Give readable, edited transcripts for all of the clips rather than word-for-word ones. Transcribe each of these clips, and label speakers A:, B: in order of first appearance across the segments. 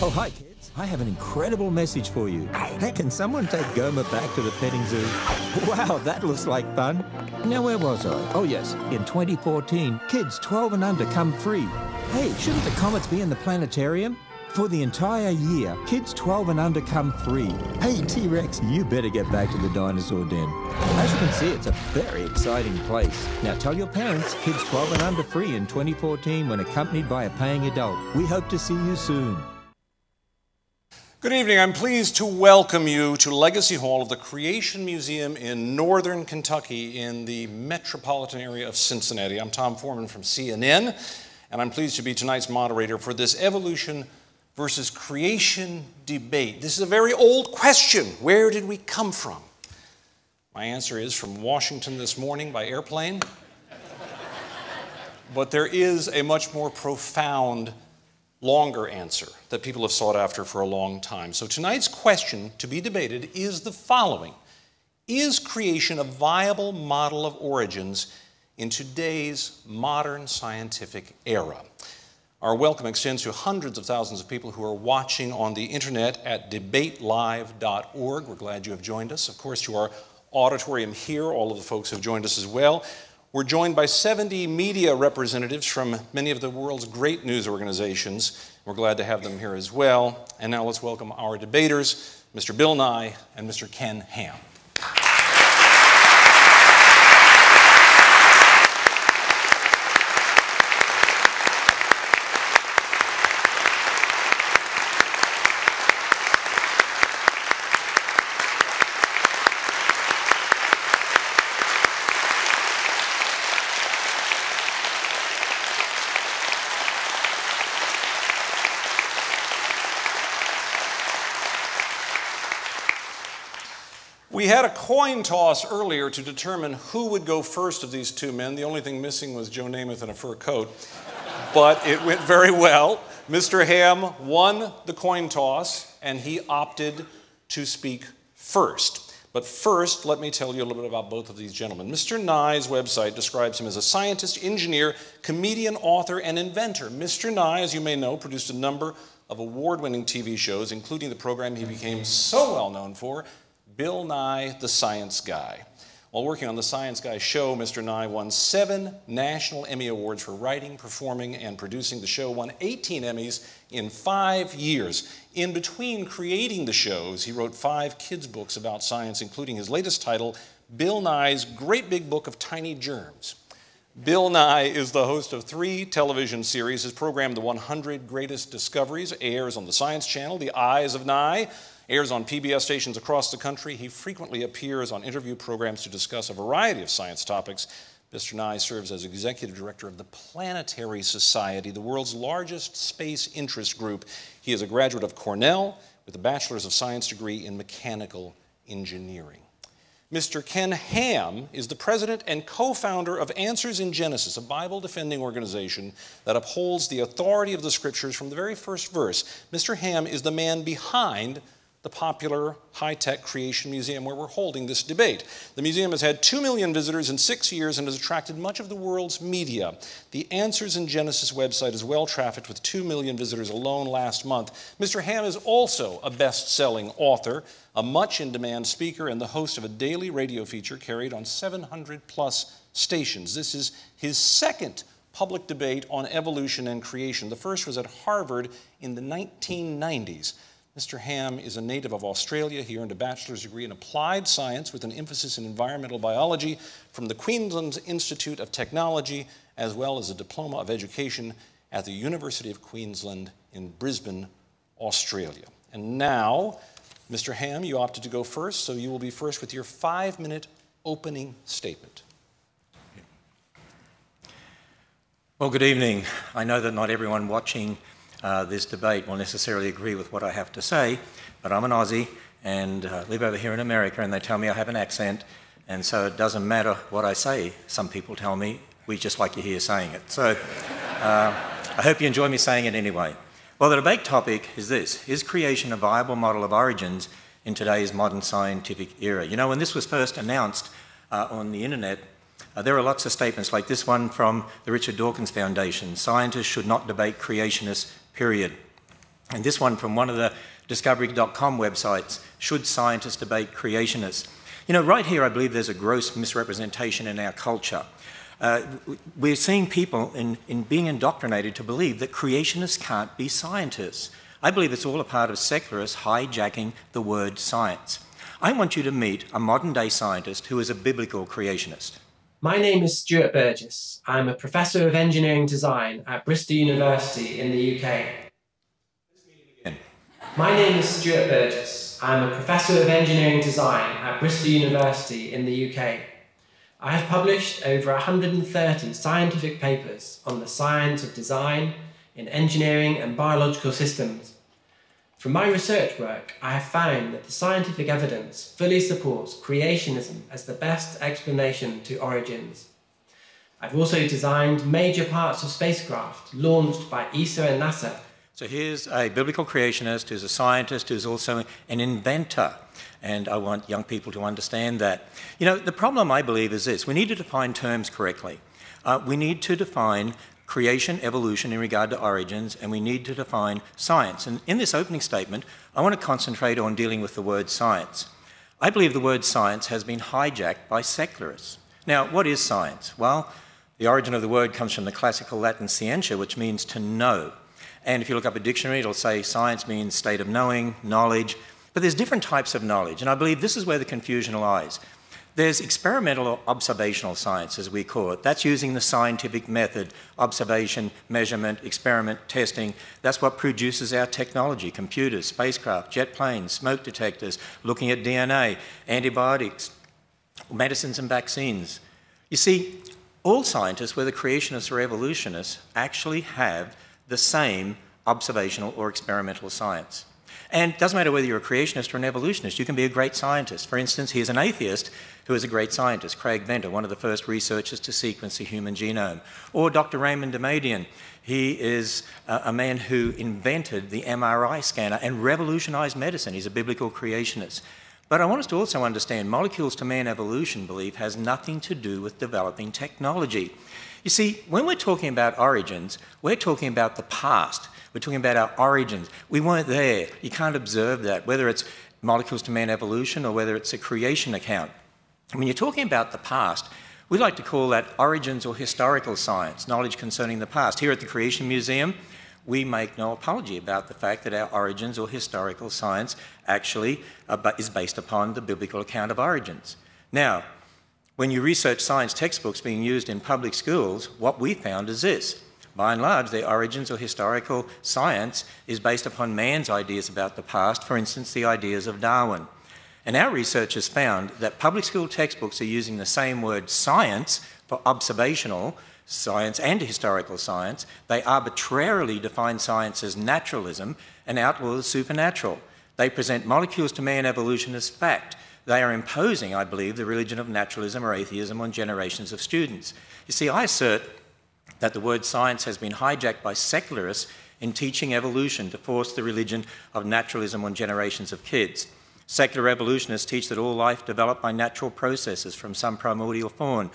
A: Oh, hi, kids. I have an incredible message for you. Hey, can someone take Gomer back to the petting zoo? Wow, that looks like fun. Now, where was I? Oh, yes. In 2014, kids 12 and under come free. Hey, shouldn't the comets be in the planetarium? For the entire year, kids 12 and under come free. Hey, T-Rex, you better get back to the dinosaur den. As you can see, it's a very exciting place. Now tell your parents, kids 12 and under free in 2014 when accompanied by a paying adult. We hope to see you soon.
B: Good evening. I'm pleased to welcome you to Legacy Hall of the Creation Museum in Northern Kentucky in the metropolitan area of Cincinnati. I'm Tom Foreman from CNN, and I'm pleased to be tonight's moderator for this evolution versus creation debate. This is a very old question. Where did we come from? My answer is from Washington this morning by airplane. But there is a much more profound, longer answer that people have sought after for a long time. So tonight's question to be debated is the following. Is creation a viable model of origins in today's modern scientific era? Our welcome extends to hundreds of thousands of people who are watching on the internet at debatelive.org. We're glad you have joined us. Of course, to our auditorium here, all of the folks have joined us as well. We're joined by 70 media representatives from many of the world's great news organizations. We're glad to have them here as well. And now let's welcome our debaters, Mr. Bill Nye and Mr. Ken Ham. We had a coin toss earlier to determine who would go first of these two men. The only thing missing was Joe Namath in a fur coat, but it went very well. Mr. Ham won the coin toss, and he opted to speak first. But first, let me tell you a little bit about both of these gentlemen. Mr. Nye's website describes him as a scientist, engineer, comedian, author, and inventor. Mr. Nye, as you may know, produced a number of award-winning TV shows, including the program he became so well known for, Bill Nye, the Science Guy. While working on the Science Guy show, Mr. Nye won 7 National Emmy Awards for writing, performing, and producing the show, won 18 Emmys in 5 years. In between creating the shows, he wrote 5 kids' books about science, including his latest title, Bill Nye's Great Big Book of Tiny Germs. Bill Nye is the host of 3 television series. His program, The 100 Greatest Discoveries, airs on the Science Channel. The Eyes of Nye airs on PBS stations across the country. He frequently appears on interview programs to discuss a variety of science topics. Mr. Nye serves as executive director of the Planetary Society, the world's largest space interest group. He is a graduate of Cornell with a Bachelor's of Science degree in mechanical engineering. Mr. Ken Ham is the president and co-founder of Answers in Genesis, a Bible-defending organization that upholds the authority of the scriptures from the very first verse. Mr. Ham is the man behind the popular high-tech Creation Museum where we're holding this debate. The museum has had 2 million visitors in 6 years and has attracted much of the world's media. The Answers in Genesis website is well trafficked with 2 million visitors alone last month. Mr. Ham is also a best-selling author, a much-in-demand speaker, and the host of a daily radio feature carried on 700-plus stations. This is his second public debate on evolution and creation. The first was at Harvard in the 1990s. Mr. Ham is a native of Australia. He earned a bachelor's degree in applied science with an emphasis in environmental biology from the Queensland Institute of Technology, as well as a diploma of education at the University of Queensland in Brisbane, Australia. And now, Mr. Ham, you opted to go first, so you will be first with your 5-minute opening statement.
C: Well, good evening. I know that not everyone watching this debate will necessarily agree with what I have to say, but I'm an Aussie and live over here in America, and they tell me I have an accent, and so it doesn't matter what I say. Some people tell me, we just like to hear saying it. So I hope you enjoy me saying it anyway. Well, the debate topic is this: is creation a viable model of origins in today's modern scientific era? You know, when this was first announced on the internet, there are lots of statements like this one from the Richard Dawkins Foundation: scientists should not debate creationists, period. And this one from one of the discovery.com websites, should scientists debate creationists? You know, right here I believe there's a gross misrepresentation in our culture. We're seeing people in being indoctrinated to believe that creationists can't be scientists. I believe it's all a part of secularists hijacking the word science. I want you to meet a modern-day scientist who is a biblical creationist.
D: My name is Stuart Burgess. I'm a Professor of Engineering Design at Bristol University in the UK. My name is Stuart Burgess. I'm a Professor of Engineering Design at Bristol University in the UK. I have published over 130 scientific papers on the science of design in engineering and biological systems. From my research work, I have found that the scientific evidence fully supports creationism as the best explanation to origins. I've also designed major parts of spacecraft launched by ESA and NASA.
C: So here's a biblical creationist who's a scientist who's also an inventor. And I want young people to understand that. You know, the problem, I believe, is this. We need to define terms correctly. We need to define creation, evolution in regard to origins, and we need to define science. And in this opening statement, I want to concentrate on dealing with the word science. I believe the word science has been hijacked by secularists. Now, what is science? Well, the origin of the word comes from the classical Latin scientia, which means to know. And if you look up a dictionary, it'll say science means state of knowing, knowledge. But there's different types of knowledge, and I believe this is where the confusion lies. There's experimental or observational science, as we call it. That's using the scientific method, observation, measurement, experiment, testing. That's what produces our technology, computers, spacecraft, jet planes, smoke detectors, looking at DNA, antibiotics, medicines and vaccines. You see, all scientists, whether creationists or evolutionists, actually have the same observational or experimental science. And it doesn't matter whether you're a creationist or an evolutionist, you can be a great scientist. For instance, here's an atheist who is a great scientist, Craig Venter, one of the first researchers to sequence the human genome. Or Dr. Raymond Damadian. He is a man who invented the MRI scanner and revolutionized medicine. He's a biblical creationist. But I want us to also understand molecules to man evolution belief has nothing to do with developing technology. You see, when we're talking about origins, we're talking about the past. We're talking about our origins. We weren't there. You can't observe that, whether it's molecules to man evolution or whether it's a creation account. When you're talking about the past, we like to call that origins or historical science, knowledge concerning the past. Here at the Creation Museum, we make no apology about the fact that our origins or historical science actually is based upon the biblical account of origins. Now, when you research science textbooks being used in public schools, what we found is this. By and large, their origins or historical science is based upon man's ideas about the past, for instance, the ideas of Darwin. And our research has found that public school textbooks are using the same word science for observational science and historical science. They arbitrarily define science as naturalism and outlaw the supernatural. They present molecules to man evolution as fact. They are imposing, I believe, the religion of naturalism or atheism on generations of students. You see, I assert that the word science has been hijacked by secularists in teaching evolution to force the religion of naturalism on generations of kids. Secular evolutionists teach that all life developed by natural processes from some primordial form,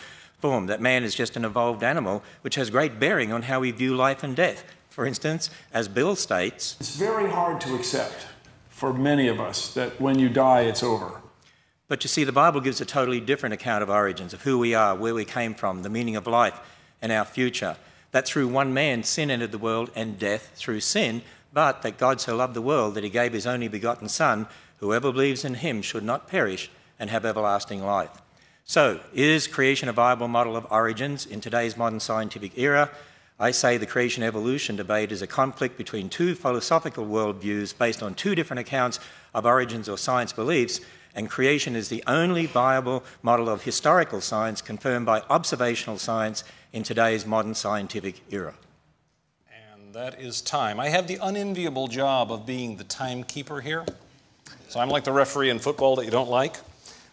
C: that man is just an evolved animal, which has great bearing on how we view life and death. For instance, as Bill states,
E: it's very hard to accept for many of us that when you die, it's over.
C: But you see, the Bible gives a totally different account of origins, of who we are, where we came from, the meaning of life, and our future. That through one man sin entered the world and death through sin, but that God so loved the world that he gave his only begotten Son, whoever believes in him should not perish and have everlasting life. So, is creation a viable model of origins in today's modern scientific era? I say the creation-evolution debate is a conflict between two philosophical worldviews based on two different accounts of origins or science beliefs, and creation is the only viable model of historical science confirmed by observational science in today's modern scientific era.
B: And that is time. I have the unenviable job of being the timekeeper here. So I'm like the referee in football that you don't like.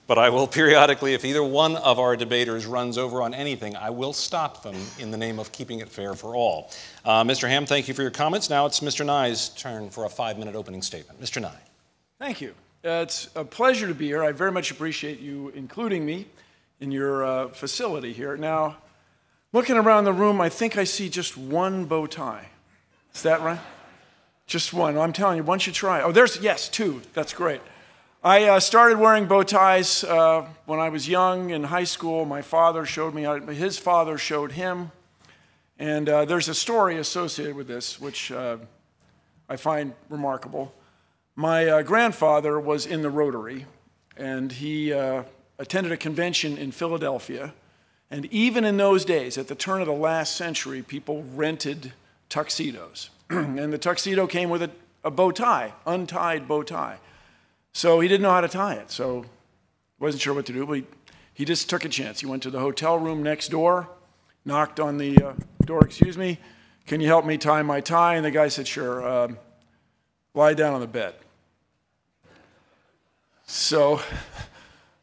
B: But I will periodically, if either one of our debaters runs over on anything, I will stop them in the name of keeping it fair for all. Mr. Ham, thank you for your comments. Now it's Mr. Nye's turn for a 5-minute opening statement. Mr. Nye.
E: Thank you. It's a pleasure to be here. I very much appreciate you including me in your facility here. Now, looking around the room, I think I see just one bow tie. Is that right? Just one. I'm telling you, one should try. Oh, yes, two. That's great. I started wearing bow ties when I was young in high school. My father showed me, his father showed him. And there's a story associated with this, which I find remarkable. My grandfather was in the Rotary, and he attended a convention in Philadelphia. And even in those days, at the turn of the last century, people rented tuxedos. And the tuxedo came with a bow tie, untied bow tie. So he didn't know how to tie it, so wasn't sure what to do, but he just took a chance. He went to the hotel room next door, knocked on the door, excuse me, can you help me tie my tie? And the guy said, sure, lie down on the bed. So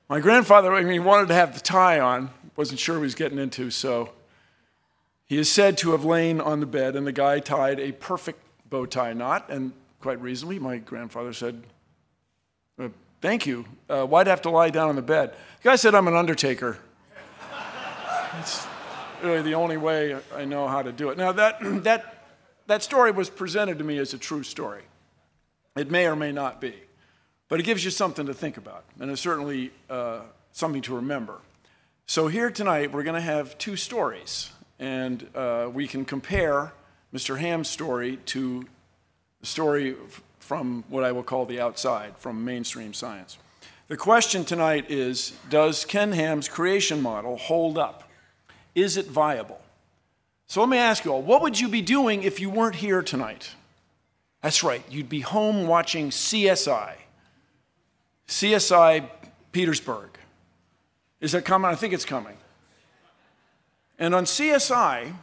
E: my grandfather, wanted to have the tie on, wasn't sure what he was getting into, so he is said to have lain on the bed, and the guy tied a perfect bow tie knot, and quite reasonably, my grandfather said, thank you. Why'd I have to lie down on the bed? The guy said, I'm an undertaker. It's really the only way I know how to do it. Now, that story was presented to me as a true story. It may or may not be, but it gives you something to think about, and it's certainly something to remember. So here tonight, we're going to have two stories. And we can compare Mr. Ham's story to the story from what I will call the outside, from mainstream science. The question tonight is, does Ken Ham's creation model hold up? Is it viable? So let me ask you all, what would you be doing if you weren't here tonight? That's right, you'd be home watching CSI. CSI Petersburg. Is that coming? I think it's coming. And on CSI,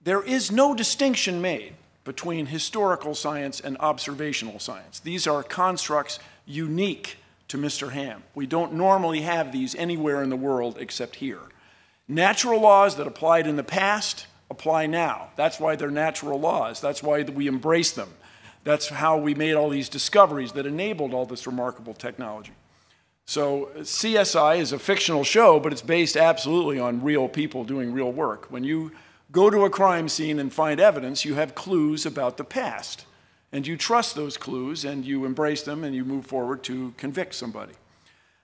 E: there is no distinction made between historical science and observational science. These are constructs unique to Mr. Ham. We don't normally have these anywhere in the world except here. Natural laws that applied in the past apply now. That's why they're natural laws. That's why we embrace them. That's how we made all these discoveries that enabled all this remarkable technology. So CSI is a fictional show, but it's based absolutely on real people doing real work. When you go to a crime scene and find evidence, you have clues about the past. And you trust those clues, and you embrace them, and you move forward to convict somebody.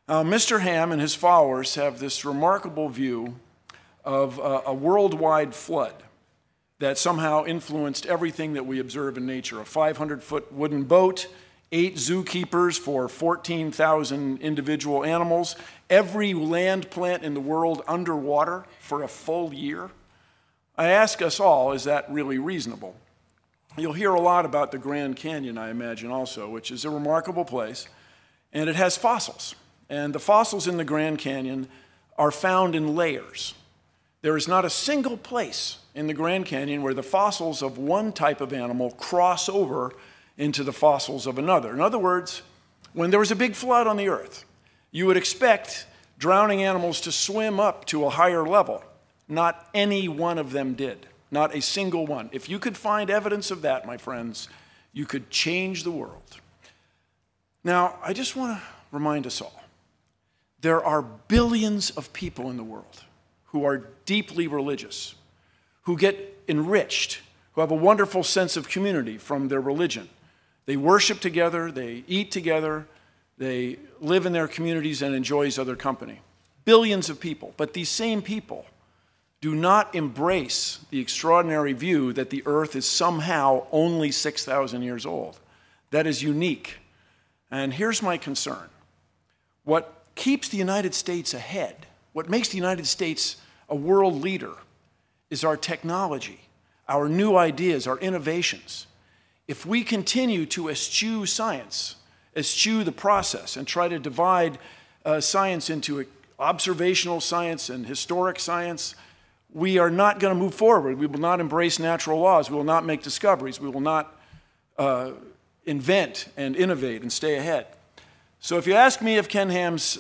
E: Mr. Ham and his followers have this remarkable view of a worldwide flood that somehow influenced everything that we observe in nature. A 500-foot wooden boat, 8 zookeepers for 14,000 individual animals, every land plant in the world underwater for a full year. I ask us all, is that really reasonable? You'll hear a lot about the Grand Canyon, I imagine, also, which is a remarkable place, and it has fossils. And the fossils in the Grand Canyon are found in layers. There is not a single place in the Grand Canyon where the fossils of one type of animal cross over into the fossils of another. In other words, when there was a big flood on the earth, you would expect drowning animals to swim up to a higher level. Not any one of them did, not a single one. If you could find evidence of that, my friends, you could change the world. Now, I just want to remind us all, there are billions of people in the world who are deeply religious, who get enriched, who have a wonderful sense of community from their religion. They worship together, they eat together, they live in their communities and enjoy each other's company. Billions of people, but these same people do not embrace the extraordinary view that the earth is somehow only 6,000 years old. That is unique. And here's my concern. What keeps the United States ahead, what makes the United States a world leader, is our technology, our new ideas, our innovations. If we continue to eschew science, eschew the process, and try to divide science into observational science and historic science, we are not going to move forward. We will not embrace natural laws. We will not make discoveries. We will not invent and innovate and stay ahead. So if you ask me if Ken Ham's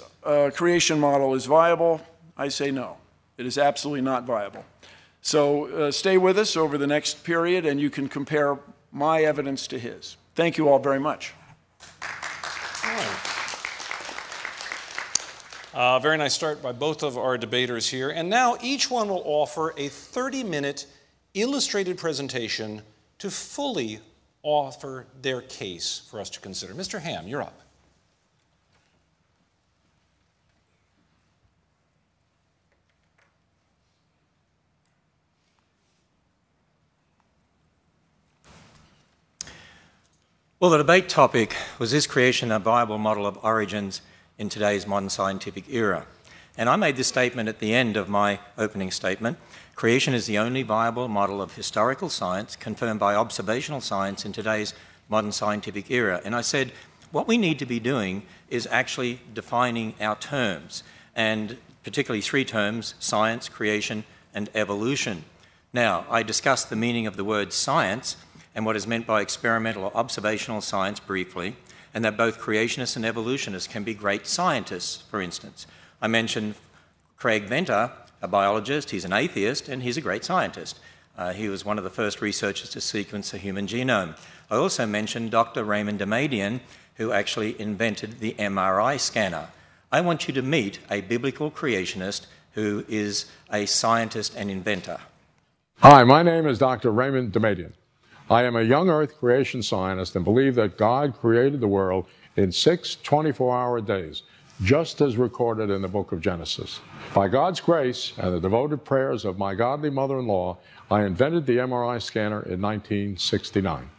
E: creation model is viable, I say no. It is absolutely not viable. So stay with us over the next period, and you can compare my evidence to his. Thank you all very much.
B: Very nice start by both of our debaters here. And now each one will offer a 30-minute illustrated presentation to fully offer their case for us to consider. Mr. Ham, you're up.
C: Well, the debate topic was, is creation a viable model of origins in today's modern scientific era? And I made this statement at the end of my opening statement. Creation is the only viable model of historical science confirmed by observational science in today's modern scientific era. And I said, what we need to be doing is actually defining our terms, and particularly three terms: science, creation, and evolution. Now, I discussed the meaning of the word science and what is meant by experimental or observational science briefly, and that both creationists and evolutionists can be great scientists, for instance. I mentioned Craig Venter, a biologist. He's an atheist, and he's a great scientist. He was one of the first researchers to sequence the human genome. I also mentioned Dr. Raymond Damadian, who actually invented the MRI scanner. I want you to meet a biblical creationist who is a scientist and inventor.
F: Hi, my name is Dr. Raymond Damadian. I am a young Earth creation scientist and believe that God created the world in 6 24-hour days, just as recorded in the book of Genesis. By God's grace and the devoted prayers of my godly mother-in-law, I invented the MRI scanner in 1969.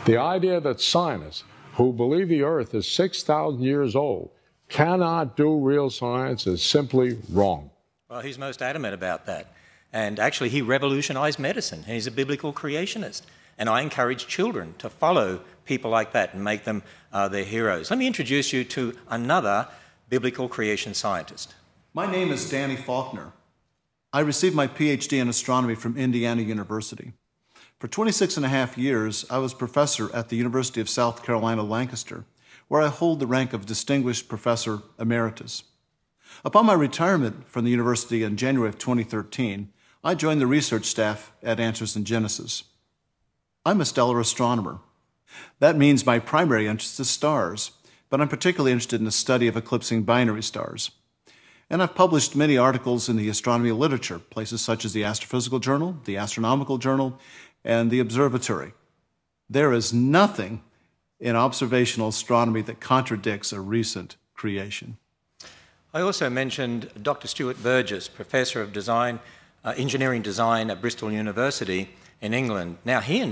F: The idea that scientists who believe the Earth is 6,000 years old cannot do real science is simply wrong.
C: Well, he's most adamant about that. And actually, he revolutionized medicine. He's a biblical creationist. And I encourage children to follow people like that and make them their heroes. Let me introduce you to another biblical creation scientist.
G: My name is Danny Faulkner. I received my PhD in astronomy from Indiana University. For 26 and a half years, I was professor at the University of South Carolina, Lancaster, where I hold the rank of Distinguished Professor Emeritus. Upon my retirement from the university in January of 2013, I joined the research staff at Answers in Genesis. I'm a stellar astronomer. That means my primary interest is stars, but I'm particularly interested in the study of eclipsing binary stars. And I've published many articles in the astronomy literature, places such as the Astrophysical Journal, the Astronomical Journal, and the Observatory. There is nothing in observational astronomy that contradicts a recent creation.
C: I also mentioned Dr. Stuart Burgess, Professor of Engineering Design at Bristol University in England. Now, he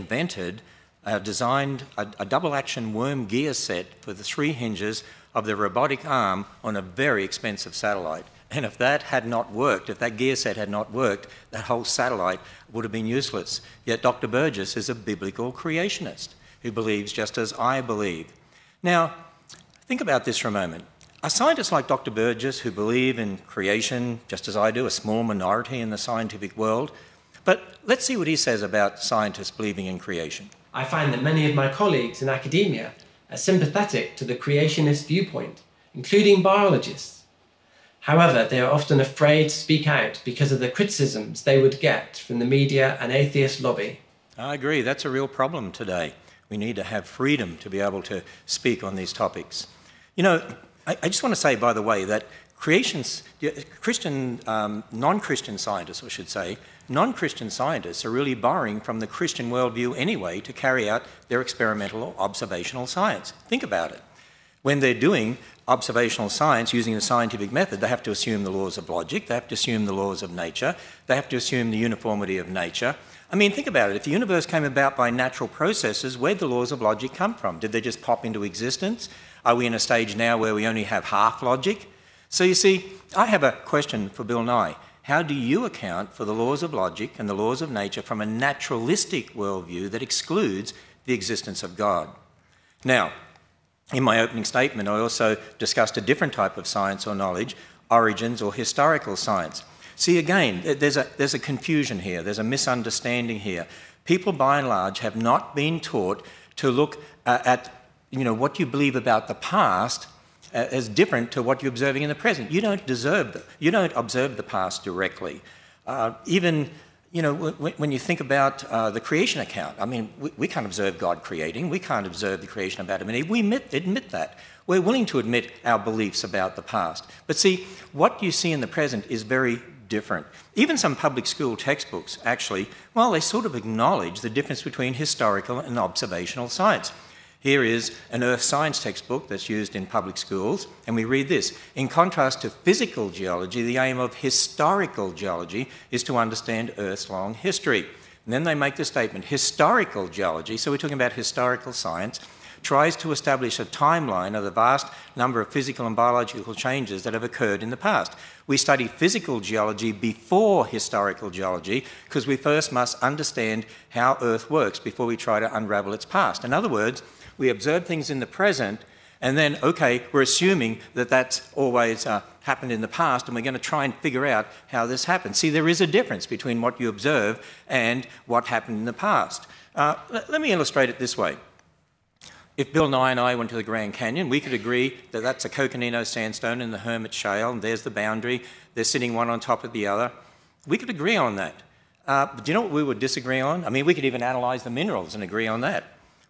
C: designed a double-action worm gear set for the 3 hinges of the robotic arm on a very expensive satellite. And if that had not worked, if that gear set had not worked, that whole satellite would have been useless. Yet Dr. Burgess is a biblical creationist who believes just as I believe. Now, think about this for a moment. Are scientists like Dr. Burgess, who believe in creation, just as I do, a small minority in the scientific world? But let's see what he says about scientists believing in creation.
D: I find that many of my colleagues in academia are sympathetic to the creationist viewpoint, including biologists. However, they are often afraid to speak out because of the criticisms they would get from the media and atheist lobby.
C: I agree, that's a real problem today. We need to have freedom to be able to speak on these topics. You know, I just want to say, by the way, that non-Christian scientists, I should say, non-Christian scientists are really borrowing from the Christian worldview anyway to carry out their experimental or observational science. Think about it. When they're doing observational science using the scientific method, they have to assume the laws of logic, they have to assume the laws of nature, they have to assume the uniformity of nature. I mean, think about it. If the universe came about by natural processes, where'd the laws of logic come from? Did they just pop into existence? Are we in a stage now where we only have half logic? So you see, I have a question for Bill Nye. How do you account for the laws of logic and the laws of nature from a naturalistic worldview that excludes the existence of God? Now, in my opening statement, I also discussed a different type of science or knowledge, origins or historical science. See, again, there's a confusion here, there's a misunderstanding here. People, by and large, have not been taught to look at what you believe about the past as different to what you're observing in the present. You don't observe the past directly. Even when you think about the creation account, I mean, we can't observe God creating. We can't observe the creation of Adam and Eve. We admit that. We're willing to admit our beliefs about the past. But see, what you see in the present is very different. Even some public school textbooks, actually, well, they sort of acknowledge the difference between historical and observational science. Here is an earth science textbook that's used in public schools, and we read this. In contrast to physical geology, the aim of historical geology is to understand Earth's long history. And then they make the statement, historical geology, so we're talking about historical science, tries to establish a timeline of the vast number of physical and biological changes that have occurred in the past. We study physical geology before historical geology because we first must understand how Earth works before we try to unravel its past. In other words, we observe things in the present and then, okay, we're assuming that that's always happened in the past and we're going to try and figure out how this happened. See, there is a difference between what you observe and what happened in the past. Let me illustrate it this way. If Bill Nye and I went to the Grand Canyon, we could agree that that's a Coconino sandstone in the Hermit Shale, and there's the boundary. They're sitting one on top of the other. We could agree on that. But do you know what we would disagree on? I mean, we could even analyse the minerals and agree on that.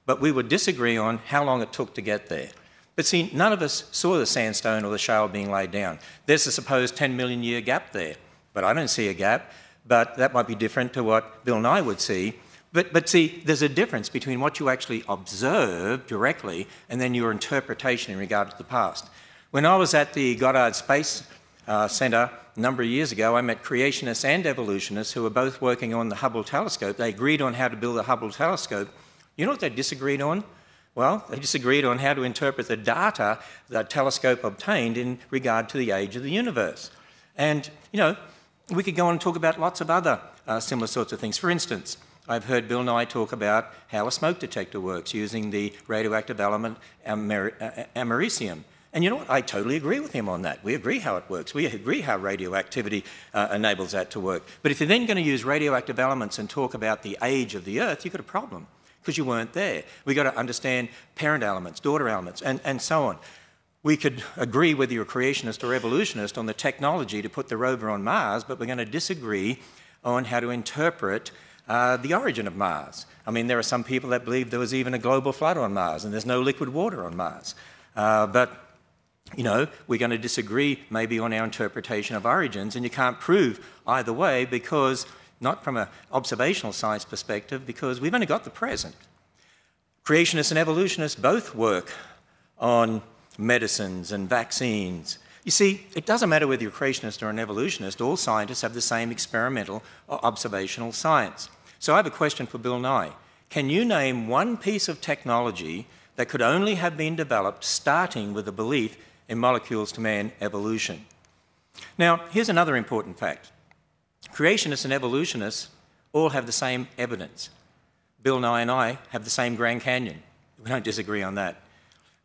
C: But we would disagree on how long it took to get there. But see, none of us saw the sandstone or the shale being laid down. There's a supposed 10 million year gap there, but I don't see a gap. But that might be different to what Bill Nye would see. But see, there's a difference between what you actually observe directly and then your interpretation in regard to the past. When I was at the Goddard Space Centre a number of years ago, I met creationists and evolutionists who were both working on the Hubble telescope. They agreed on how to build the Hubble telescope. You know what they disagreed on? Well, they disagreed on how to interpret the data the telescope obtained in regard to the age of the universe. And, you know, we could go on and talk about lots of other similar sorts of things. For instance, I've heard Bill Nye talk about how a smoke detector works using the radioactive element americium. And you know what? I totally agree with him on that. We agree how it works. We agree how radioactivity enables that to work. But if you're then going to use radioactive elements and talk about the age of the Earth, you've got a problem because you weren't there. We've got to understand parent elements, daughter elements, and so on. We could agree whether you're a creationist or evolutionist on the technology to put the rover on Mars, but we're going to disagree on how to interpret the origin of Mars. I mean, there are some people that believe there was even a global flood on Mars and there's no liquid water on Mars. But, you know, we're going to disagree maybe on our interpretation of origins, and you can't prove either way because, not from an observational science perspective, because we've only got the present. Creationists and evolutionists both work on medicines and vaccines. You see, it doesn't matter whether you're a creationist or an evolutionist, all scientists have the same experimental or observational science. So I have a question for Bill Nye. Can you name one piece of technology that could only have been developed starting with a belief in molecules to man evolution? Now, here's another important fact. Creationists and evolutionists all have the same evidence. Bill Nye and I have the same Grand Canyon. We don't disagree on that.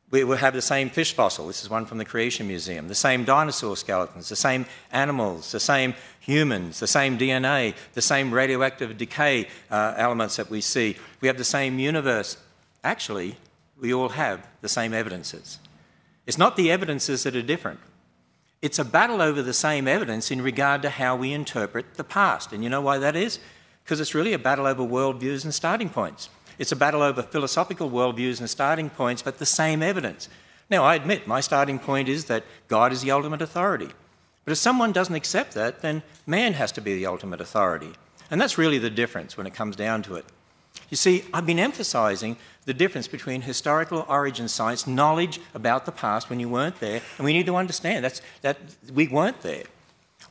C: We will have the same fish fossil, this is one from the Creation Museum, the same dinosaur skeletons, the same animals, the same humans, the same DNA, the same radioactive decay elements that we see. We have the same universe. Actually, we all have the same evidences. It's not the evidences that are different. It's a battle over the same evidence in regard to how we interpret the past. And you know why that is? Because it's really a battle over worldviews and starting points. It's a battle over philosophical worldviews and starting points, but the same evidence. Now, I admit my starting point is that God is the ultimate authority. But if someone doesn't accept that, then man has to be the ultimate authority. And that's really the difference when it comes down to it. You see, I've been emphasising the difference between historical origin science, knowledge about the past when you weren't there, and we need to understand that we weren't there,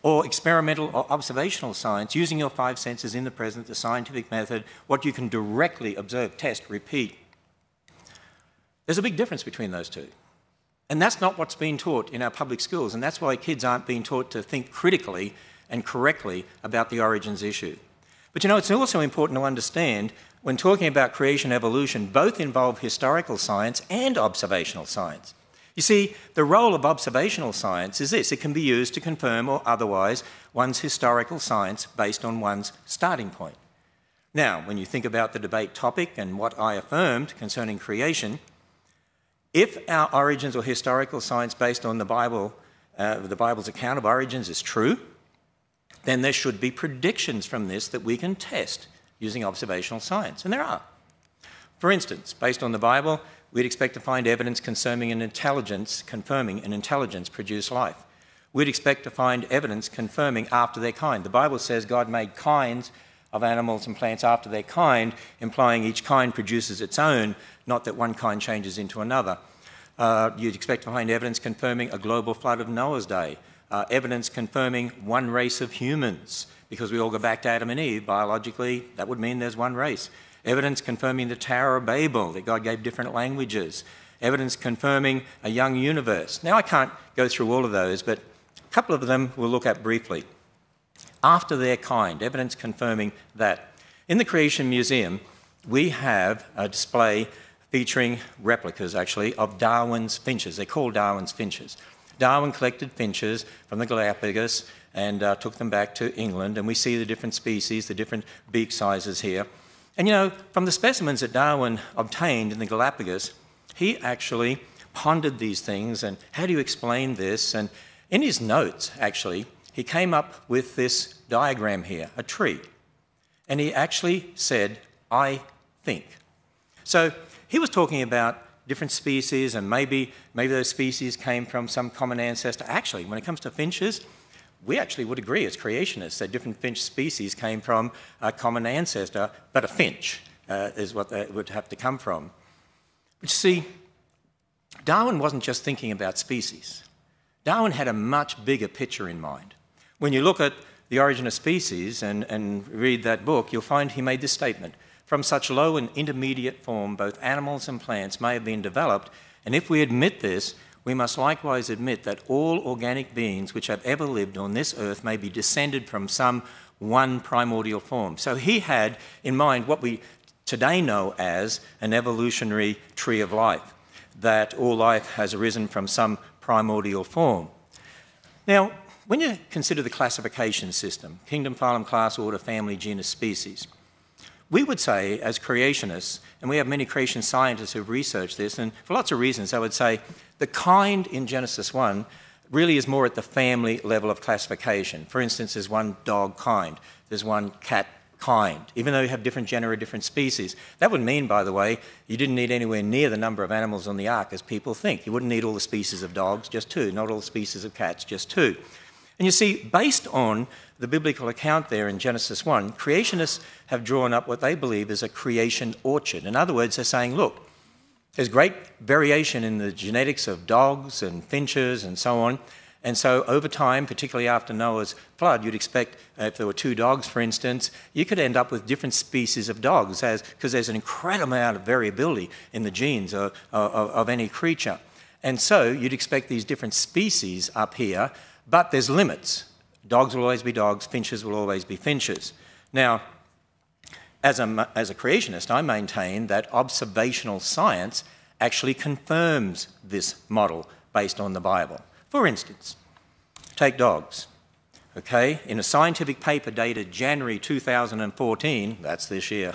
C: or experimental or observational science, using your five senses in the present, the scientific method, what you can directly observe, test, repeat. There's a big difference between those two. And that's not what's being taught in our public schools, and that's why kids aren't being taught to think critically and correctly about the origins issue. But you know, it's also important to understand when talking about creation evolution, both involve historical science and observational science. You see, the role of observational science is this: it can be used to confirm or otherwise one's historical science based on one's starting point. Now, when you think about the debate topic and what I affirmed concerning creation, if our origins or historical science based on the Bible's account of origins is true, then there should be predictions from this that we can test using observational science, and there are. For instance, based on the Bible, we'd expect to find evidence confirming an intelligence produced life. we'd expect to find evidence confirming after their kind. The Bible says God made kinds of animals and plants after their kind, implying each kind produces its own, not that one kind changes into another. You'd expect to find evidence confirming a global flood of Noah's day, evidence confirming one race of humans, because we all go back to Adam and Eve. Biologically, that would mean there's one race. Evidence confirming the Tower of Babel, that God gave different languages. Evidence confirming a young universe. Now, I can't go through all of those, but a couple of them we'll look at briefly. After their kind, evidence confirming that. In the Creation Museum, we have a display featuring replicas, actually, of Darwin's finches. They're called Darwin's finches. Darwin collected finches from the Galapagos and took them back to England, and we see the different species, the different beak sizes here. And you know, from the specimens that Darwin obtained in the Galapagos, he actually pondered these things and how do you explain this? And in his notes, actually, he came up with this diagram here, a tree. And he actually said, I think. So he was talking about different species and maybe those species came from some common ancestor. Actually, when it comes to finches, we actually would agree as creationists that different finch species came from a common ancestor, but a finch is what they would have to come from. But you see, Darwin wasn't just thinking about species. Darwin had a much bigger picture in mind. When you look at The Origin of Species and read that book, you'll find he made this statement: from such low and intermediate form, both animals and plants may have been developed, and if we admit this, we must likewise admit that all organic beings which have ever lived on this earth may be descended from some one primordial form. So he had in mind what we today know as an evolutionary tree of life, that all life has arisen from some primordial form. Now, when you consider the classification system, kingdom, phylum, class, order, family, genus, species, we would say, as creationists, and we have many creation scientists who've researched this, and for lots of reasons, I would say the kind in Genesis 1 really is more at the family level of classification. For instance, there's one dog kind, there's one cat kind, even though you have different genera, different species. That would mean, by the way, you didn't need anywhere near the number of animals on the ark as people think. You wouldn't need all the species of dogs, just 2, not all the species of cats, just 2. And you see, based on the biblical account there in Genesis 1, creationists have drawn up what they believe is a creation orchard. In other words, they're saying, look, there's great variation in the genetics of dogs and finches and so on. And so over time, particularly after Noah's flood, you'd expect, if there were 2 dogs, for instance, you could end up with different species of dogs because there's an incredible amount of variability in the genes of any creature. And so you'd expect these different species up here, but there's limits. Dogs will always be dogs, finches will always be finches. Now, as a creationist, I maintain that observational science actually confirms this model based on the Bible. For instance, take dogs. Okay, in a scientific paper dated January 2014, that's this year,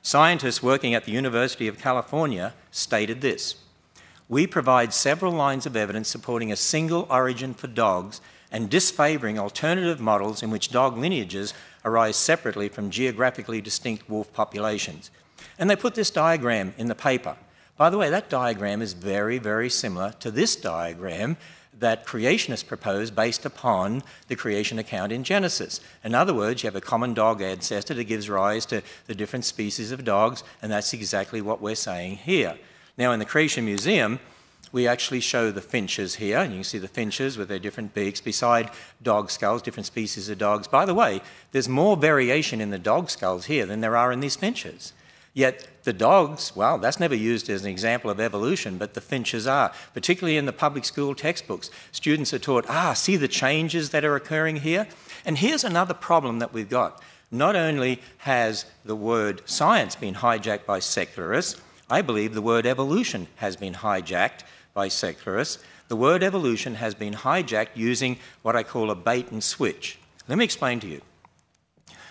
C: scientists working at the University of California stated this: we provide several lines of evidence supporting a single origin for dogs and disfavouring alternative models in which dog lineages arise separately from geographically distinct wolf populations. And they put this diagram in the paper. By the way, that diagram is very, very similar to this diagram that creationists propose based upon the creation account in Genesis. In other words, you have a common dog ancestor that gives rise to the different species of dogs, and that's exactly what we're saying here. Now, in the Creation Museum, we actually show the finches here, and you can see the finches with their different beaks beside dog skulls, different species of dogs. By the way, there's more variation in the dog skulls here than there are in these finches. Yet the dogs, well, that's never used as an example of evolution, but the finches are. Particularly in the public school textbooks, students are taught, see the changes that are occurring here? And here's another problem that we've got. Not only has the word science been hijacked by secularists, I believe the word evolution has been hijacked by secularists. The word evolution has been hijacked using what I call a bait and switch. Let me explain to you.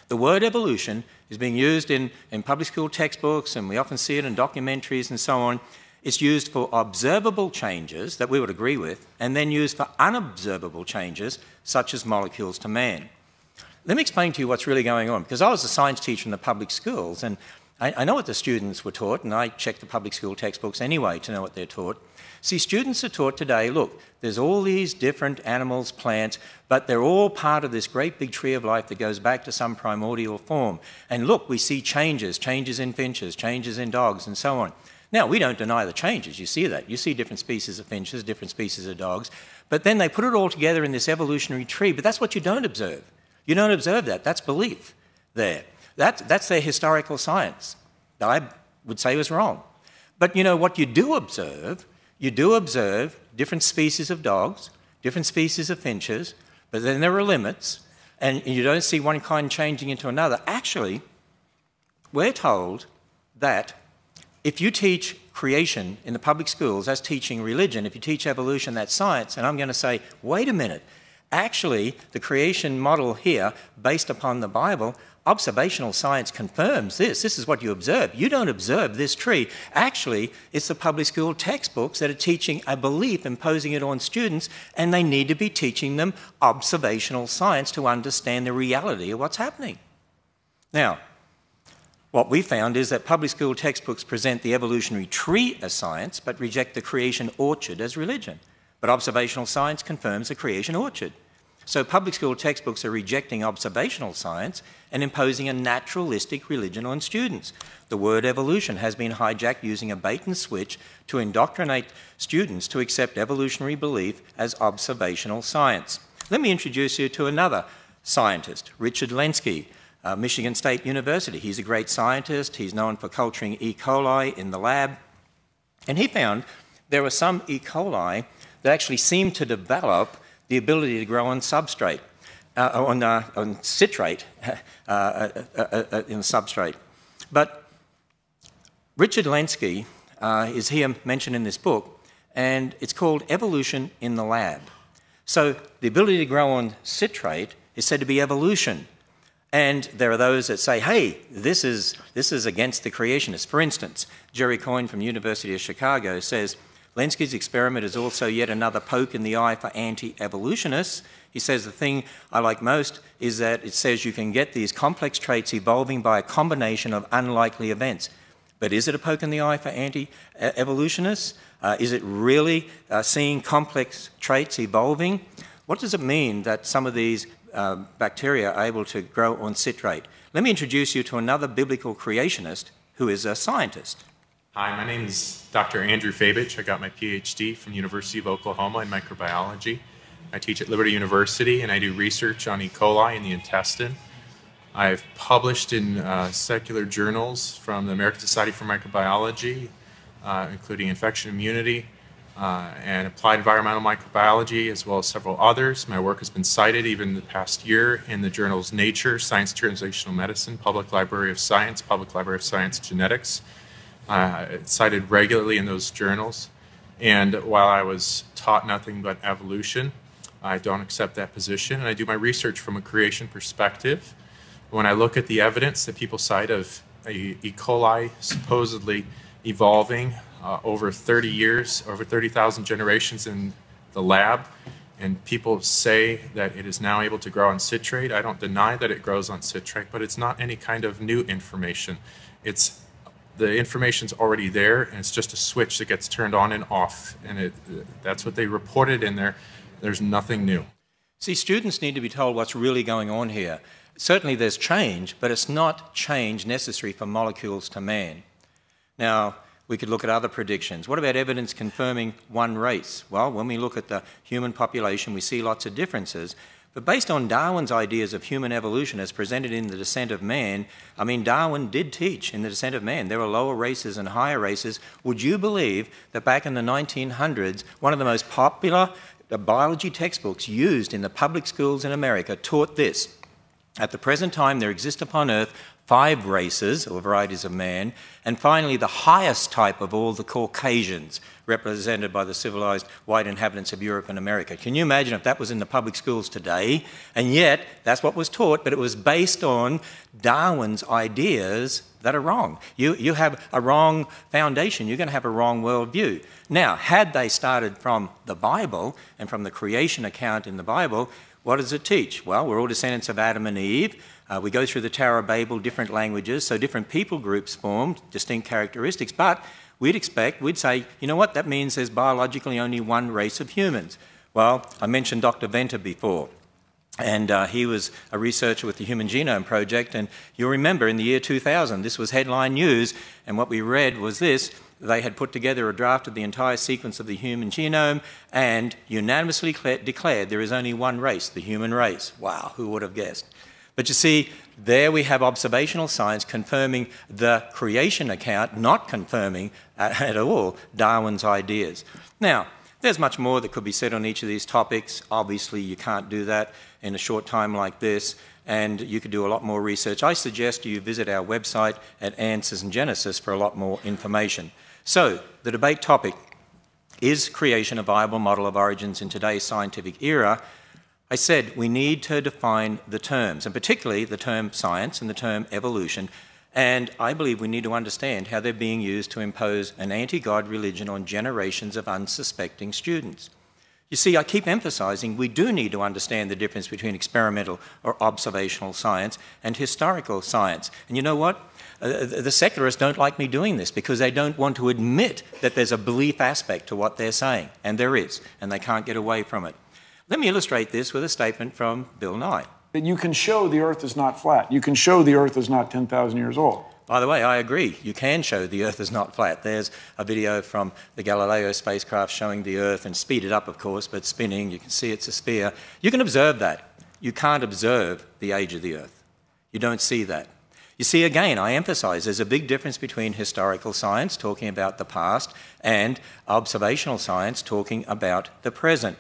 C: The word evolution is being used in public school textbooks, and we often see it in documentaries and so on. It's used for observable changes that we would agree with, and then used for unobservable changes, such as molecules to man. Let me explain to you what's really going on, because I was a science teacher in the public schools, and I know what the students were taught, and I check the public school textbooks anyway to know what they're taught. See, students are taught today, look, there's all these different animals, plants, but they're all part of this great big tree of life that goes back to some primordial form. And look, we see changes in finches, changes in dogs, and so on. Now, we don't deny the changes. You see that. You see different species of finches, different species of dogs. But then they put it all together in this evolutionary tree. But that's what you don't observe. You don't observe that. That's belief there. That's their historical science that I would say was wrong. But you know what you do observe different species of dogs, different species of finches, but then there are limits, and you don't see one kind changing into another. Actually, we're told that if you teach creation in the public schools, that's teaching religion. If you teach evolution, that's science. And I'm going to say, wait a minute. Actually, the creation model here, based upon the Bible, observational science confirms this. This is what you observe. You don't observe this tree. Actually, it's the public school textbooks that are teaching a belief, imposing it on students, and they need to be teaching them observational science to understand the reality of what's happening. Now, what we found is that public school textbooks present the evolutionary tree as science, but reject the creation orchard as religion. But observational science confirms the creation orchard. So public school textbooks are rejecting observational science and imposing a naturalistic religion on students. The word evolution has been hijacked using a bait and switch to indoctrinate students to accept evolutionary belief as observational science. Let me introduce you to another scientist, Richard Lenski, Michigan State University. He's a great scientist. He's known for culturing E. coli in the lab. And he found there were some E. coli that actually seemed to develop the ability to grow on substrate, on citrate in substrate. But Richard Lenski is here mentioned in this book, and it's called Evolution in the Lab. So the ability to grow on citrate is said to be evolution. And there are those that say, hey, this is against the creationists. For instance, Jerry Coyne from University of Chicago says, Lenski's experiment is also yet another poke in the eye for anti-evolutionists. He says the thing I like most is that it says you can get these complex traits evolving by a combination of unlikely events. But is it a poke in the eye for anti-evolutionists? Is it really seeing complex traits evolving? What does it mean that some of these bacteria are able to grow on citrate? Let me introduce you to another biblical creationist who is a scientist.
H: Hi, my name is Dr. Andrew Fabich. I got my PhD from the University of Oklahoma in microbiology. I teach at Liberty University, and I do research on E. coli in the intestine. I've published in secular journals from the American Society for Microbiology, including infection immunity and applied environmental microbiology, as well as several others. My work has been cited even the past year in the journals Nature, Science Translational Medicine, Public Library of Science, Public Library of Science Genetics. It's cited regularly in those journals. And while I was taught nothing but evolution, I don't accept that position, and I do my research from a creation perspective. When I look at the evidence that people cite of E. coli supposedly evolving over 30 years, over 30,000 generations in the lab, and people say that it is now able to grow on citrate, I don't deny that it grows on citrate, but it's not any kind of new information. The information's already there, and it's just a switch that gets turned on and off, and that's what they reported in there. There's nothing new.
C: See, students need to be told what's really going on here. Certainly there's change, but it's not change necessary for molecules to man. Now, we could look at other predictions. What about evidence confirming one race? Well, when we look at the human population, we see lots of differences. But based on Darwin's ideas of human evolution as presented in The Descent of Man, I mean, Darwin did teach in The Descent of Man there were lower races and higher races. Would you believe that back in the 1900s, one of the most popular biology textbooks used in the public schools in America taught this? At the present time, there exist upon Earth 5 races, or varieties of man, and finally the highest type of all, the Caucasians, represented by the civilized white inhabitants of Europe and America. Can you imagine if that was in the public schools today? And yet, that's what was taught, but it was based on Darwin's ideas that are wrong. You have a wrong foundation, you're going to have a wrong worldview. Now, had they started from the Bible and from the creation account in the Bible, What does it teach? Well, we're all descendants of Adam and Eve. We go through the Tower of Babel, different languages, so different people groups formed, distinct characteristics, but we'd say, you know what, that means there's biologically only one race of humans. Well, I mentioned Dr. Venter before, and he was a researcher with the Human Genome Project, and you'll remember in the year 2000, this was headline news, and what we read was this: they had put together a draft of the entire sequence of the human genome and unanimously declared there is only one race, the human race. Wow, who would have guessed? But you see, there we have observational science confirming the creation account, not confirming at all Darwin's ideas. Now, there's much more that could be said on each of these topics. Obviously, you can't do that in a short time like this, and you could do a lot more research. I suggest you visit our website at Answers in Genesis for a lot more information. So, the debate topic, is creation a viable model of origins in today's scientific era? I said we need to define the terms, and particularly the term science and the term evolution, and I believe we need to understand how they're being used to impose an anti-God religion on generations of unsuspecting students. You see, I keep emphasizing we do need to understand the difference between experimental or observational science and historical science. And you know what? The secularists don't like me doing this because they don't want to admit that there's a belief aspect to what they're saying, and there is, and they can't get away from it. Let me illustrate this with a statement from Bill Nye.
E: You can show the Earth is not flat. You can show the Earth is not 10,000 years old.
C: By the way, I agree. You can show the Earth is not flat. There's a video from the Galileo spacecraft showing the Earth, and speeded up, of course, but spinning. You can see it's a sphere. You can observe that. You can't observe the age of the Earth. You don't see that. You see, again, I emphasize there's a big difference between historical science, talking about the past, and observational science, talking about the present.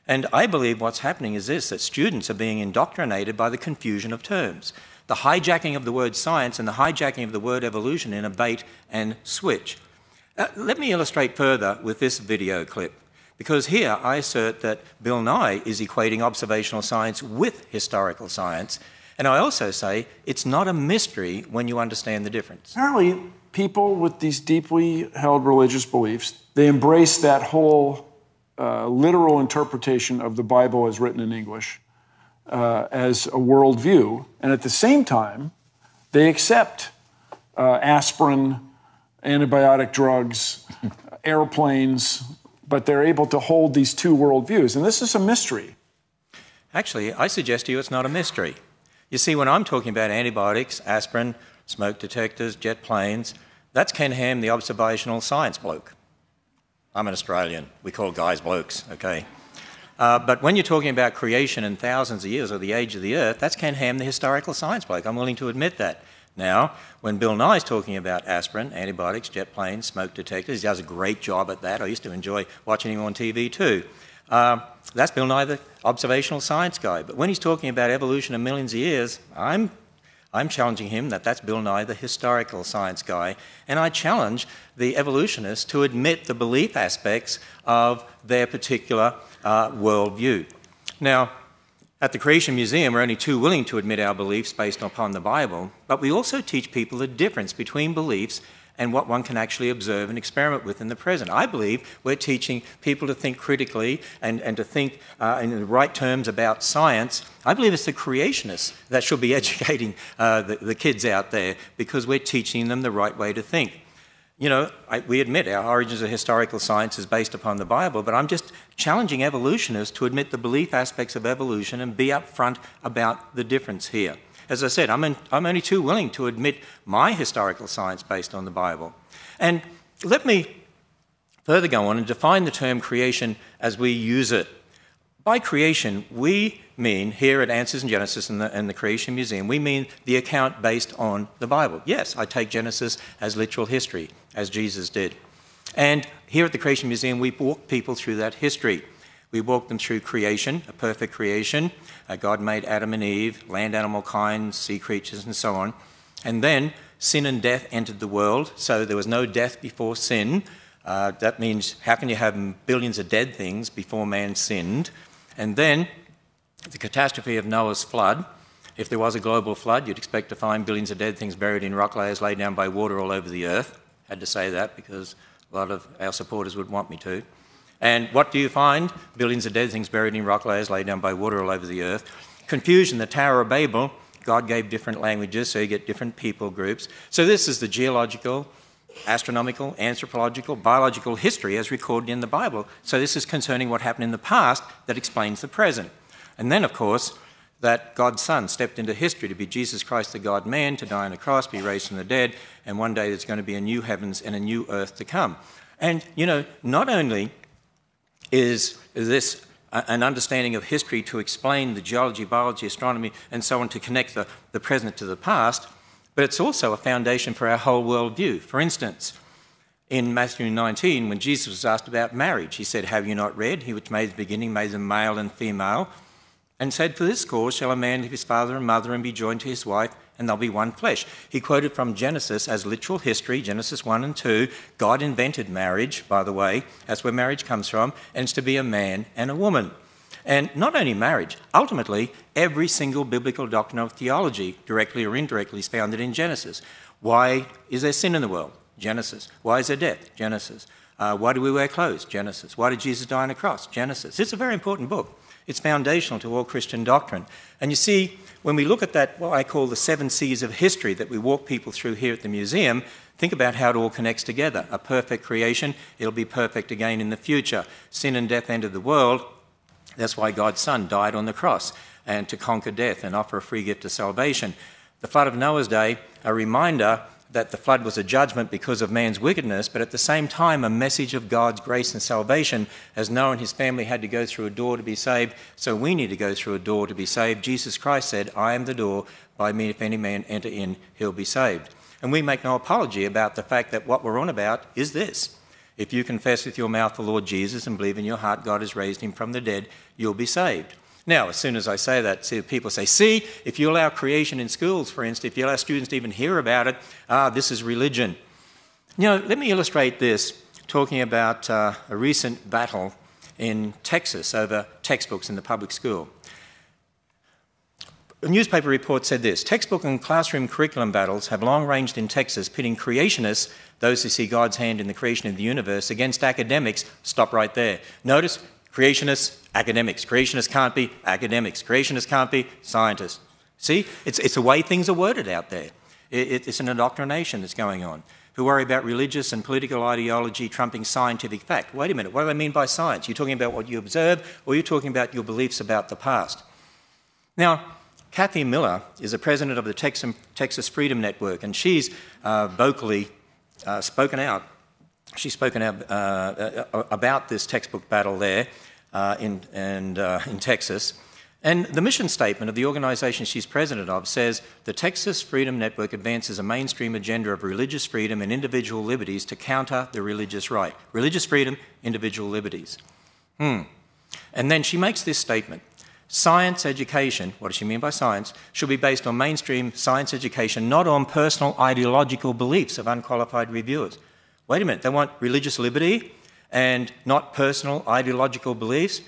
C: And I believe what's happening is this, that students are being indoctrinated by the confusion of terms. The hijacking of the word science and the hijacking of the word evolution in a bait and switch. Let me illustrate further with this video clip, because here I assert that Bill Nye is equating observational science with historical science, and I also say it's not a mystery when you understand the difference.
E: Apparently, people with these deeply held religious beliefs, they embrace that whole literal interpretation of the Bible as written in English as a worldview, and at the same time, they accept aspirin, antibiotic drugs, airplanes, but they're able to hold these two worldviews, and this is a mystery.
C: Actually, I suggest to you it's not a mystery. You see, when I'm talking about antibiotics, aspirin, smoke detectors, jet planes, that's Ken Ham, the observational science bloke. I'm an Australian. We call guys blokes, okay? But when you're talking about creation in thousands of years or the age of the Earth, that's Ken Ham, the historical science bloke. I'm willing to admit that. Now, when Bill Nye's talking about aspirin, antibiotics, jet planes, smoke detectors, he does a great job at that. I used to enjoy watching him on TV too. That's Bill Nye, the observational science guy. But when he's talking about evolution of millions of years, I'm challenging him that that's Bill Nye, the historical science guy, and I challenge the evolutionists to admit the belief aspects of their particular worldview. Now, at the Creation Museum, we're only too willing to admit our beliefs based upon the Bible, but we also teach people the difference between beliefs and what one can actually observe and experiment with in the present. I believe we're teaching people to think critically and to think in the right terms about science. I believe it's the creationists that should be educating the kids out there, because we're teaching them the right way to think. You know, we admit our origins of historical science is based upon the Bible, but I'm just challenging evolutionists to admit the belief aspects of evolution and be upfront about the difference here. As I said, I'm only too willing to admit my historical science based on the Bible. And let me further go on and define the term creation as we use it. By creation, we mean, here at Answers in Genesis and the Creation Museum, we mean the account based on the Bible. Yes, I take Genesis as literal history, as Jesus did. And here at the Creation Museum, we walk people through that history. We walk them through creation, a perfect creation. God made Adam and Eve, land animal kind, sea creatures, and so on. And then sin and death entered the world, so there was no death before sin. That means, how can you have billions of dead things before man sinned? And then the catastrophe of Noah's flood. If there was a global flood, you'd expect to find billions of dead things buried in rock layers laid down by water all over the earth. Had to say that because a lot of our supporters would want me to. And what do you find? Billions of dead things buried in rock layers laid down by water all over the earth. Confusion, the Tower of Babel. God gave different languages, so you get different people groups. So this is the geological, astronomical, anthropological, biological history as recorded in the Bible. So this is concerning what happened in the past that explains the present. And then, of course, that God's Son stepped into history to be Jesus Christ, the God-man, to die on a cross, be raised from the dead, and one day there's going to be a new heavens and a new earth to come. And, you know, not only is this an understanding of history to explain the geology, biology, astronomy, and so on, to connect the present to the past, but it's also a foundation for our whole worldview. For instance, in Matthew 19, when Jesus was asked about marriage, he said, "Have you not read? He which made the beginning made them male and female, and said, for this cause shall a man leave his father and mother and be joined to his wife, and they'll be one flesh." He quoted from Genesis as literal history, Genesis 1 and 2. God invented marriage, by the way. That's where marriage comes from, and it's to be a man and a woman. And not only marriage, ultimately, every single biblical doctrine of theology, directly or indirectly, is founded in Genesis. Why is there sin in the world? Genesis. Why is there death? Genesis. Why do we wear clothes? Genesis. Why did Jesus die on a cross? Genesis. It's a very important book. It's foundational to all Christian doctrine. And you see, when we look at that, what I call the 7 C's of history that we walk people through here at the museum, think about how it all connects together. A perfect creation, it'll be perfect again in the future. Sin and death entered the world. That's why God's Son died on the cross, and to conquer death and offer a free gift of salvation. The flood of Noah's day, a reminder that the flood was a judgment because of man's wickedness, but at the same time a message of God's grace and salvation, as Noah and his family had to go through a door to be saved, so we need to go through a door to be saved. Jesus Christ said, "I am the door, by me if any man enter in, he'll be saved." And we make no apology about the fact that what we're on about is this. If you confess with your mouth the Lord Jesus and believe in your heart God has raised him from the dead, you'll be saved. Now, as soon as I say that, people say, see, if you allow creation in schools, for instance, if you allow students to even hear about it, this is religion. You know, let me illustrate this, talking about a recent battle in Texas over textbooks in the public school. A newspaper report said this: textbook and classroom curriculum battles have long ranged in Texas, pitting creationists, those who see God's hand in the creation of the universe, against academics. Stop right there. Notice, creationists, academics. Creationists can't be academics. Creationists can't be scientists. See, it's the way things are worded out there. It's an indoctrination that's going on. Who worry about religious and political ideology trumping scientific fact. Wait a minute, what do they mean by science? You're talking about what you observe, or you're talking about your beliefs about the past? Now, Kathy Miller is the president of the Texas Freedom Network, and she's vocally spoken out. She's spoken out about this textbook battle there in Texas. And the mission statement of the organisation she's president of says, the Texas Freedom Network advances a mainstream agenda of religious freedom and individual liberties to counter the religious right. Religious freedom, individual liberties. And then she makes this statement: science education, what does she mean by science, should be based on mainstream science education, not on personal ideological beliefs of unqualified reviewers. Wait a minute, they want religious liberty and not personal ideological beliefs?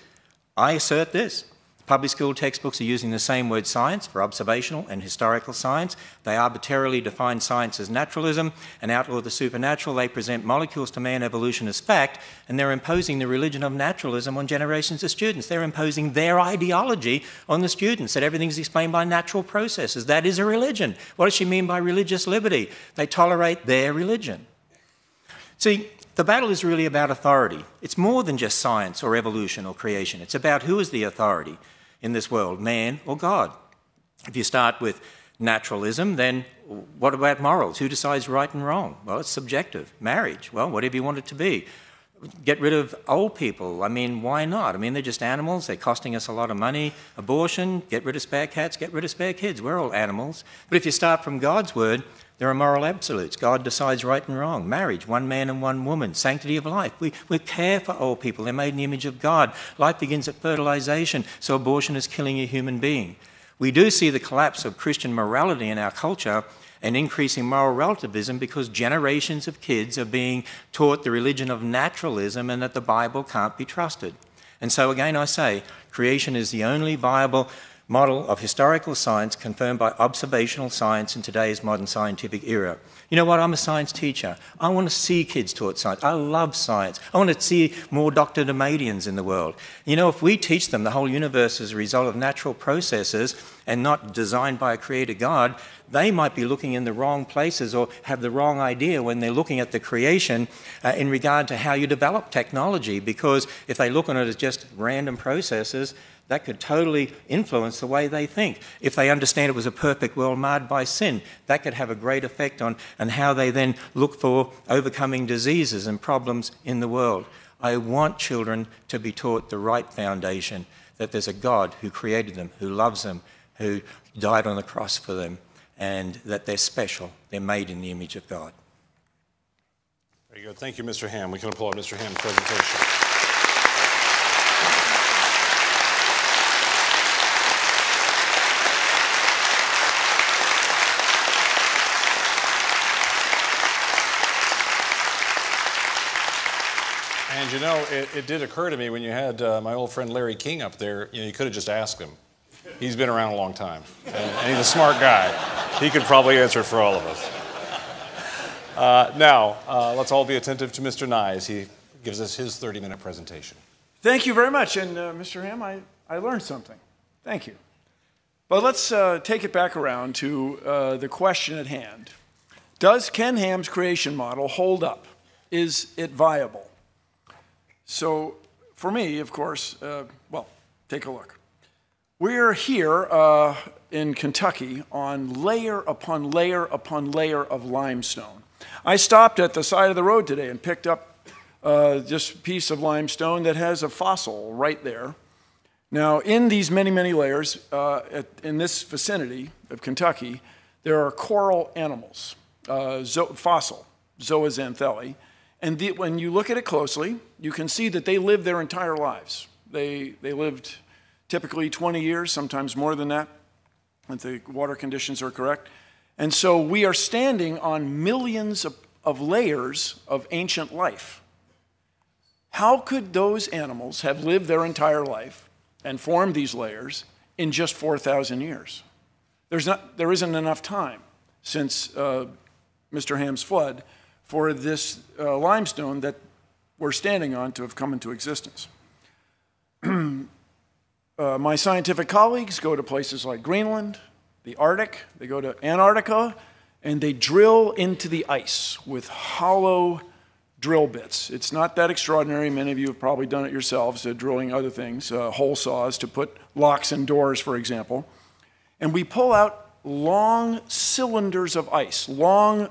C: I assert this. Public school textbooks are using the same word science for observational and historical science. They arbitrarily define science as naturalism and outlaw the supernatural. They present molecules to man evolution as fact, and they're imposing the religion of naturalism on generations of students. They're imposing their ideology on the students, that everything's explained by natural processes. That is a religion. What does she mean by religious liberty? They tolerate their religion. See, the battle is really about authority. It's more than just science or evolution or creation. It's about who is the authority in this world, man or God. If you start with naturalism, then what about morals? Who decides right and wrong? Well, it's subjective. Marriage, well, whatever you want it to be. Get rid of old people. I mean, why not? I mean, they're just animals. They're costing us a lot of money. Abortion, get rid of spare cats, get rid of spare kids. We're all animals. But if you start from God's word, there are moral absolutes. God decides right and wrong. Marriage, one man and one woman. Sanctity of life. We care for old people. They're made in the image of God. Life begins at fertilization, so abortion is killing a human being. We do see the collapse of Christian morality in our culture and increasing moral relativism because generations of kids are being taught the religion of naturalism and that the Bible can't be trusted. And so again I say, creation is the only viable model of historical science confirmed by observational science in today's modern scientific era. You know what? I'm a science teacher. I want to see kids taught science. I love science. I want to see more Dr. Demadians in the world. You know, if we teach them the whole universe is a result of natural processes and not designed by a creator God, they might be looking in the wrong places or have the wrong idea when they're looking at the creation in regard to how you develop technology, because if they look on it as just random processes, that could totally influence the way they think. If they understand it was a perfect world marred by sin, that could have a great effect on how they then look for overcoming diseases and problems in the world. I want children to be taught the right foundation, that there's a God who created them, who loves them, who died on the cross for them, and that they're special. They're made in the image of God.
B: Very good. Thank you, Mr. Ham. We can applaud Mr. Ham's presentation. And you know, it did occur to me when you had my old friend Larry King up there, you know, you could have just asked him. He's been around a long time, and he's a smart guy. He could probably answer it for all of us. Now, let's all be attentive to Mr. Nye as he gives us his 30-minute presentation.
E: Thank you very much. And Mr. Ham, I learned something. Thank you. But let's take it back around to the question at hand. Does Ken Ham's creation model hold up? Is it viable? So for me, of course, well, take a look. We're here in Kentucky on layer upon layer upon layer of limestone. I stopped at the side of the road today and picked up just a piece of limestone that has a fossil right there. Now, in these many, many layers, in this vicinity of Kentucky, there are coral animals, fossil, zooxanthellae. And when you look at it closely, you can see that they live their entire lives. They lived typically 20 years, sometimes more than that, if the water conditions are correct. And so we are standing on millions of layers of ancient life. How could those animals have lived their entire life and formed these layers in just 4,000 years? There isn't enough time since Mr. Ham's flood for this limestone that we're standing on to have come into existence. My scientific colleagues go to places like Greenland, the Arctic, they go to Antarctica, and they drill into the ice with hollow drill bits. It's not that extraordinary. Many of you have probably done it yourselves, drilling other things, hole saws to put locks in doors, for example. And we pull out long cylinders of ice, long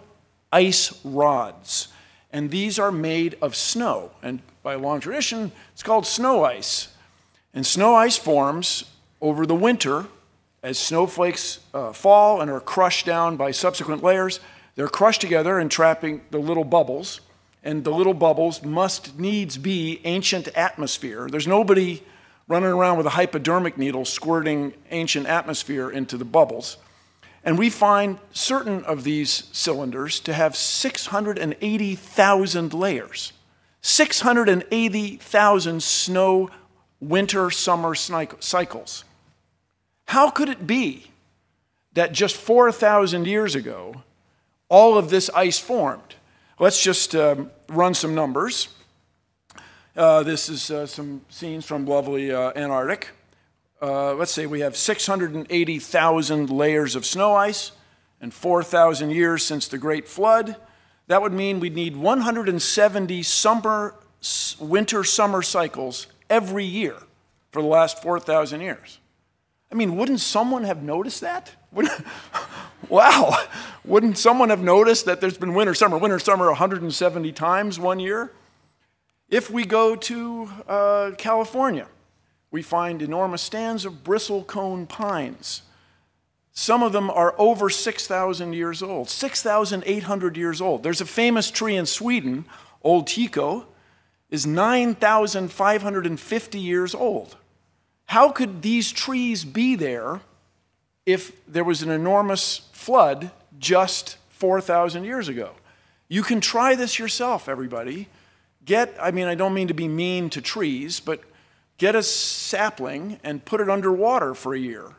E: ice rods. And these are made of snow. And by long tradition, it's called snow ice. And snow ice forms over the winter as snowflakes fall and are crushed down by subsequent layers. They're crushed together and trapping the little bubbles. And the little bubbles must needs be ancient atmosphere. There's nobody running around with a hypodermic needle squirting ancient atmosphere into the bubbles. And we find certain of these cylinders to have 680,000 layers. 680,000 snow, winter, summer cycles. How could it be that just 4,000 years ago, all of this ice formed? Let's just run some numbers. This is some scenes from lovely Antarctic. Let's say we have 680,000 layers of snow ice and 4,000 years since the Great Flood. That would mean we'd need 170 winter-summer cycles every year for the last 4,000 years. I mean, wouldn't someone have noticed that? Wow, wouldn't someone have noticed that there's been winter-summer 170 times one year? If we go to California, we find enormous stands of bristlecone pines. Some of them are over 6,000 years old, 6,800 years old. There's a famous tree in Sweden, Old Tycho, is 9,550 years old. How could these trees be there if there was an enormous flood just 4,000 years ago? You can try this yourself, everybody. I don't mean to be mean to trees, but get a sapling and put it underwater for a year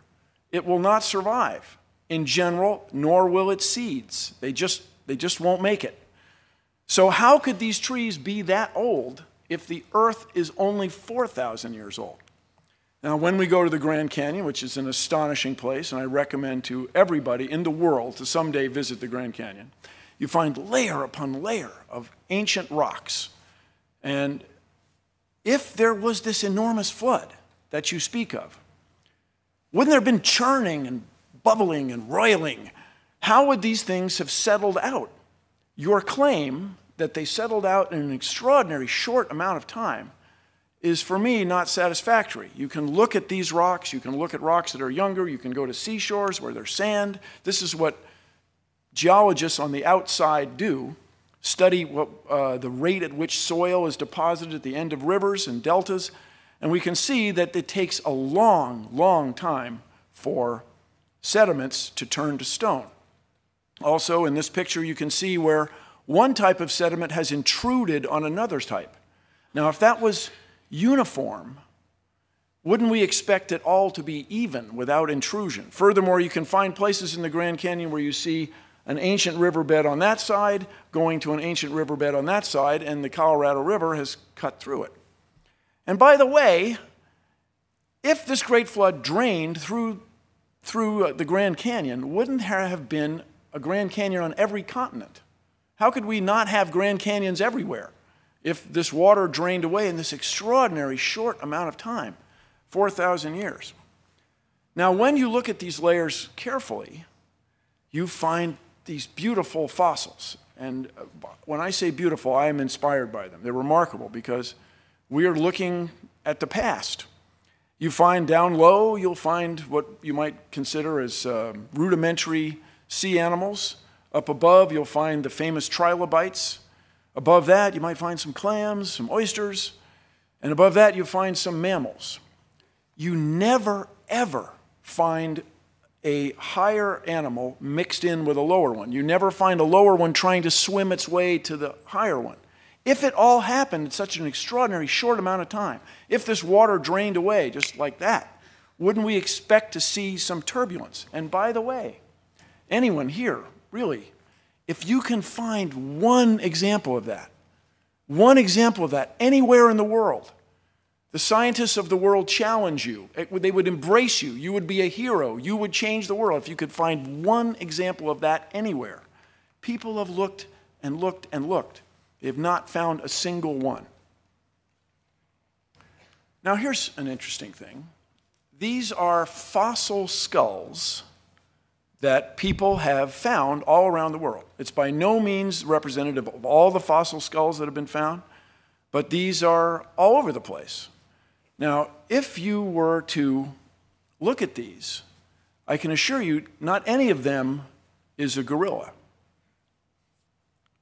E: it will not survive in general, nor will its seeds. They just won't make it. So how could these trees be that old if the Earth is only 4,000 years old? Now, when we go to the Grand Canyon, which is an astonishing place, and I recommend to everybody in the world to someday visit the Grand Canyon, you find layer upon layer of ancient rocks. And if there was this enormous flood that you speak of, wouldn't there have been churning and bubbling and roiling? How would these things have settled out? Your claim that they settled out in an extraordinary short amount of time is, for me, not satisfactory. You can look at these rocks, you can look at rocks that are younger, you can go to seashores where there's sand. This is what geologists on the outside do, study the rate at which soil is deposited at the end of rivers and deltas, and we can see that it takes a long, long time for sediments to turn to stone. Also, in this picture, you can see where one type of sediment has intruded on another type. Now, if that was uniform, wouldn't we expect it all to be even without intrusion? Furthermore, you can find places in the Grand Canyon where you see an ancient riverbed on that side going to an ancient riverbed on that side, and the Colorado River has cut through it. And by the way, if this great flood drained through the Grand Canyon, wouldn't there have been a Grand Canyon on every continent? How could we not have Grand Canyons everywhere if this water drained away in this extraordinary short amount of time, 4,000 years? Now, when you look at these layers carefully, you find these beautiful fossils. And when I say beautiful, I am inspired by them. They're remarkable because we are looking at the past. You find down low, you'll find what you might consider as rudimentary sea animals. Up above, you'll find the famous trilobites. Above that, you might find some clams, some oysters. And above that, you'll find some mammals. You never, ever find a higher animal mixed in with a lower one. You never find a lower one trying to swim its way to the higher one. If it all happened in such an extraordinary short amount of time, if this water drained away just like that, wouldn't we expect to see some turbulence? And by the way, anyone here, really, if you can find one example of that anywhere in the world, the scientists of the world challenge you. They would embrace you. You would be a hero. You would change the world if you could find one example of that anywhere. People have looked and looked and looked. They have not found a single one. Now, here's an interesting thing. These are fossil skulls that people have found all around the world. It's by no means representative of all the fossil skulls that have been found, but these are all over the place. Now, if you were to look at these, I can assure you not any of them is a gorilla,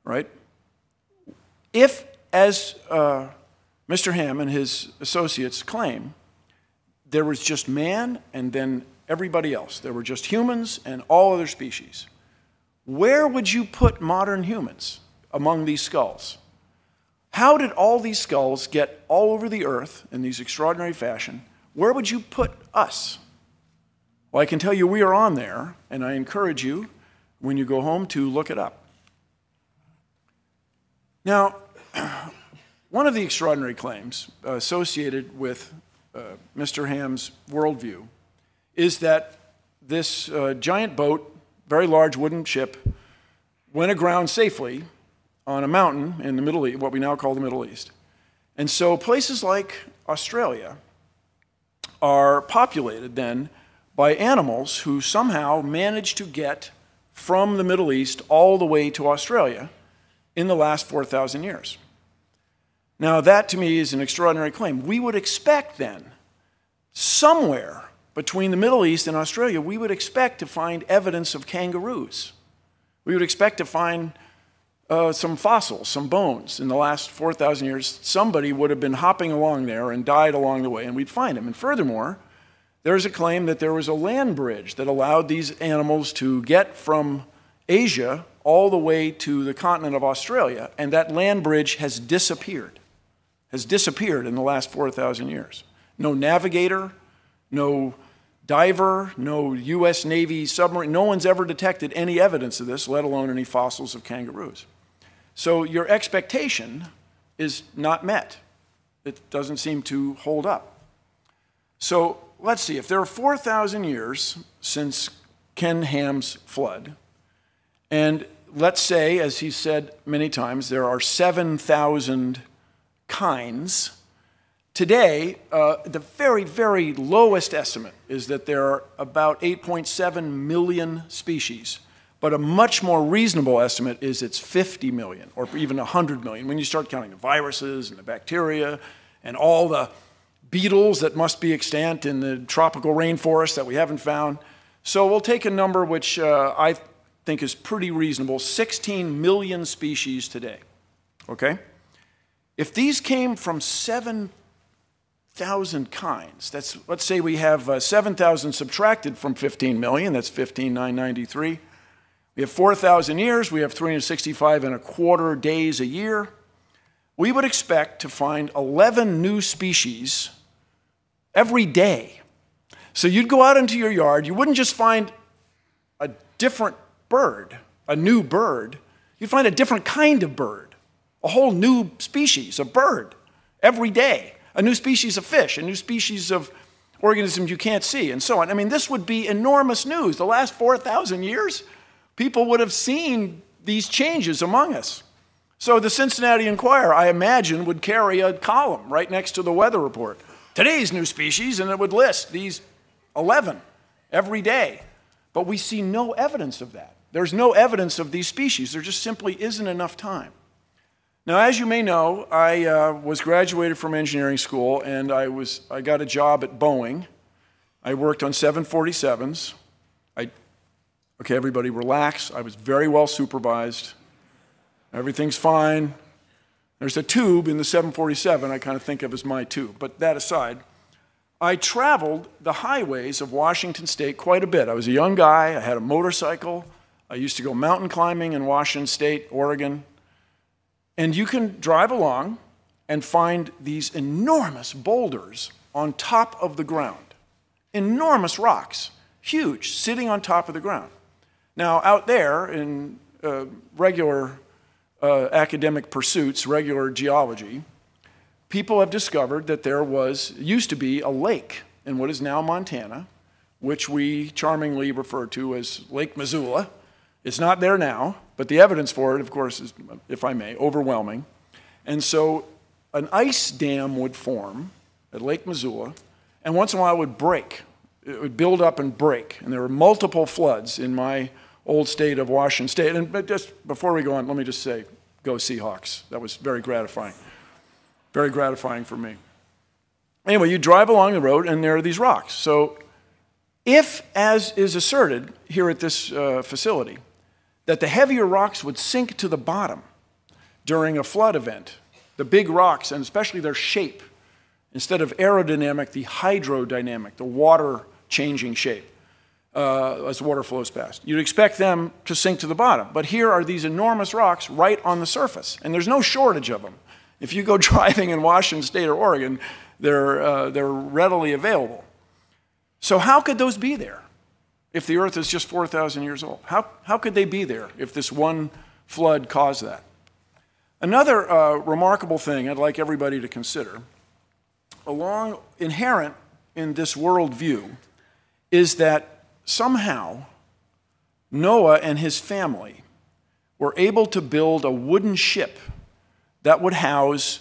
E: right? If, as Mr. Ham and his associates claim, there was just man and then everybody else, there were just humans and all other species, where would you put modern humans among these skulls? How did all these skulls get all over the earth in these extraordinary fashion? Where would you put us? Well, I can tell you we are on there, and I encourage you, when you go home, to look it up. Now, one of the extraordinary claims associated with Mr. Ham's worldview is that this giant boat, very large wooden ship, went aground safely on a mountain in the Middle East, what we now call the Middle East. And so places like Australia are populated then by animals who somehow managed to get from the Middle East all the way to Australia in the last 4,000 years. Now, that to me is an extraordinary claim. We would expect then, somewhere between the Middle East and Australia, we would expect to find evidence of kangaroos. We would expect to find some fossils, some bones. In the last 4,000 years, somebody would have been hopping along there and died along the way, and we'd find them. And furthermore, there's a claim that there was a land bridge that allowed these animals to get from Asia all the way to the continent of Australia, and that land bridge has disappeared in the last 4,000 years. No navigator, no diver, no U.S. Navy submarine. No one's ever detected any evidence of this, let alone any fossils of kangaroos. So your expectation is not met. It doesn't seem to hold up. So let's see, if there are 4,000 years since Ken Ham's flood, and let's say, as he said many times, there are 7,000 kinds. Today, the very, very lowest estimate is that there are about 8.7 million species. But a much more reasonable estimate is it's 50 million or even 100 million when you start counting the viruses and the bacteria and all the beetles that must be extant in the tropical rainforest that we haven't found. So we'll take a number which I think is pretty reasonable, 16 million species today, okay? If these came from 7,000 kinds, let's say we have 7,000 subtracted from 15 million, that's 15,993. We have 4,000 years, we have 365 and a quarter days a year. We would expect to find 11 new species every day. So you'd go out into your yard, you wouldn't just find a different bird, a new bird, you'd find a different kind of bird, a whole new species of bird every day, a new species of fish, a new species of organisms you can't see, and so on. I mean, this would be enormous news. The last 4,000 years, people would have seen these changes among us. So the Cincinnati Enquirer, I imagine, would carry a column right next to the weather report. Today's new species, and it would list these 11 every day. But we see no evidence of that. There's no evidence of these species. There just simply isn't enough time. Now, as you may know, I was graduated from engineering school, and I got a job at Boeing. I worked on 747s. Okay, everybody relax. I was very well supervised. Everything's fine. There's a tube in the 747 I kind of think of as my tube. But that aside, I traveled the highways of Washington State quite a bit. I was a young guy. I had a motorcycle. I used to go mountain climbing in Washington State, Oregon. And you can drive along and find these enormous boulders on top of the ground. Enormous rocks, huge, sitting on top of the ground. Now, out there in regular academic pursuits, regular geology, people have discovered that there used to be a lake in what is now Montana, which we charmingly refer to as Lake Missoula. It's not there now, but the evidence for it, of course, is, if I may, overwhelming. And so an ice dam would form at Lake Missoula, and once in a while it would break. It would build up and break. And there were multiple floods in my old state of Washington State. And just before we go on, let me just say, go Seahawks. That was very gratifying. Very gratifying for me. Anyway, you drive along the road, and there are these rocks. So if, as is asserted here at this facility, that the heavier rocks would sink to the bottom during a flood event, the big rocks, and especially their shape, instead of aerodynamic, the hydrodynamic, the water-changing shape as the water flows past. You'd expect them to sink to the bottom. But here are these enormous rocks right on the surface, and there's no shortage of them. If you go driving in Washington State or Oregon, they're readily available. So how could those be there if the Earth is just 4,000 years old? How could they be there if this one flood caused that? Another remarkable thing I'd like everybody to consider, inherent in this worldview, is that somehow Noah and his family were able to build a wooden ship that would house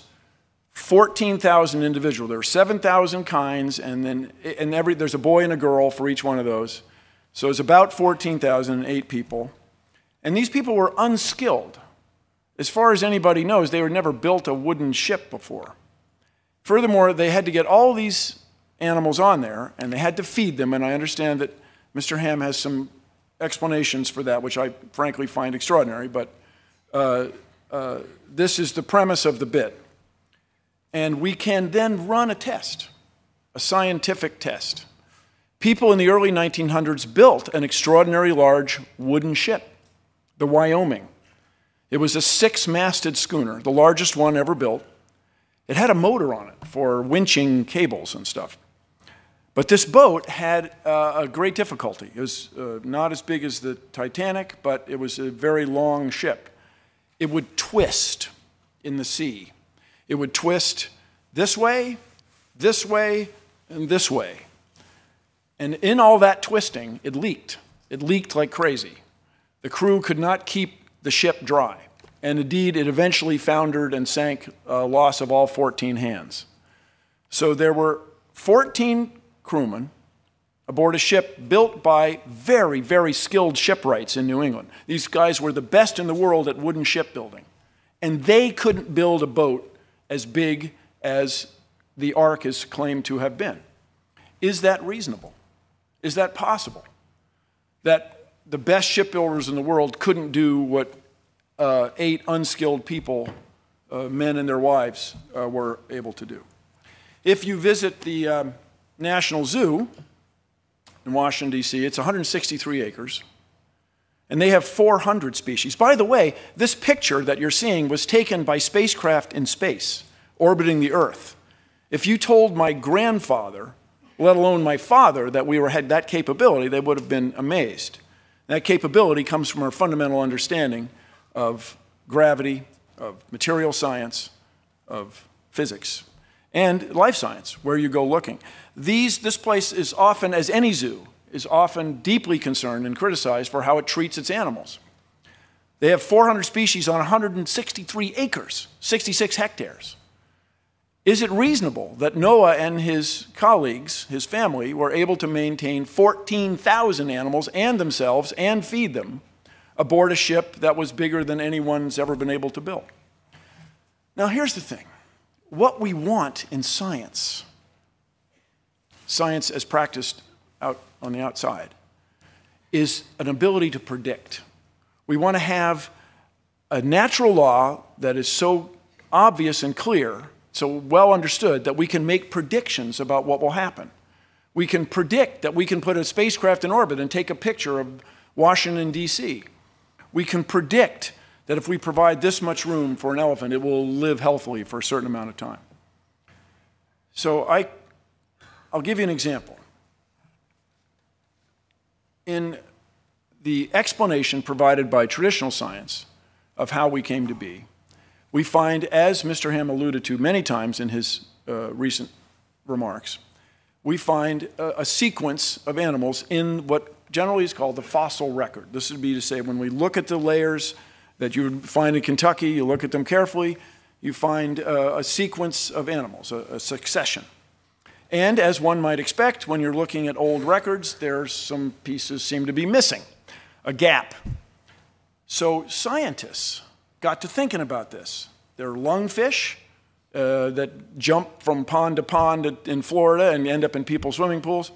E: 14,000 individuals. There are 7,000 kinds, and there's a boy and a girl for each one of those. So it's about 14,008 people. And these people were unskilled. As far as anybody knows, they had never built a wooden ship before. Furthermore, they had to get all these animals on there, and they had to feed them, and I understand that Mr. Ham has some explanations for that, which I frankly find extraordinary, but this is the premise of the bit. And we can then run a test, a scientific test. People in the early 1900s built an extraordinarily large wooden ship, the Wyoming. It was a 6-masted schooner, the largest one ever built. It had a motor on it for winching cables and stuff. But this boat had a great difficulty. It was not as big as the Titanic, but it was a very long ship. It would twist in the sea. It would twist this way, and this way. And in all that twisting, it leaked. It leaked like crazy. The crew could not keep the ship dry. And indeed, it eventually foundered and sank, loss of all 14 hands. So there were 14 crewmen aboard a ship built by very, very skilled shipwrights in New England. These guys were the best in the world at wooden shipbuilding. And they couldn't build a boat as big as the Ark is claimed to have been. Is that reasonable? Is that possible? That the best shipbuilders in the world couldn't do what 8 unskilled people, men and their wives, were able to do. If you visit the National Zoo in Washington, D.C., it's 163 acres, and they have 400 species. By the way, this picture that you're seeing was taken by spacecraft in space, orbiting the Earth. If you told my grandfather, let alone my father, that we had that capability, they would have been amazed. That capability comes from our fundamental understanding of gravity, of material science, of physics, and life science, where you go looking. This place is often, as any zoo, is often deeply concerned and criticized for how it treats its animals. They have 400 species on 163 acres, 66 hectares. Is it reasonable that Noah and his colleagues, his family, were able to maintain 14,000 animals and themselves and feed them aboard a ship that was bigger than anyone's ever been able to build? Now, here's the thing. What we want in science, science as practiced out on the outside, is an ability to predict. We want to have a natural law that is so obvious and clear, so well understood, that we can make predictions about what will happen. We can predict that we can put a spacecraft in orbit and take a picture of Washington, D.C. We can predict that if we provide this much room for an elephant, it will live healthily for a certain amount of time. So I'll give you an example. In the explanation provided by traditional science of how we came to be, we find, as Mr. Ham alluded to many times in his recent remarks, we find a sequence of animals in what generally is called the fossil record. This would be to say, when we look at the layers that you would find in Kentucky, you look at them carefully, you find a sequence of animals, a succession. And as one might expect, when you're looking at old records, there's some pieces seem to be missing, a gap. So scientists got to thinking about this. There are lungfish that jump from pond to pond in Florida and end up in people's swimming pools.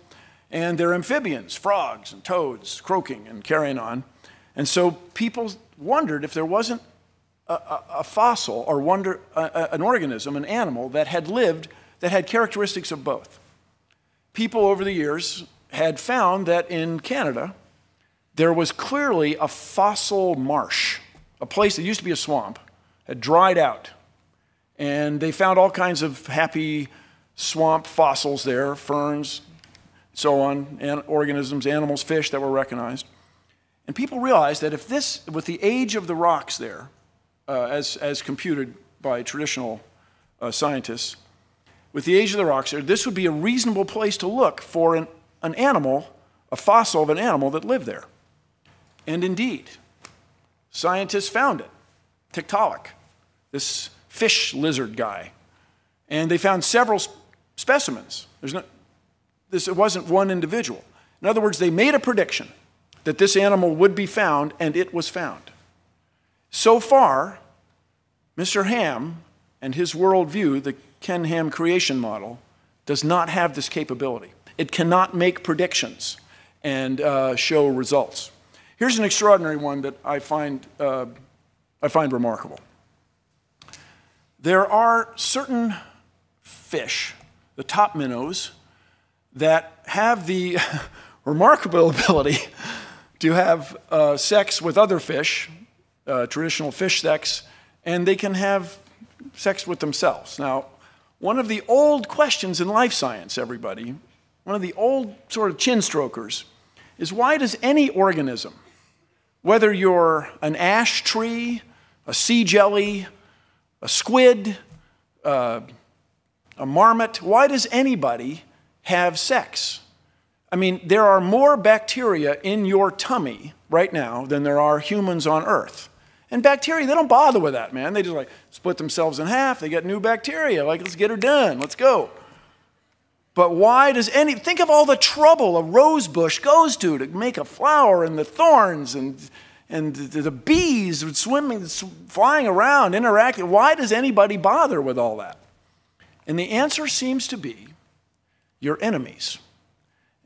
E: And there are amphibians, frogs and toads, croaking and carrying on. And so people wondered if there wasn't a fossil or an organism, an animal that had lived, that had characteristics of both. People over the years had found that in Canada, there was clearly a fossil marsh, a place that used to be a swamp, had dried out. And they found all kinds of happy swamp fossils there, ferns, so on, organisms, animals, fish that were recognized. And people realized that if this, with the age of the rocks there, as computed by traditional scientists, with the age of the rocks there, this would be a reasonable place to look for an animal, a fossil of an animal that lived there. And indeed, scientists found it, Tiktaalik, this fish lizard guy. And they found several specimens. It wasn't one individual. In other words, they made a prediction that this animal would be found, and it was found. So far, Mr. Ham and his worldview, the Ken Ham creation model, does not have this capability. It cannot make predictions and show results. Here's an extraordinary one that I find remarkable. There are certain fish, the top minnows, that have the remarkable ability to have sex with other fish, traditional fish sex, and they can have sex with themselves. Now, one of the old questions in life science, everybody, one of the old sort of chin strokers, is why does any organism, whether you're an ash tree, a sea jelly, a squid, a marmot, why does anybody have sex? I mean, there are more bacteria in your tummy right now than there are humans on Earth. And bacteria, they don't bother with that, man. They just like split themselves in half. They get new bacteria. Like, let's get her done. Let's go. But why does think of all the trouble a rose bush goes to make a flower, and the thorns and the bees swimming, flying around, interacting. Why does anybody bother with all that? And the answer seems to be your enemies.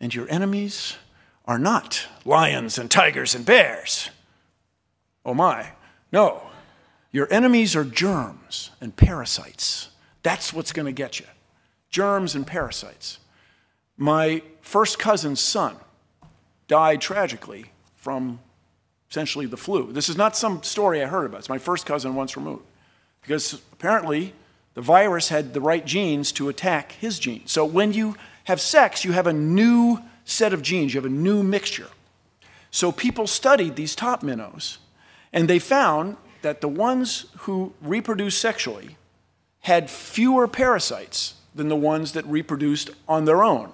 E: And your enemies are not lions and tigers and bears. Oh my. No, your enemies are germs and parasites. That's what's going to get you. Germs and parasites. My first cousin's son died tragically from essentially the flu. This is not some story I heard about. It's my first cousin once removed. Because apparently the virus had the right genes to attack his genes. So when you have sex, you have a new set of genes. You have a new mixture. So people studied these top minnows, and they found that the ones who reproduced sexually had fewer parasites than the ones that reproduced on their own.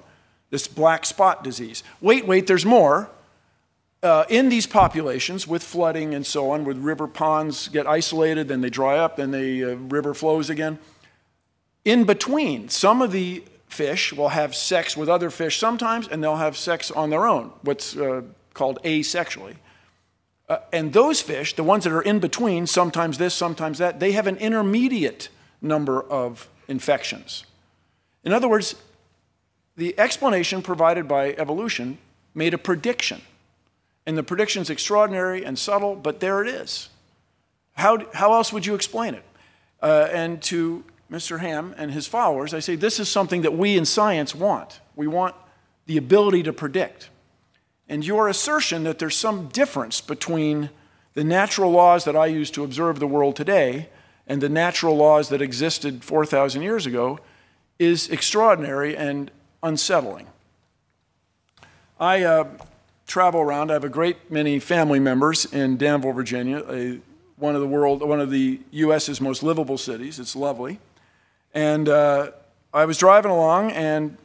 E: This black spot disease. Wait, there's more. In these populations, with flooding and so on, with river ponds get isolated, then they dry up, then the river flows again. In between, some of the fish will have sex with other fish sometimes, and they'll have sex on their own, what's called asexually. And those fish, the ones that are in between, sometimes this, sometimes that, they have an intermediate number of infections. In other words, the explanation provided by evolution made a prediction. And the prediction's extraordinary and subtle, but there it is. How else would you explain it? And to Mr. Ham and his followers, I say this is something that we in science want. We want the ability to predict. And your assertion that there's some difference between the natural laws that I use to observe the world today and the natural laws that existed 4,000 years ago is extraordinary and unsettling. I travel around. I have a great many family members in Danville, Virginia, one of the U.S.'s most livable cities. It's lovely. And I was driving along, and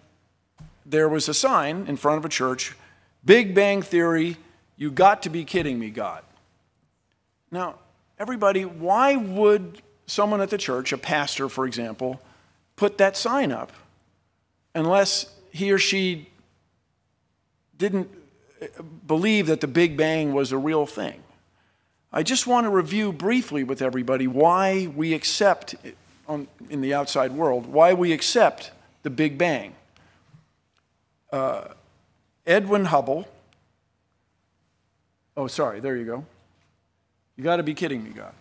E: there was a sign in front of a church, Big Bang Theory, you got to be kidding me, God. Now, everybody, why would someone at the church, a pastor, for example, put that sign up unless he or she didn't believe that the Big Bang was a real thing? I just want to review briefly with everybody why we accept, in the outside world, why we accept the Big Bang. Edwin Hubble, oh, sorry, there you go. You got to be kidding me, God.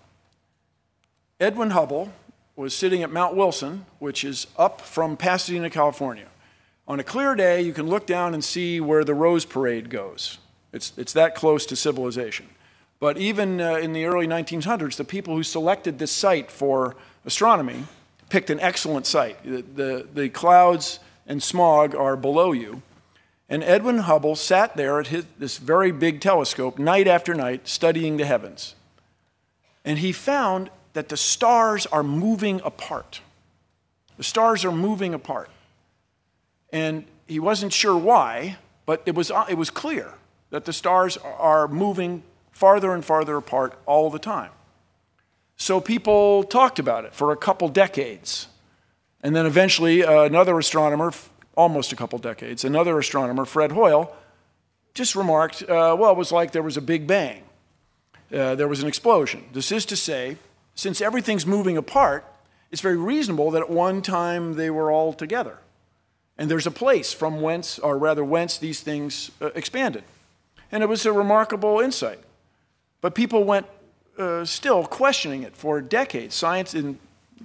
E: Edwin Hubble was sitting at Mount Wilson, which is up from Pasadena, California. On a clear day, you can look down and see where the Rose Parade goes. It's that close to civilization. But even in the early 1900s, the people who selected this site for astronomy picked an excellent site. The clouds and smog are below you. And Edwin Hubble sat there at this very big telescope night after night studying the heavens. And he found that the stars are moving apart. The stars are moving apart. And he wasn't sure why, but it was clear that the stars are moving farther and farther apart all the time. So people talked about it for a couple decades. And then eventually another astronomer, almost a couple decades, another astronomer, Fred Hoyle, just remarked, well, it was like there was a Big Bang. There was an explosion. This is to say, since everything's moving apart, it's very reasonable that at one time they were all together. And there's a place from whence these things expanded. And it was a remarkable insight. But people went still questioning it for decades. Science and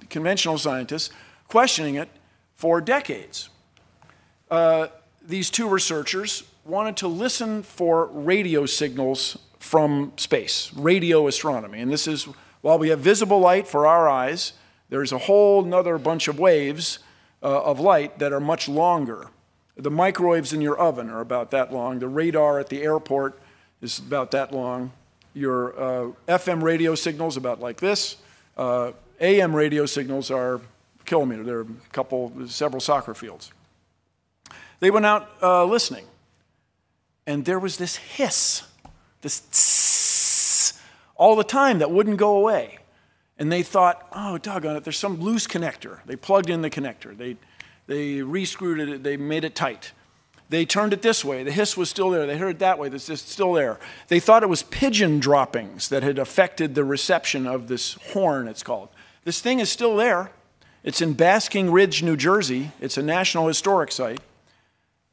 E: conventional scientists questioning it for decades. These two researchers wanted to listen for radio signals from space, radio astronomy. And this is, while we have visible light for our eyes, there's a whole nother bunch of waves of light that are much longer. The microwaves in your oven are about that long. The radar at the airport is about that long. Your FM radio signals about like this. AM radio signals are a kilometer. They're several soccer fields. They went out listening, and there was this hiss, this tss, all the time that wouldn't go away. And they thought, oh, doggone it, there's some loose connector. They plugged in the connector. They re-screwed it. They made it tight. They turned it this way. The hiss was still there. They heard it that way. It's still there. They thought it was pigeon droppings that had affected the reception of this horn, it's called. This thing is still there. It's in Basking Ridge, New Jersey. It's a National Historic Site.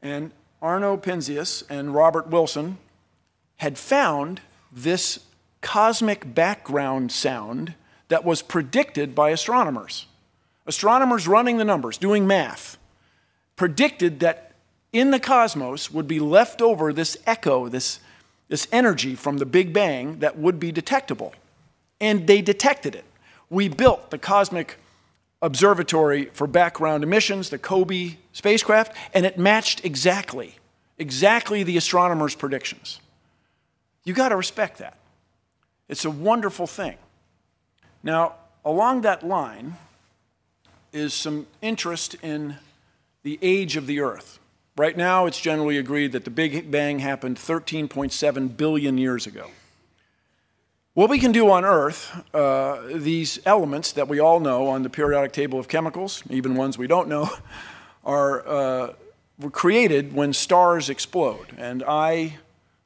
E: And Arno Penzias and Robert Wilson had found this cosmic background sound that was predicted by astronomers. Astronomers running the numbers, doing math, predicted that in the cosmos would be left over this echo, this energy from the Big Bang that would be detectable. And they detected it. We built the Cosmic Observatory for Background Emissions, the COBE spacecraft, and it matched exactly the astronomers' predictions. You got to respect that. It's a wonderful thing. Now, along that line is some interest in the age of the Earth. Right now, it's generally agreed that the Big Bang happened 13.7 billion years ago. What we can do on Earth, these elements that we all know on the periodic table of chemicals, even ones we don't know, were created when stars explode. And I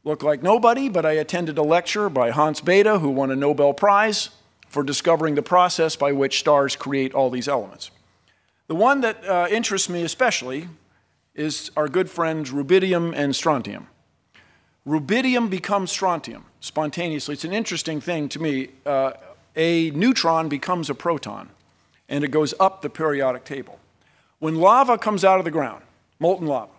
E: look like nobody, but I attended a lecture by Hans Bethe, who won a Nobel Prize for discovering the process by which stars create all these elements. The one that interests me especially is our good friends rubidium and strontium. Rubidium becomes strontium spontaneously. It's an interesting thing to me. A neutron becomes a proton, and it goes up the periodic table. When lava comes out of the ground, molten lava,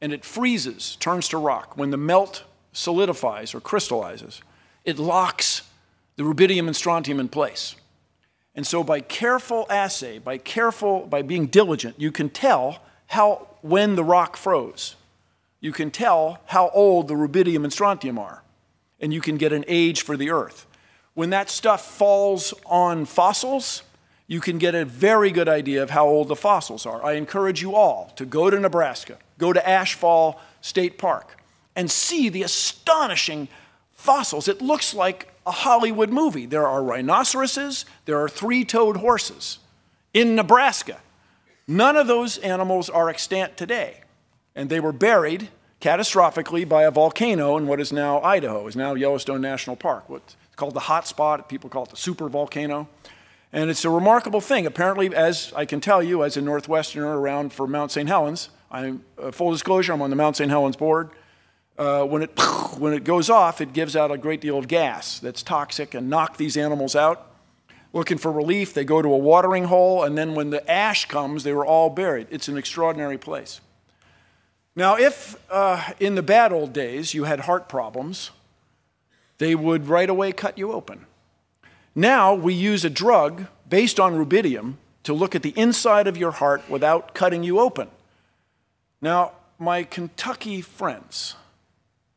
E: and it freezes, turns to rock, when the melt solidifies or crystallizes, it locks the rubidium and strontium in place. And so by careful assay, by being diligent, you can tell when the rock froze. You can tell how old the rubidium and strontium are, and you can get an age for the Earth. When that stuff falls on fossils, you can get a very good idea of how old the fossils are. I encourage you all to go to Nebraska, go to Ashfall State Park, and see the astonishing fossils. It looks like a Hollywood movie. There are rhinoceroses, there are three-toed horses in Nebraska. None of those animals are extant today, and they were buried catastrophically by a volcano in what is now Idaho, is now Yellowstone National Park. What's called the hot spot, people call it the super volcano. And it's a remarkable thing. Apparently, as I can tell you, as a Northwesterner around for Mount St. Helens, full disclosure, I'm on the Mount St. Helens board. When it goes off, it gives out a great deal of gas that's toxic and knocks these animals out. Looking for relief, they go to a watering hole, and then when the ash comes, they were all buried. It's an extraordinary place. Now, if in the bad old days you had heart problems, they would right away cut you open. Now we use a drug based on rubidium to look at the inside of your heart without cutting you open. Now, my Kentucky friends,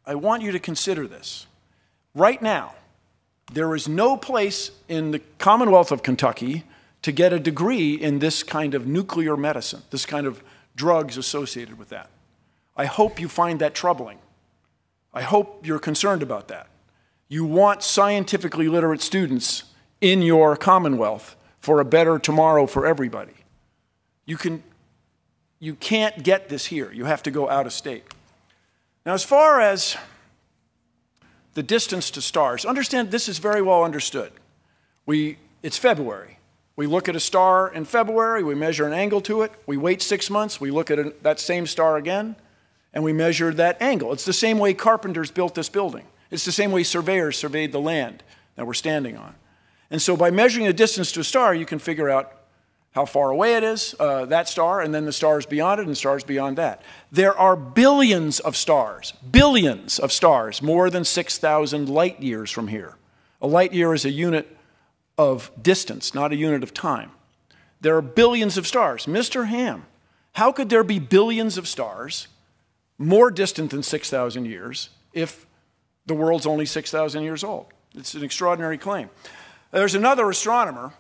E: I want you to consider this. Right now, there is no place in the Commonwealth of Kentucky to get a degree in this kind of nuclear medicine, this kind of drugs associated with that. I hope you find that troubling. I hope you're concerned about that. You want scientifically literate students in your Commonwealth for a better tomorrow for everybody. You can't get this here. You have to go out of state. Now, as far as the distance to stars, understand this is very well understood. It's February. We look at a star in February, we measure an angle to it, we wait 6 months, we look at that same star again, and we measure that angle. It's the same way carpenters built this building. It's the same way surveyors surveyed the land that we're standing on. And so by measuring the distance to a star, you can figure out how far away it is, that star, and then the stars beyond it and the stars beyond that. There are billions of stars, more than 6,000 light years from here. A light year is a unit of distance, not a unit of time. There are billions of stars. Mr. Ham How could there be billions of stars more distant than 6,000 years if the world's only 6,000 years old? It's an extraordinary claim. There's another astronomer,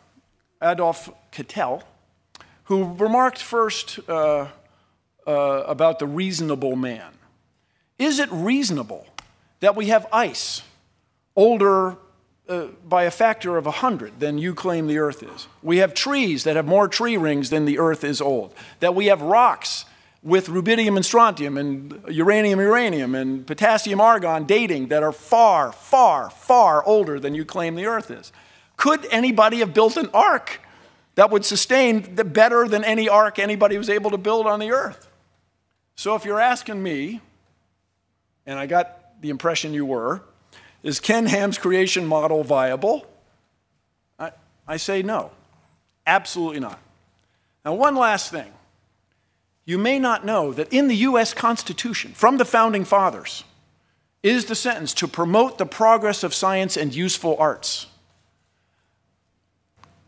E: Adolf Kittel, who remarked first about the reasonable man. Is it reasonable that we have ice older by a factor of 100 than you claim the Earth is? We have trees that have more tree rings than the Earth is old. That we have rocks with rubidium and strontium and uranium and potassium argon dating that are far, far, far older than you claim the Earth is. Could anybody have built an ark that would sustain better than any ark anybody was able to build on the Earth? So if you're asking me, and I got the impression you were, is Ken Ham's creation model viable? I say no, absolutely not. Now, one last thing. You may not know that in the US Constitution, from the Founding Fathers, is the sentence to promote the progress of science and useful arts.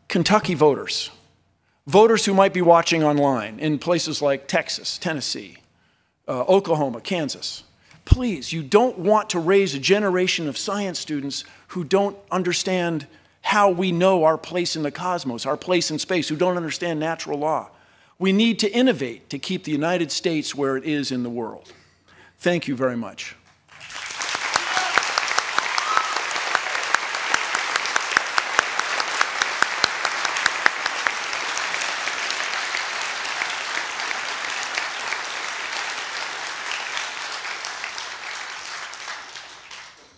E: Kentucky voters, voters who might be watching online in places like Texas, Tennessee, Oklahoma, Kansas, please, you don't want to raise a generation of science students who don't understand how we know our place in the cosmos, our place in space, who don't understand natural law. We need to innovate to keep the United States where it is in the world. Thank you very much.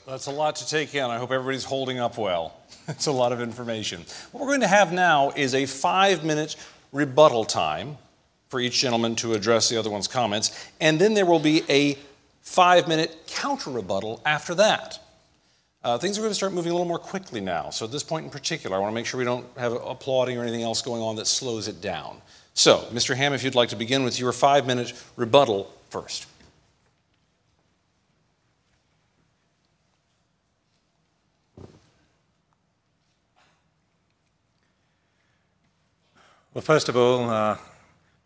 B: That's a lot to take in. I hope everybody's holding up well. It's a lot of information. What we're going to have now is a 5-minute rebuttal time for each gentleman to address the other one's comments, and then there will be a 5-minute counter-rebuttal after that. Things are going to start moving a little more quickly now, so at this point in particular, I want to make sure we don't have applauding or anything else going on that slows it down. So, Mr. Ham, if you'd like to begin with your 5-minute rebuttal first.
C: Well, first of all,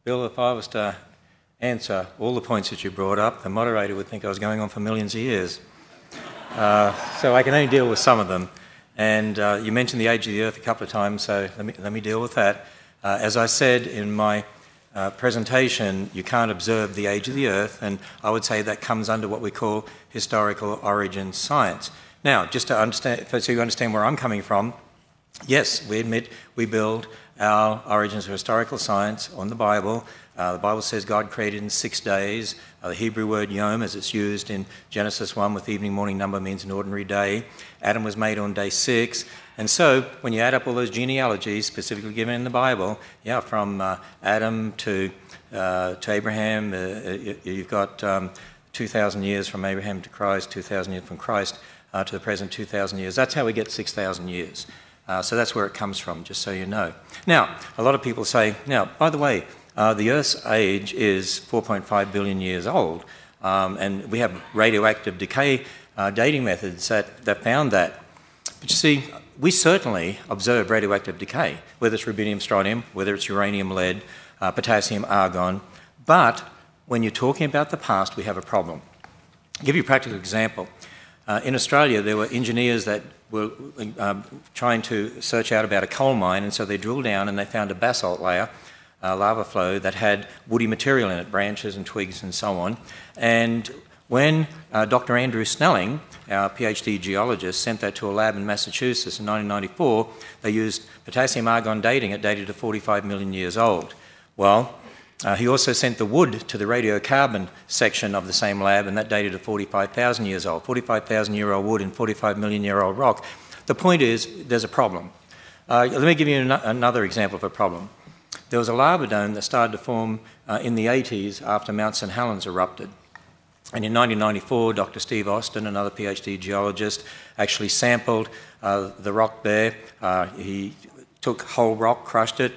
C: Bill, if I was to answer all the points that you brought up, the moderator would think I was going on for millions of years. So I can only deal with some of them. And you mentioned the age of the Earth a couple of times, so let me deal with that. As I said in my presentation, you can't observe the age of the Earth, and I would say that comes under what we call historical origin science. Now, just to understand, so you understand where I'm coming from, yes, we admit we build our origins of historical science on the Bible. The Bible says God created in 6 days. The Hebrew word yom, as it's used in Genesis 1 with the evening morning number, means an ordinary day. Adam was made on day 6. And so when you add up all those genealogies specifically given in the Bible, yeah, from Adam to Abraham, you've got 2,000 years from Abraham to Christ, 2,000 years from Christ to the present 2,000 years. That's how we get 6,000 years. So that's where it comes from, just so you know. Now, a lot of people say, now, by the way, the Earth's age is 4.5 billion years old, and we have radioactive decay dating methods that found that. But you see, we certainly observe radioactive decay, whether it's rubidium, strontium, whether it's uranium, lead, potassium, argon. But when you're talking about the past, we have a problem. I'll give you a practical example. In Australia, there were engineers that were trying to search out about a coal mine, and so they drilled down and they found a basalt layer, lava flow, that had woody material in it, branches and twigs and so on. And when Dr. Andrew Snelling, our PhD geologist, sent that to a lab in Massachusetts in 1994, they used potassium argon dating. It dated to 45 million years old. Well, he also sent the wood to the radiocarbon section of the same lab, and that dated to 45,000 years old. 45,000-year-old wood and 45 million-year-old rock. The point is, there's a problem. Let me give you another example of a problem. There was a lava dome that started to form in the 80s after Mount St. Helens erupted. And in 1994, Dr. Steve Austin, another PhD geologist, actually sampled the rock there. He took whole rock, crushed it,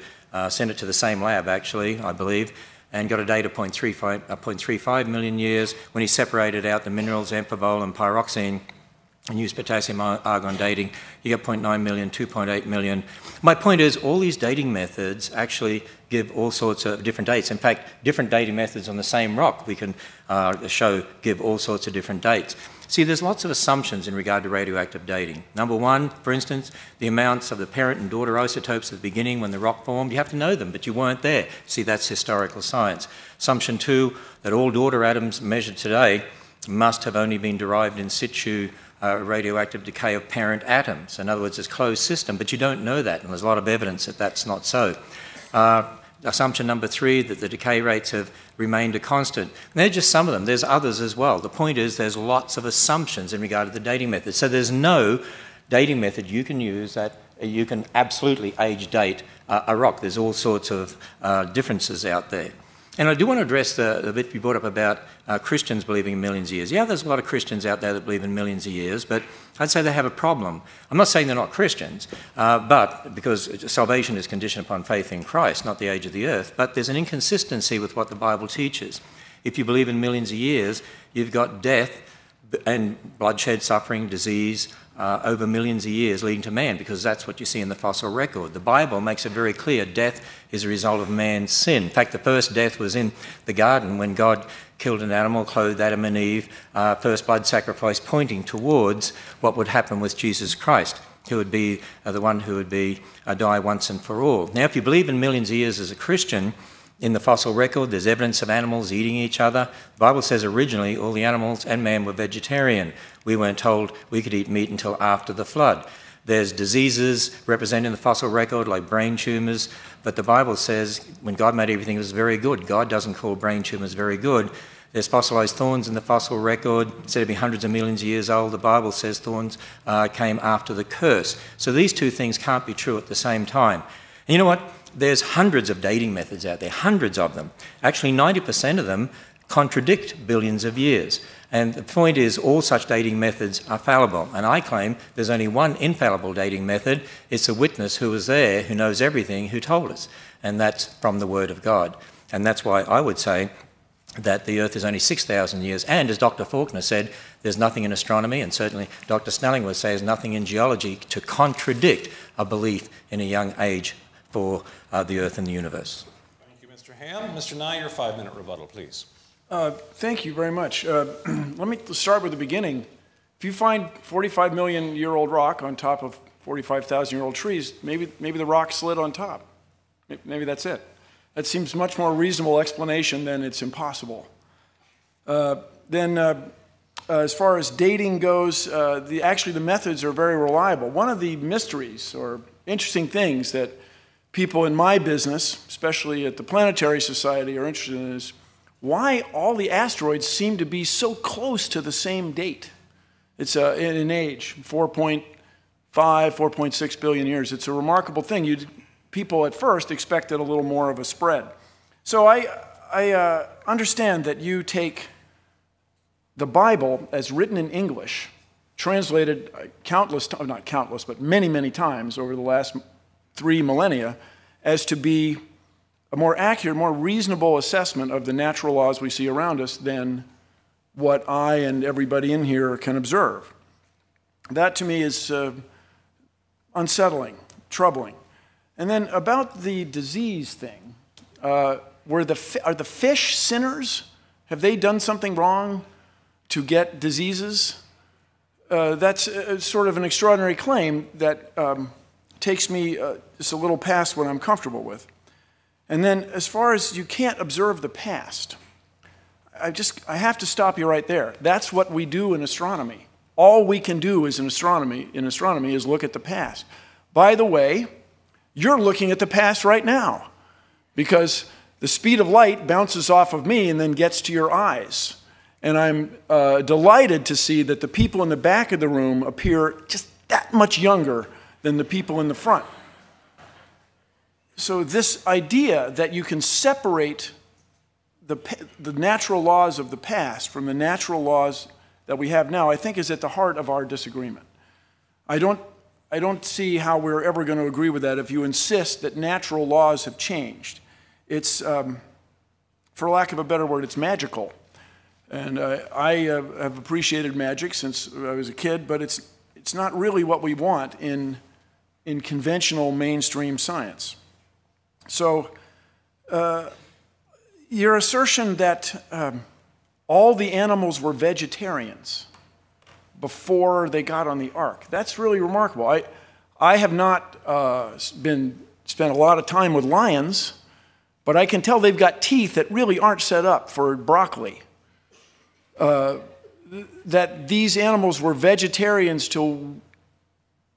C: sent it to the same lab, actually, I believe, and got a date of 0.35 million years. When he separated out the minerals, amphibole and pyroxene, and use potassium argon dating, you get 0.9 million, 2.8 million. My point is all these dating methods actually give all sorts of different dates. In fact, different dating methods on the same rock we can show give all sorts of different dates. See, there's lots of assumptions in regard to radioactive dating. Number one, for instance, the amounts of the parent and daughter isotopes at the beginning when the rock formed. You have to know them, but you weren't there. See, that's historical science. Assumption two, that all daughter atoms measured today must have only been derived in situ radioactive decay of parent atoms. In other words, it's a closed system, but you don't know that, and there's a lot of evidence that that's not so. Assumption number three, that the decay rates have remained a constant. And they're just some of them. There's others as well. The point is there's lots of assumptions in regard to the dating method. So there's no dating method you can use that you can absolutely age date a rock. There's all sorts of differences out there. And I do want to address the bit you brought up about Christians believing in millions of years. Yeah, there's a lot of Christians out there that believe in millions of years, but I'd say they have a problem. I'm not saying they're not Christians, but because salvation is conditioned upon faith in Christ, not the age of the earth, but there's an inconsistency with what the Bible teaches. If you believe in millions of years, you've got death and bloodshed, suffering, disease, over millions of years leading to man, because that's what you see in the fossil record. The Bible makes it very clear death is a result of man's sin. In fact, the first death was in the garden when God killed an animal, clothed Adam and Eve, first blood sacrifice pointing towards what would happen with Jesus Christ, who would be the one who would be die once and for all. Now, if you believe in millions of years as a Christian, in the fossil record, there's evidence of animals eating each other. The Bible says originally all the animals and man were vegetarian. We weren't told we could eat meat until after the flood. There's diseases represented in the fossil record like brain tumours, but the Bible says when God made everything it was very good. God doesn't call brain tumours very good. There's fossilised thorns in the fossil record. Instead of being hundreds of millions of years old, the Bible says thorns came after the curse. So these two things can't be true at the same time. And you know what? There's hundreds of dating methods out there, hundreds of them. Actually, 90% of them contradict billions of years. And the point is, all such dating methods are fallible. And I claim there's only one infallible dating method. It's a witness who was there, who knows everything, who told us. And that's from the Word of God. And that's why I would say that the Earth is only 6,000 years. And as Dr. Faulkner said, there's nothing in astronomy, and certainly Dr. Snelling would say there's nothing in geology to contradict a belief in a young age for the Earth and the universe.
B: Thank you, Mr. Ham. Mr. Nye, your 5-minute rebuttal, please.
E: Thank you very much. Let me start with the beginning. If you find 45 million year old rock on top of 45,000 year old trees, maybe the rock slid on top. Maybe that's it. That seems much more reasonable explanation than it's impossible. As far as dating goes, actually the methods are very reliable. One of the mysteries or interesting things that people in my business, especially at the Planetary Society, are interested in is why all the asteroids seem to be so close to the same date. It's in age, 4.5, 4.6 billion years. It's a remarkable thing. People at first expected a little more of a spread. So I understand that you take the Bible as written in English, translated not countless, but many, many times over the last 3 millennia, as to be a more accurate, more reasonable assessment of the natural laws we see around us than what I and everybody in here can observe. That to me is unsettling, troubling. And then about the disease thing, are the fish sinners? Have they done something wrong to get diseases? That's sort of an extraordinary claim that takes me just a little past what I'm comfortable with. And then as far as you can't observe the past, I have to stop you right there. That's what we do in astronomy. All we can do is in astronomy is look at the past. By the way, you're looking at the past right now because the speed of light bounces off of me and then gets to your eyes. And I'm delighted to see that the people in the back of the room appear just that much younger than the people in the front. So this idea that you can separate the natural laws of the past from the natural laws that we have now, I think is at the heart of our disagreement. I don't see how we're ever going to agree with that if you insist that natural laws have changed. It's, for lack of a better word, it's magical. And I have appreciated magic since I was a kid, but it's not really what we want in conventional mainstream science. So your assertion that all the animals were vegetarians before they got on the ark, that's really remarkable. I have not spent a lot of time with lions, but I can tell they've got teeth that really aren't set up for broccoli. That these animals were vegetarians till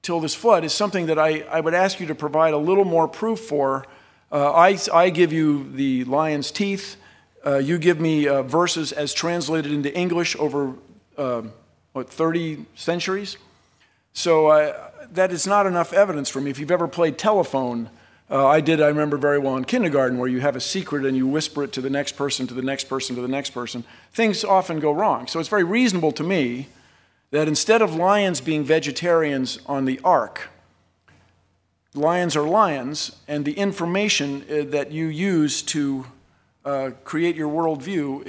E: this flood is something that I would ask you to provide a little more proof for. I give you the lion's teeth. You give me verses as translated into English over, 30 centuries? So that is not enough evidence for me. If you've ever played telephone, I remember very well in kindergarten, where you have a secret and you whisper it to the next person, to the next person, to the next person. Things often go wrong. So it's very reasonable to me that instead of lions being vegetarians on the ark, lions are lions, and the information that you use to create your worldview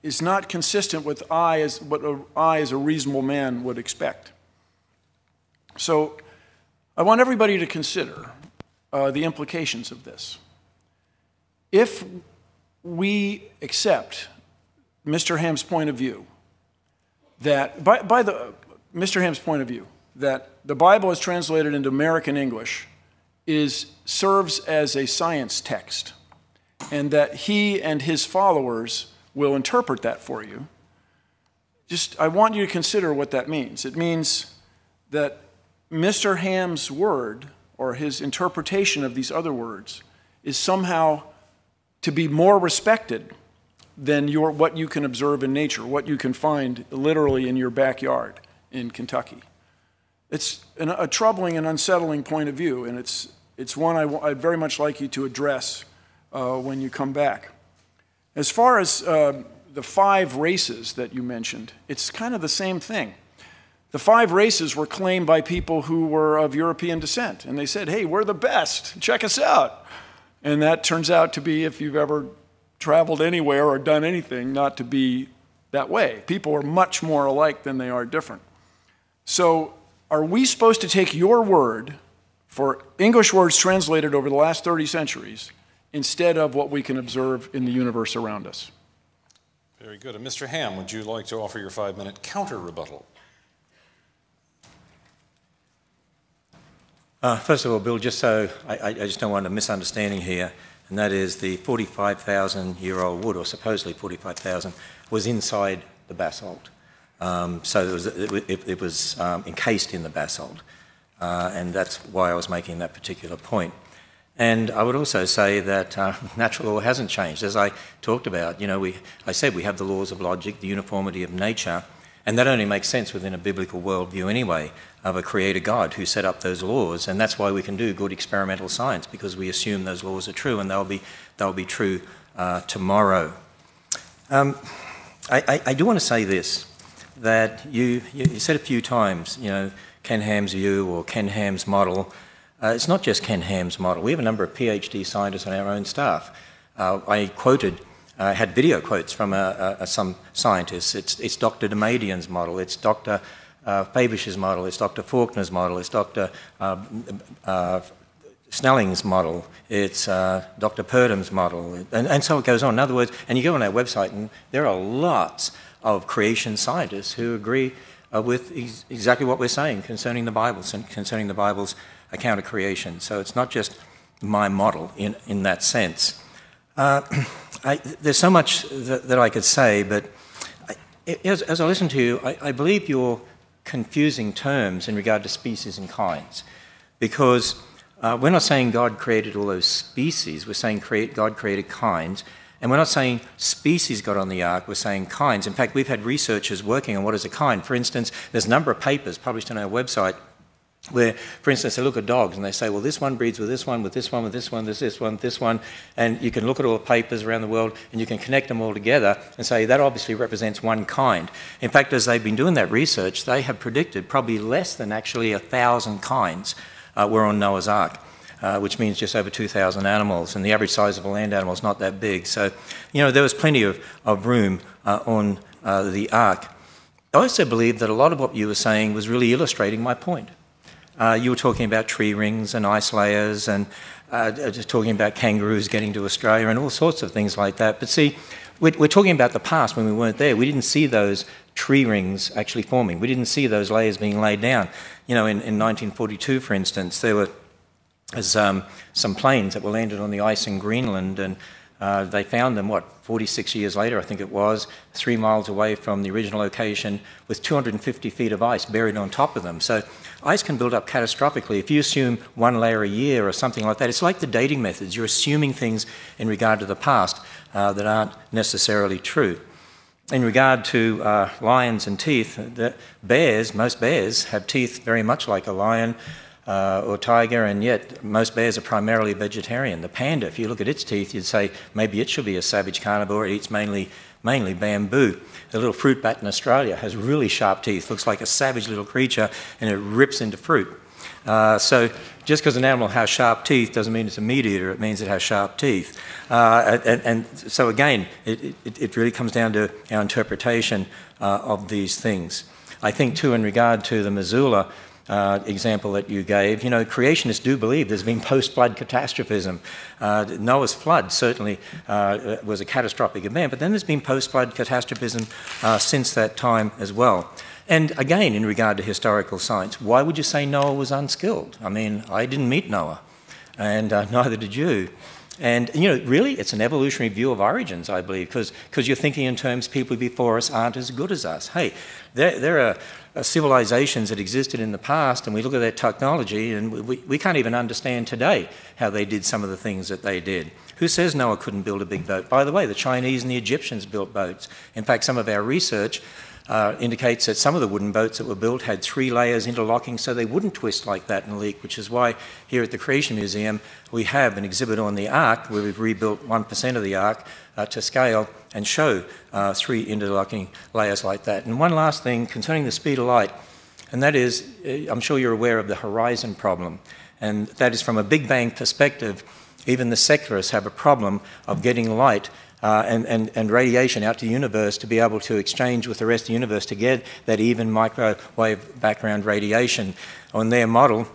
E: is not consistent with what I as a reasonable man would expect. So I want everybody to consider the implications of this. If we accept Mr. Ham's point of view, that Mr. Ham's point of view, that the Bible as translated into American English serves as a science text, and that he and his followers will interpret that for you, I want you to consider what that means. It means that Mr. Ham's word, or his interpretation of these other words, is somehow to be more respected than what you can observe in nature, what you can find literally in your backyard in Kentucky. It's a troubling and unsettling point of view, and it's one I'd very much like you to address when you come back. As far as the 5 races that you mentioned, it's kind of the same thing. The 5 races were claimed by people who were of European descent, and they said, hey, we're the best, check us out. And that turns out to be, if you've ever traveled anywhere or done anything, not to be that way. People are much more alike than they are different. So are we supposed to take your word for English words translated over the last 30 centuries instead of what we can observe in the universe around us?
B: Very good. And Mr. Ham, would you like to offer your 5-minute counter-rebuttal?
C: First of all, Bill, just so I just don't want a misunderstanding here, and that is the 45,000-year-old wood, or supposedly 45,000, was inside the basalt. So it was encased in the basalt, and that's why I was making that particular point. And I would also say that natural law hasn't changed. As I talked about, I said we have the laws of logic, the uniformity of nature, and that only makes sense within a biblical worldview anyway, of a creator God who set up those laws. And that's why we can do good experimental science, because we assume those laws are true, and they'll be true tomorrow. I do want to say this, that you said a few times, Ken Ham's view or Ken Ham's model. It's not just Ken Ham's model. We have a number of PhD scientists on our own staff. I had video quotes from some scientists. It's Dr. Demadian's model. It's Dr. Fabish's model. It's Dr. Faulkner's model. It's Dr. Snelling's model. It's Dr. Purdham's model. And so it goes on. In other words, and you go on our website, and there are lots of creation scientists who agree with exactly what we're saying concerning the Bible and concerning the Bible's account of creation. So it's not just my model in that sense. There's so much that I could say, but as I listen to you, I believe you're confusing terms in regard to species and kinds, because we're not saying God created all those species, we're saying God created kinds, and we're not saying species got on the ark, we're saying kinds. In fact, we've had researchers working on what is a kind. For instance, there's a number of papers published on our website where, for instance, they look at dogs and they say, well, this one breeds with this one, with this one, with this one, this one, this one, and you can look at all the papers around the world and you can connect them all together and say that obviously represents one kind. In fact, as they've been doing that research, they have predicted probably less than actually 1,000 kinds were on Noah's Ark. which means just over 2,000 animals, and the average size of a land animal is not that big. So, there was plenty of room on the Ark. I also believe that a lot of what you were saying was really illustrating my point. You were talking about tree rings and ice layers and just talking about kangaroos getting to Australia and all sorts of things like that. But see, we're talking about the past when we weren't there. We didn't see those tree rings actually forming. We didn't see those layers being laid down. In 1942, for instance, there were some planes that were landed on the ice in Greenland, and they found them, 46 years later, I think it was, 3 miles away from the original location with 250 feet of ice buried on top of them. So ice can build up catastrophically. If you assume 1 layer a year or something like that, it's like the dating methods. You're assuming things in regard to the past that aren't necessarily true. In regard to lions and teeth, most bears have teeth very much like a lion or tiger, and yet most bears are primarily vegetarian. The panda, if you look at its teeth, you'd say maybe it should be a savage carnivore. It eats mainly bamboo. The little fruit bat in Australia has really sharp teeth, looks like a savage little creature, and it rips into fruit. So just because an animal has sharp teeth doesn't mean it's a meat eater, it means it has sharp teeth. And so again, it really comes down to our interpretation of these things. I think too, in regard to the Missoula example that you gave, creationists do believe there's been post-flood catastrophism. Noah's flood certainly was a catastrophic event, but then there's been post-flood catastrophism since that time as well. And again, in regard to historical science, why would you say Noah was unskilled? I mean, I didn't meet Noah, and neither did you. And, really, it's an evolutionary view of origins, I believe, because you're thinking in terms people before us aren't as good as us. Hey, there are civilizations that existed in the past, and we look at their technology, and we can't even understand today how they did some of the things that they did. Who says Noah couldn't build a big boat? By the way, the Chinese and the Egyptians built boats. In fact, some of our research indicates that some of the wooden boats that were built had 3 layers interlocking so they wouldn't twist like that and leak, which is why here at the Creation Museum we have an exhibit on the Ark where we've rebuilt 1% of the Ark to scale and show 3 interlocking layers like that. And one last thing concerning the speed of light, and that is, I'm sure you're aware of the horizon problem, and that is from a Big Bang perspective, even the secularists have a problem of getting light and radiation out to the universe to be able to exchange with the rest of the universe to get that even microwave background radiation. On their model,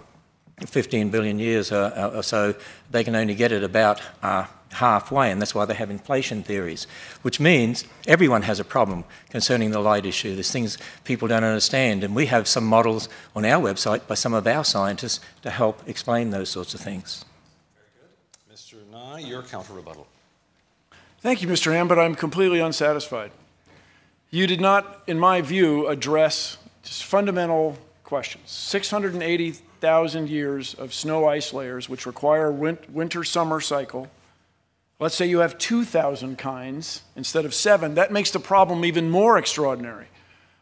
C: 15 billion years or so, they can only get it about halfway, and that's why they have inflation theories, which means everyone has a problem concerning the light issue. There's things people don't understand, and we have some models on our website by some of our scientists to help explain those sorts of things.
B: Very good. Mr. Nye, your counter-rebuttal.
E: Thank you, Mr. Ham, but I'm completely unsatisfied. You did not, in my view, address just fundamental questions. 680,000 years of snow ice layers, which require winter-summer cycle. Let's say you have 2,000 kinds instead of 7. That makes the problem even more extraordinary.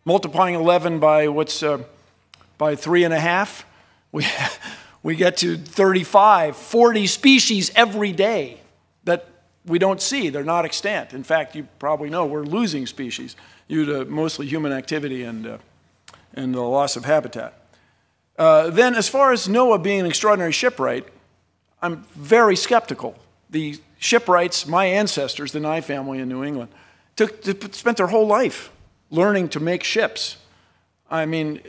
E: Multiplying 11 by by 3.5, we get to 35, 40 species every day that we don't see. They're not extant. In fact, you probably know we're losing species due to mostly human activity and the loss of habitat. Then, as far as Noah being an extraordinary shipwright, I'm very skeptical. The shipwrights, my ancestors, the Nye family in New England, spent their whole life learning to make ships. I mean,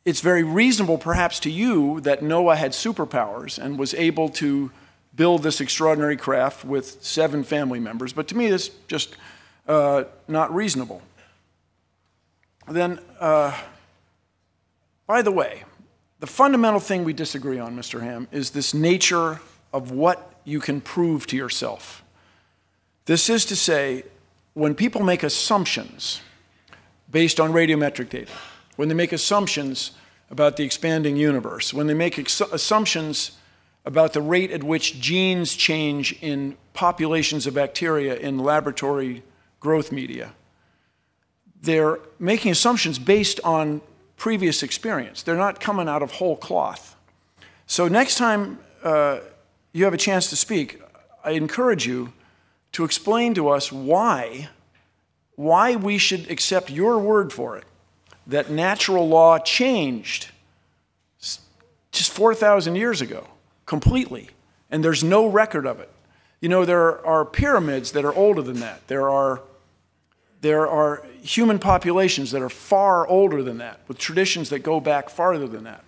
E: it's very reasonable, perhaps, to you that Noah had superpowers and was able to build this extraordinary craft with 7 family members, but to me it's just not reasonable. Then, by the way, the fundamental thing we disagree on, Mr. Ham, is this nature of what you can prove to yourself. This is to say, when people make assumptions based on radiometric data, when they make assumptions about the expanding universe, when they make assumptions about the rate at which genes change in populations of bacteria in laboratory growth media. They're making assumptions based on previous experience. They're not coming out of whole cloth. So next time you have a chance to speak, I encourage you to explain to us why we should accept your word for it, that natural law changed just 4,000 years ago. completely, and there's no record of it. You know, there are pyramids that are older than that. There are human populations that are far older than that, with traditions that go back farther than that.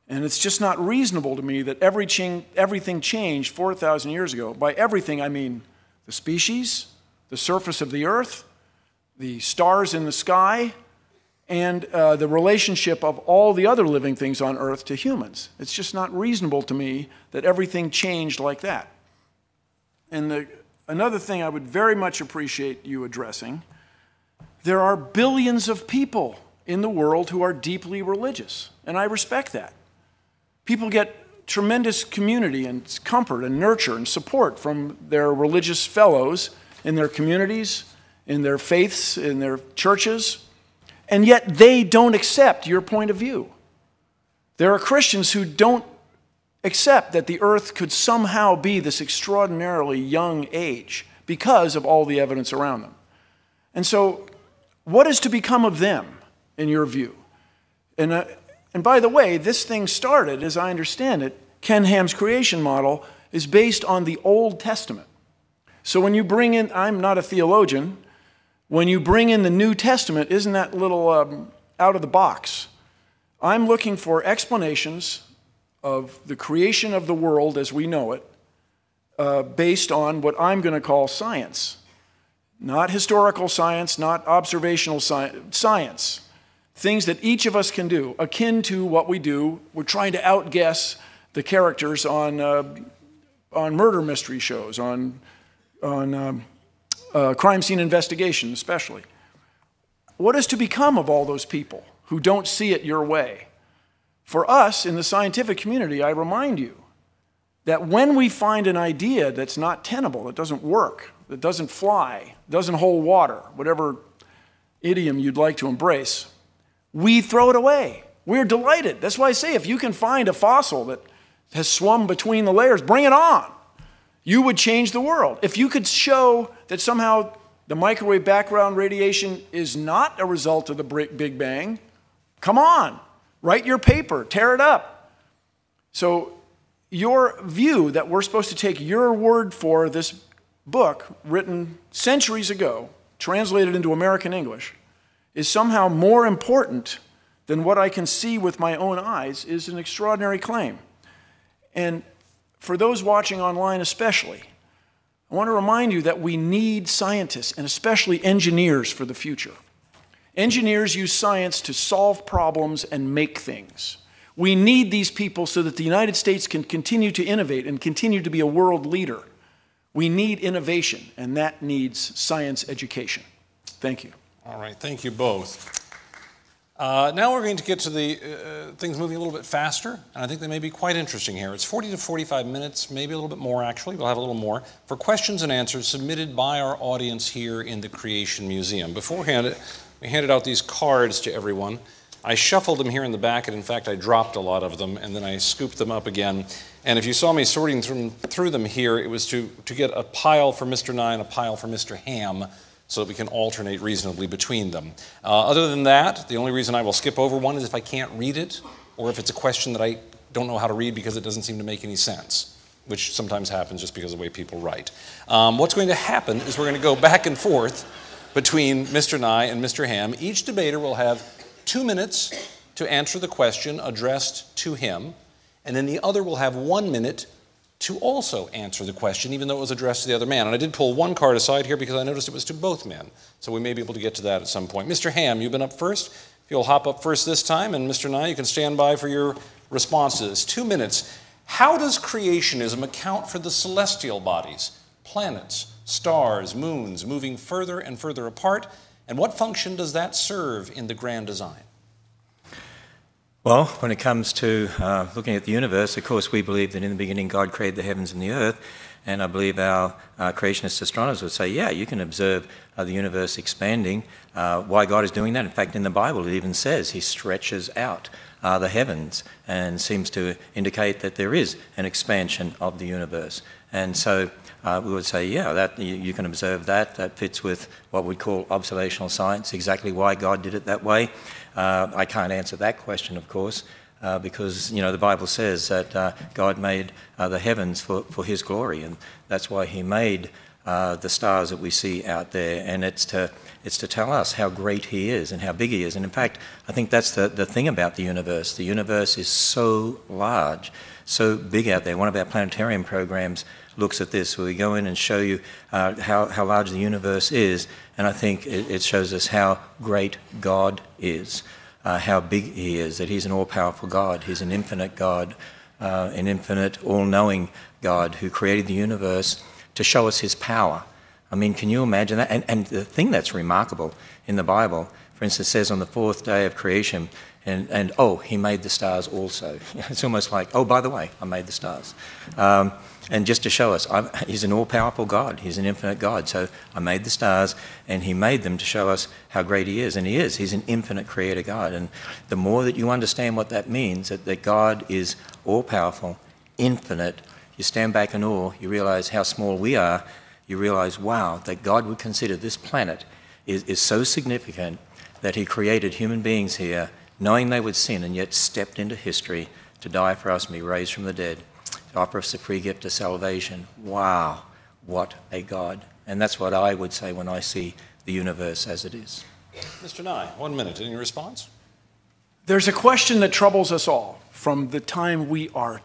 E: And it's just not reasonable to me that everything changed 4,000 years ago. By everything, I mean the species, the surface of the earth, the stars in the sky, and the relationship of all the other living things on earth to humans. It's just not reasonable to me that everything changed like that. And another thing I would very much appreciate you addressing, there are billions of people in the world who are deeply religious, and I respect that. People get tremendous community and comfort and nurture and support from their religious fellows in their communities, in their faiths, in their churches, and yet they don't accept your point of view. There are Christians who don't accept that the earth could somehow be this extraordinarily young age because of all the evidence around them. And so, what is to become of them, in your view? And by the way, this thing started, as I understand it, Ken Ham's creation model is based on the Old Testament. So when you bring in, I'm not a theologian, when you bring in the New Testament, isn't that a little out of the box? I'm looking for explanations of the creation of the world as we know it, based on what I'm going to call science. Not historical science, not observational science. Things that each of us can do, akin to what we do. We're trying to outguess the characters on murder mystery shows, on crime scene investigation especially. What is to become of all those people who don't see it your way? For us in the scientific community, I remind you that when we find an idea that's not tenable, that doesn't work, that doesn't fly, doesn't hold water, whatever idiom you'd like to embrace, we throw it away. We're delighted. That's why I say if you can find a fossil that has swum between the layers, bring it on. You would change the world. If you could show that somehow the microwave background radiation is not a result of the Big Bang, come on, write your paper, tear it up. So your view that we're supposed to take your word for this book written centuries ago, translated into American English, is somehow more important than what I can see with my own eyes is an extraordinary claim. And for those watching online especially, I want to remind you that we need scientists and especially engineers for the future. Engineers use science to solve problems and make things. We need these people so that the United States can continue to innovate and continue to be a world leader. We need innovation, and that needs science education. Thank you.
B: All right, thank you both. Now we're going to get to the things moving a little bit faster, and I think they may be quite interesting here. It's 40 to 45 minutes, maybe a little bit more actually, we'll have a little more, for questions and answers submitted by our audience here in the Creation Museum. Beforehand, we handed out these cards to everyone. I shuffled them here in the back, and in fact I dropped a lot of them, and then I scooped them up again. And if you saw me sorting through them here, it was to get a pile for Mr. Nye and a pile for Mr. Ham, so that we can alternate reasonably between them. Other than that, the only reason I will skip over one is if I can't read it, or if it's a question that I don't know how to read because it doesn't seem to make any sense, which sometimes happens just because of the way people write. What's going to happen is we're going to go back and forth between Mr. Nye and Mr. Ham. Each debater will have 2 minutes to answer the question addressed to him, and then the other will have 1 minute to also answer the question, even though it was addressed to the other man. And I did pull one card aside here because I noticed it was to both men. So we may be able to get to that at some point. Mr. Ham, you've been up first. If you'll hop up first this time, and Mr. Nye, you can stand by for your responses. 2 minutes. How does creationism account for the celestial bodies, planets, stars, moons, moving further and further apart? And what function does that serve in the grand design?
C: Well, when it comes to looking at the universe, of course, we believe that in the beginning God created the heavens and the earth, and I believe our creationist astronomers would say, yeah, you can observe the universe expanding. Why God is doing that? In fact, in the Bible, it even says he stretches out the heavens and seems to indicate that there is an expansion of the universe. And so we would say, yeah, that you can observe that. That fits with what we call observational science, exactly why God did it that way. I can't answer that question, of course, because, you know, the Bible says that God made the heavens for his glory, and that's why he made the stars that we see out there, and it's to tell us how great he is and how big he is. And in fact, I think that's the thing about the universe. The universe is so large, so big out there. One of our planetarium programs looks at this, where we go in and show you how large the universe is, and I think it shows us how great God is, how big he is, that he's an all-powerful God, he's an infinite God, an infinite, all-knowing God who created the universe to show us his power. I mean, can you imagine that? And the thing that's remarkable in the Bible, for instance, says on the fourth day of creation, and oh, he made the stars also. It's almost like, oh, by the way, I made the stars. And just to show us, he's an all-powerful God, he's an infinite God. So I made the stars, and he made them to show us how great he is. And he is. He's an infinite creator God. And the more that you understand what that means, that God is all-powerful, infinite, you stand back in awe, you realize how small we are, you realize, wow, that God would consider this planet is so significant that he created human beings here, knowing they would sin, and yet stepped into history to die for us and be raised from the dead, to offer us the free gift of salvation. Wow, what a God. And that's what I would say when I see the universe as it is.
B: Mr. Nye, 1 minute. Any response?
E: There's a question that troubles us all from the time we are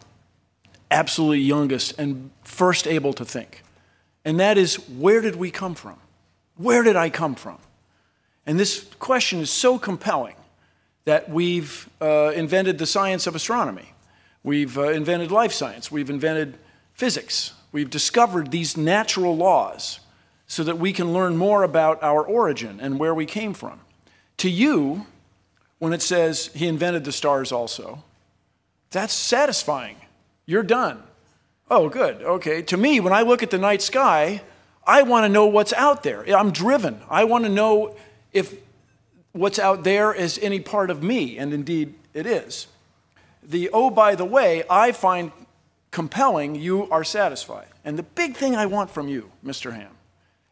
E: absolutely youngest and first able to think. And that is, where did we come from? Where did I come from? And this question is so compelling that we've invented the science of astronomy. We've invented life science. We've invented physics. We've discovered these natural laws so that we can learn more about our origin and where we came from. To you, when it says he invented the stars also, that's satisfying. You're done. Oh, good. Okay. To me, when I look at the night sky, I want to know what's out there. I'm driven. I want to know if what's out there is any part of me, and indeed it is. The oh, by the way, I find compelling, you are satisfied. And the big thing I want from you, Mr. Ham,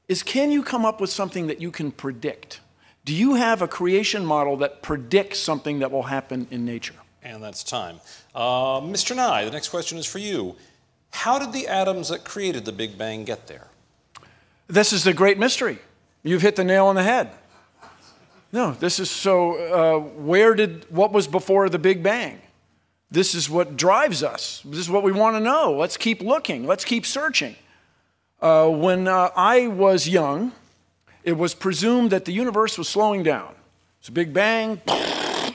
E: is can you come up with something that you can predict? Do you have a creation model that predicts something that will happen in nature?
B: And that's time. Mr. Nye, the next question is for you. How did the atoms that created the Big Bang get there?
E: This is the great mystery. You've hit the nail on the head. No, this is so, what was before the Big Bang? This is what drives us. This is what we want to know. Let's keep looking. Let's keep searching. When I was young, it was presumed that the universe was slowing down. It's a Big Bang,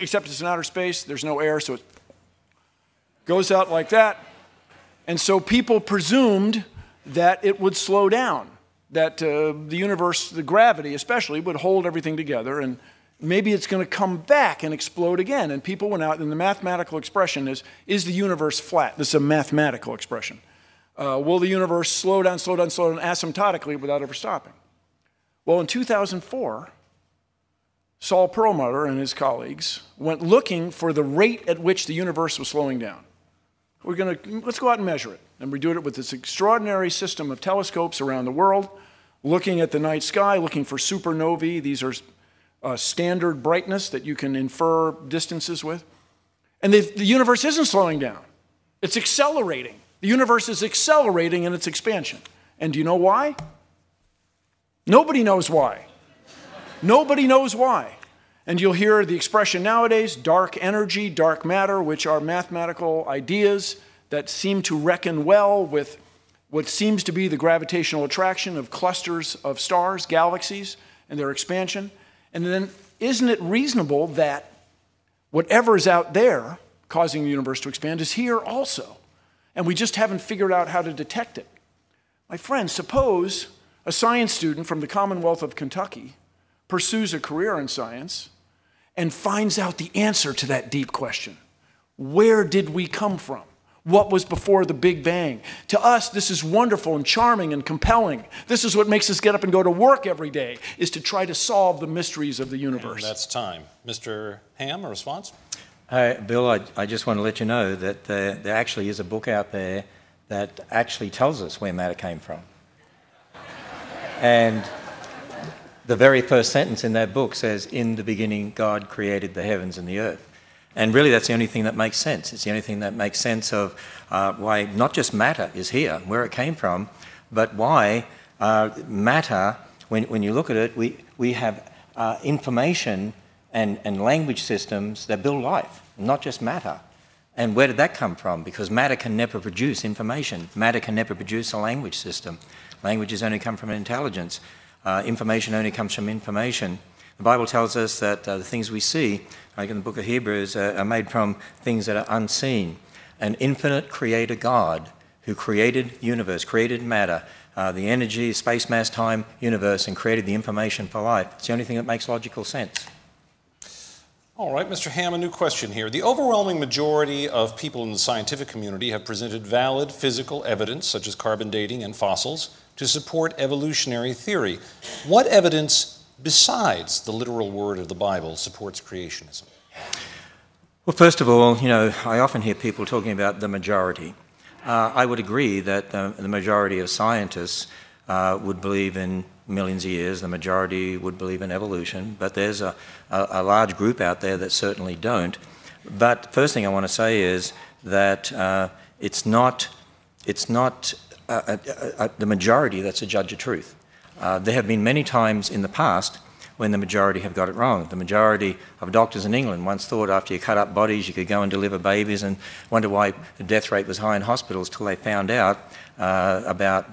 E: except it's in outer space. There's no air, so it goes out like that. And so people presumed that it would slow down, that the universe, the gravity especially, would hold everything together, and maybe it's going to come back and explode again. And people went out, and the mathematical expression is the universe flat? This is a mathematical expression. Will the universe slow down asymptotically without ever stopping? Well, in 2004, Saul Perlmutter and his colleagues went looking for the rate at which the universe was slowing down. Let's go out and measure it. And we do it with this extraordinary system of telescopes around the world, looking at the night sky, looking for supernovae. These are standard brightness that you can infer distances with. And the universe isn't slowing down. It's accelerating. The universe is accelerating in its expansion. And do you know why? Nobody knows why. Nobody knows why. And you'll hear the expression nowadays, dark energy, dark matter, which are mathematical ideas that seem to reckon well with what seems to be the gravitational attraction of clusters of stars, galaxies, and their expansion. And then, isn't it reasonable that whatever is out there causing the universe to expand is here also? And we just haven't figured out how to detect it. My friends, suppose a science student from the Commonwealth of Kentucky pursues a career in science and finds out the answer to that deep question. Where did we come from? What was before the Big Bang? To us, this is wonderful and charming and compelling. This is what makes us get up and go to work every day, is to try to solve the mysteries of the universe.
B: And that's time. Mr. Ham, a response?
C: Bill, I just want to let you know that there actually is a book out there that actually tells us where matter came from. And the very first sentence in that book says, "In the beginning, God created the heavens and the earth." And really that's the only thing that makes sense. It's the only thing that makes sense of why not just matter is here, where it came from, but why matter, when you look at it, we have information and language systems that build life, not just matter. And where did that come from? Because matter can never produce information. Matter can never produce a language system. Languages only come from intelligence. Information only comes from information. The Bible tells us that the things we see, like in the book of Hebrews, are made from things that are unseen. An infinite creator God who created the universe, created matter, the energy, space, mass, time, universe, and created the information for life. It's the only thing that makes logical sense.
B: All right, Mr. Ham, a new question here. The overwhelming majority of people in the scientific community have presented valid physical evidence, such as carbon dating and fossils, to support evolutionary theory. What evidence besides the literal word of the Bible supports creationism?
C: Well, first of all, I often hear people talking about the majority. I would agree that the majority of scientists would believe in millions of years. The majority would believe in evolution, but there's a large group out there that certainly don't. But the first thing I want to say is that it's not the majority that's a judge of truth. There have been many times in the past when the majority have got it wrong. The majority of doctors in England once thought after you cut up bodies you could go and deliver babies, and wonder why the death rate was high in hospitals till they found out about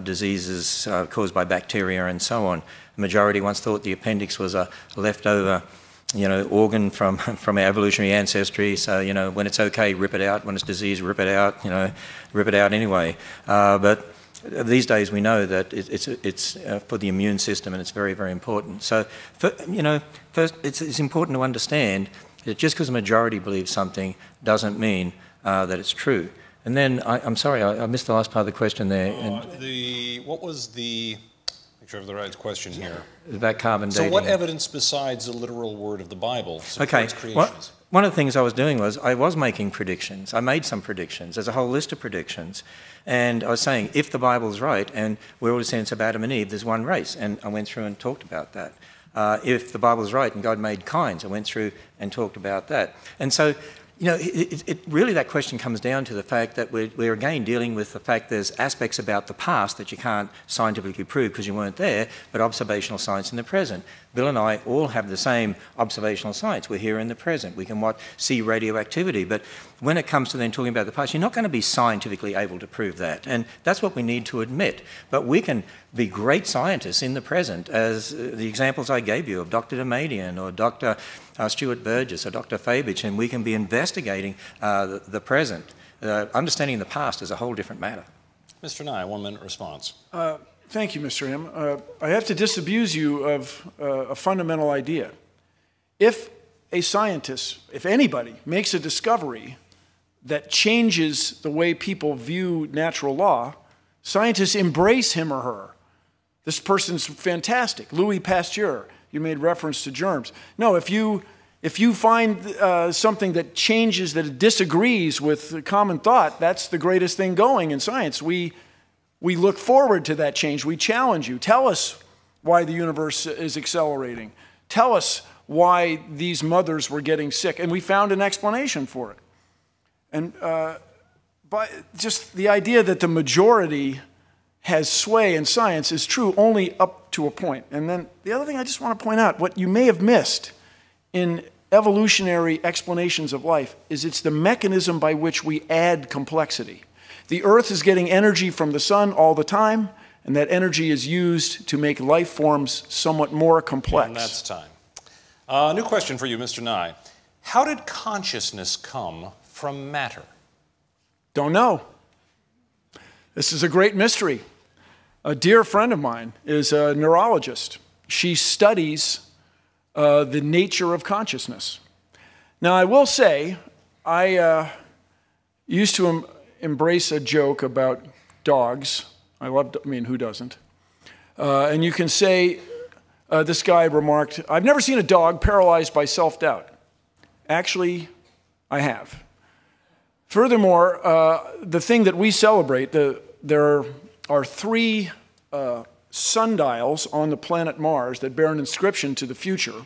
C: diseases caused by bacteria and so on. The majority once thought the appendix was a leftover organ from our evolutionary ancestry, so when it's okay, rip it out. When it's disease, rip it out. Rip it out anyway. But these days we know that it's for the immune system, and it's very, very important. So first it's important to understand that just because the majority believes something doesn't mean that it's true. And then I'm sorry, I missed the last part of the question there.
B: What was the? Make sure I have the right question here.
C: About carbon dating.
B: So what evidence besides the literal word of the Bible supports creationism?
C: Well, one of the things I was doing was I was making predictions. I made some predictions. There's a whole list of predictions. And I was saying, if the Bible's right, and we're all descendants of Adam and Eve, there's one race. And I went through and talked about that. If the Bible's right and God made kinds, I went through and talked about that. And so really that question comes down to the fact that we're again dealing with the fact there's aspects about the past that you can't scientifically prove because you weren't there, but observational science in the present. Bill and I all have the same observational science. We're here in the present. We can see radioactivity, but when it comes to then talking about the past, you're not going to be scientifically able to prove that, and that's what we need to admit. But we can be great scientists in the present, as the examples I gave you of Dr. Demadian or Dr. Stuart Burgess or Dr. Fabich, and we can be investigating the present. Understanding the past is a whole different matter.
B: Mr. Nye, 1 minute response.
E: Thank you, Mr. Ham. I have to disabuse you of a fundamental idea. If a scientist, if anybody, makes a discovery that changes the way people view natural law, scientists embrace him or her. This person's fantastic. Louis Pasteur, you made reference to germs. No, if you find something that changes, that disagrees with common thought, that's the greatest thing going in science. We look forward to that change. We challenge you. Tell us why the universe is accelerating. Tell us why these mothers were getting sick. And we found an explanation for it. And but just the idea that the majority has sway in science is true only up to a point. And then the other thing I just want to point out, what you may have missed in evolutionary explanations of life is it's the mechanism by which we add complexity. The Earth is getting energy from the sun all the time, and that energy is used to make life forms somewhat more complex.
B: And that's time. New question for you, Mr. Nye. How did consciousness come from matter?
E: Don't know. This is a great mystery. A dear friend of mine is a neurologist. She studies the nature of consciousness. Now, I will say, I used to embrace a joke about dogs. Who doesn't? And you can say, this guy remarked, I've never seen a dog paralyzed by self-doubt. Actually, I have. Furthermore, the thing that we celebrate, there are 3 sundials on the planet Mars that bear an inscription to the future,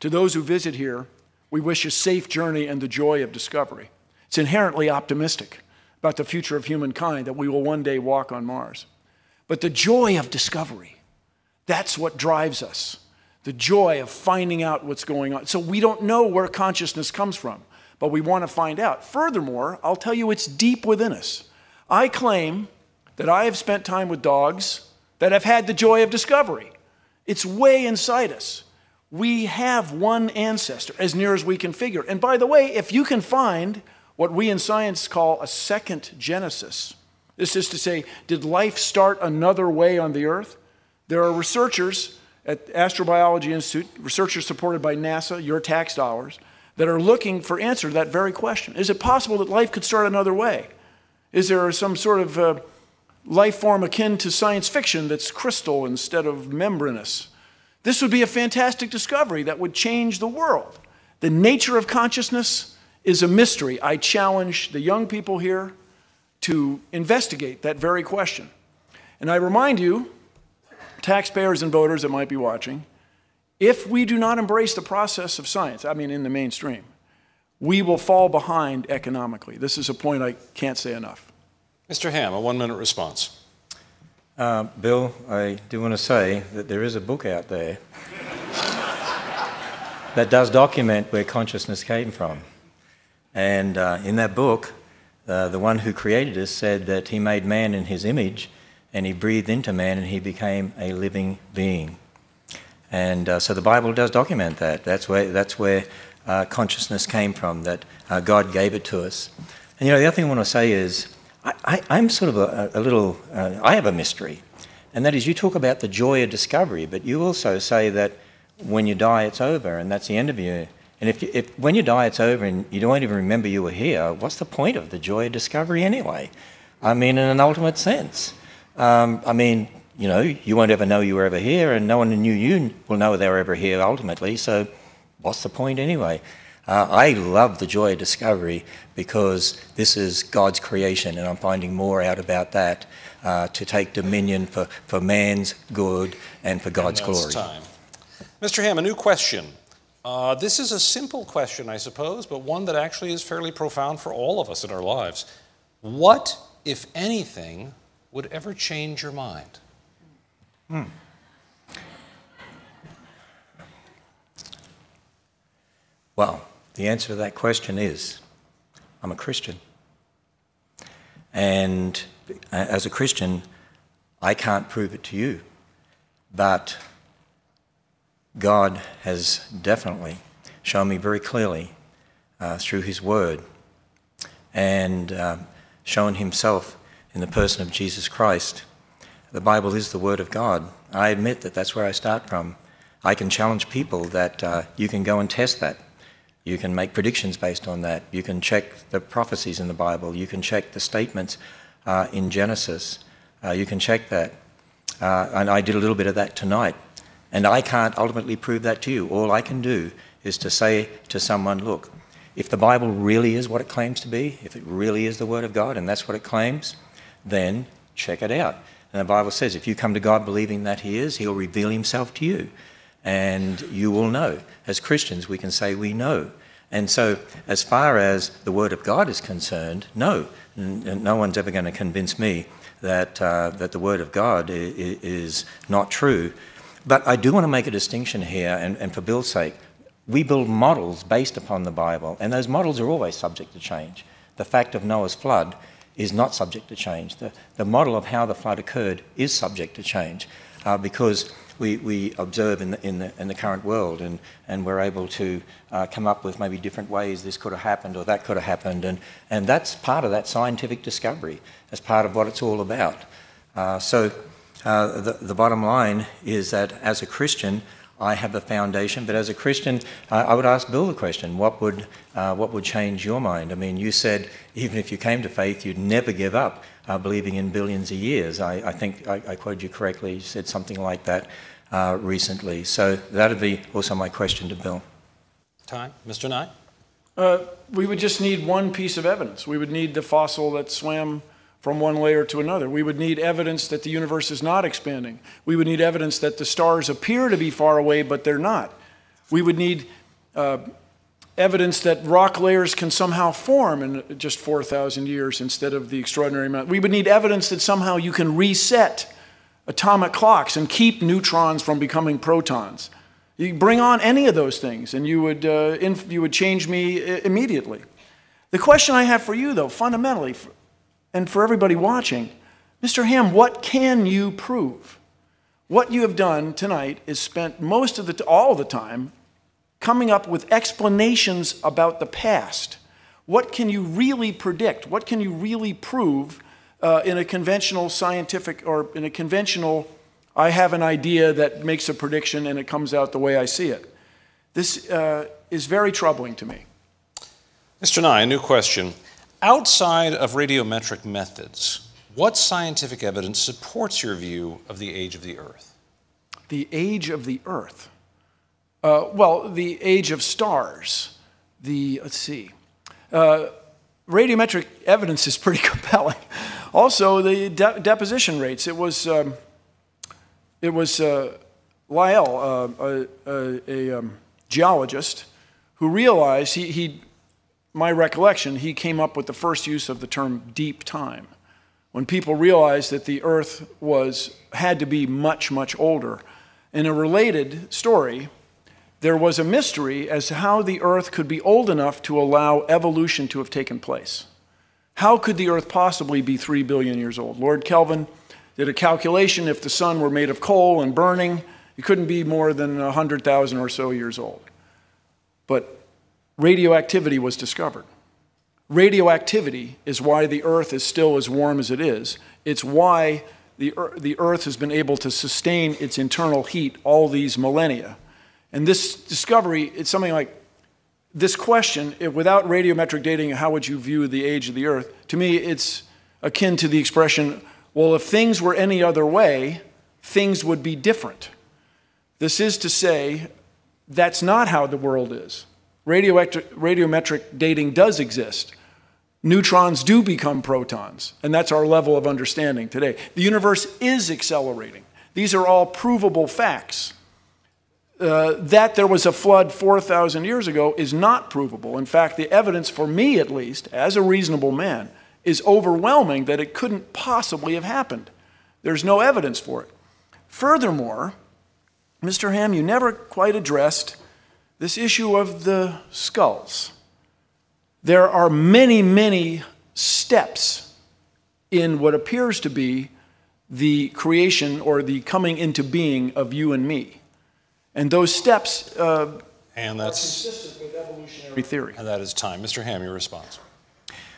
E: to those who visit here We wish a safe journey and the joy of discovery. It's inherently optimistic about the future of humankind, that we will one day walk on Mars. But the joy of discovery, that's what drives us. The joy of finding out what's going on. So we don't know where consciousness comes from, but we want to find out. Furthermore, I'll tell you, it's deep within us. I claim that I have spent time with dogs that have had the joy of discovery. It's way inside us. We have one ancestor, as near as we can figure. And by the way, if you can find what we in science call a second genesis, this is to say, did life start another way on the earth? There are researchers at Astrobiology Institute, researchers supported by NASA, your tax dollars, that are looking for answer to that very question. Is it possible that life could start another way? Is there some sort of life form akin to science fiction that's crystal instead of membranous? This would be a fantastic discovery that would change the world. The nature of consciousness is a mystery. I challenge the young people here to investigate that very question. And I remind you, taxpayers and voters that might be watching, if we do not embrace the process of science, I mean in the mainstream, we will fall behind economically. This is a point I can't say enough.
B: Mr. Ham, a 1-minute response.
C: Bill, I do want to say that there is a book out there that does document where consciousness came from. And in that book, the one who created us said that he made man in his image, and he breathed into man, and he became a living being. And so the Bible does document that. That's where consciousness came from, that God gave it to us. And the other thing I want to say is, I'm sort of a little, I have a mystery, and that is you talk about the joy of discovery, but you also say that when you die, it's over, and that's the end of you. And if when you die, it's over, and you don't even remember you were here, what's the point of the joy of discovery anyway? I mean, in an ultimate sense. I mean, you won't ever know you were ever here, and no one who knew you will know they were ever here ultimately, so what's the point anyway? I love the joy of discovery because this is God's creation, and I'm finding more out about that to take dominion for man's good and for God's glory.
B: Time. Mr. Ham, a new question. This is a simple question, I suppose, but one that actually is fairly profound for all of us in our lives. What, if anything, would ever change your mind?
C: Well, the answer to that question is, I'm a Christian. And as a Christian, I can't prove it to you, but God has definitely shown me very clearly through his word and shown himself in the person of Jesus Christ. The Bible is the word of God. I admit that that's where I start from. I can challenge people that you can go and test that. You can make predictions based on that. You can check the prophecies in the Bible. You can check the statements in Genesis. You can check that. And I did a little bit of that tonight. And I can't ultimately prove that to you. All I can do is to say to someone, look, if the Bible really is what it claims to be, if it really is the Word of God and that's what it claims, then check it out. And the Bible says if you come to God believing that he is, he'll reveal himself to you. And you will know. As Christians, we can say we know. And so as far as the Word of God is concerned, no. No one's ever going to convince me that the Word of God is not true. But I do want to make a distinction here, and for Bill's sake, we build models based upon the Bible, and those models are always subject to change. The fact of Noah's flood is not subject to change. The model of how the flood occurred is subject to change because we observe in the current world, and we're able to come up with maybe different ways this could have happened or that could have happened, and that's part of that scientific discovery. That's part of what it's all about. The bottom line is that as a Christian, I have a foundation, but as a Christian, I would ask Bill the question, what would change your mind? I mean, you said even if you came to faith, you'd never give up believing in billions of years. I think I quoted you correctly, you said something like that recently. So that would be also my question to Bill.
B: Time. Mr. Nye?
E: We would just need one piece of evidence. We would need the fossil that swam from one layer to another. We would need evidence that the universe is not expanding. We would need evidence that the stars appear to be far away, but they're not. We would need evidence that rock layers can somehow form in just 4,000 years instead of the extraordinary amount. We would need evidence that somehow you can reset atomic clocks and keep neutrons from becoming protons. You bring on any of those things and you would change me immediately. The question I have for you, though, fundamentally, and for everybody watching, Mr. Ham, what can you prove? What you have done tonight is spent all the time coming up with explanations about the past. What can you really predict? What can you really prove in a conventional scientific, or in a conventional, I have an idea that makes a prediction and it comes out the way I see it? This is very troubling to me.
B: Mr. Nye, a new question. Outside of radiometric methods, what scientific evidence supports your view of the age of the Earth?
E: The age of the Earth? Well, the age of stars. Let's see. Radiometric evidence is pretty compelling. Also, the deposition rates. It was Lyell, a geologist, who realized, my recollection, he came up with the first use of the term deep time. When people realized that the Earth had to be much, much older. In a related story, there was a mystery as to how the Earth could be old enough to allow evolution to have taken place. How could the Earth possibly be 3 billion years old? Lord Kelvin did a calculation. If the sun were made of coal and burning, it couldn't be more than 100,000 or so years old. But radioactivity was discovered. Radioactivity is why the Earth is still as warm as it is. It's why the Earth has been able to sustain its internal heat all these millennia. And this discovery, it's something like this question, without radiometric dating, how would you view the age of the Earth? To me, it's akin to the expression, well, if things were any other way, things would be different. This is to say, that's not how the world is. Radiometric dating does exist. Neutrons do become protons, and that's our level of understanding today. The universe is accelerating. These are all provable facts. That there was a flood 4,000 years ago is not provable. In fact, the evidence, for me at least, as a reasonable man, is overwhelming that it couldn't possibly have happened. There's no evidence for it. Furthermore, Mr. Ham, you never quite addressed this issue of the skulls. There are many, many steps in what appears to be the creation or the coming into being of you and me. And those steps are consistent with evolutionary theory.
B: And that is time. Mr. Ham, your response.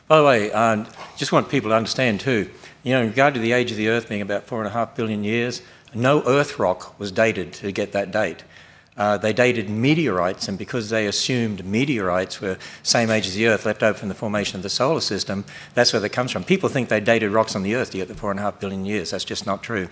C: By the way, just want people to understand too, in regard to the age of the Earth being about 4.5 billion years, no Earth rock was dated to get that date. They dated meteorites, and because they assumed meteorites were same age as the Earth, left over from the formation of the solar system, that's where that comes from. People think they dated rocks on the Earth to get the 4.5 billion years. That's just not true.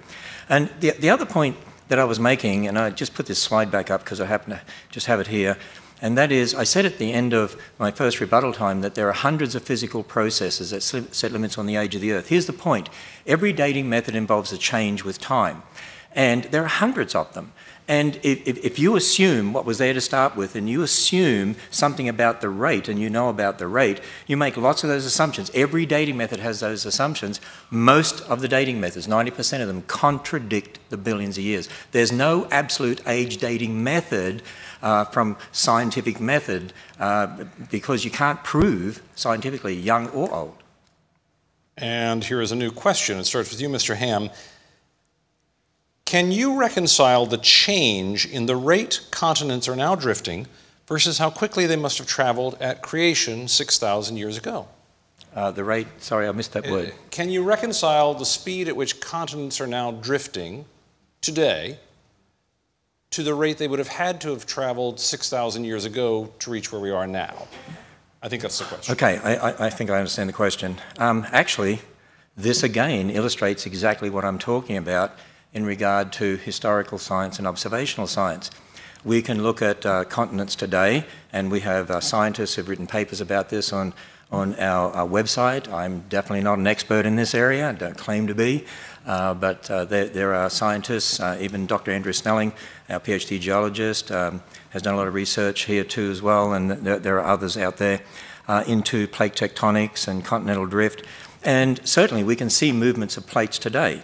C: And the other point that I was making, and I just put this slide back up because I happen to just have it here, and that is, I said at the end of my first rebuttal time that there are hundreds of physical processes that set limits on the age of the Earth. Here's the point. Every dating method involves a change with time, and there are hundreds of them. And if you assume what was there to start with, and you assume something about the rate, and you know about the rate, you make lots of those assumptions. Every dating method has those assumptions. Most of the dating methods, 90% of them, contradict the billions of years. There's no absolute age dating method from scientific method because you can't prove scientifically young or old.
B: And here is a new question. It starts with you, Mr. Ham. Can you reconcile the change in the rate continents are now drifting versus how quickly they must have traveled at creation 6,000 years ago?
C: The rate, sorry, I missed that word.
B: Can you reconcile the speed at which continents are now drifting today to the rate they would have had to have traveled 6,000 years ago to reach where we are now? I think that's the question.
C: Okay, I think I understand the question. Actually, this again illustrates exactly what I'm talking about in regard to historical science and observational science. We can look at continents today, and we have scientists who have written papers about this on on our website. I'm definitely not an expert in this area, I don't claim to be, but there are scientists, even Dr. Andrew Snelling, our PhD geologist, has done a lot of research here too as well, and there are others out there into plate tectonics and continental drift. And certainly we can see movements of plates today.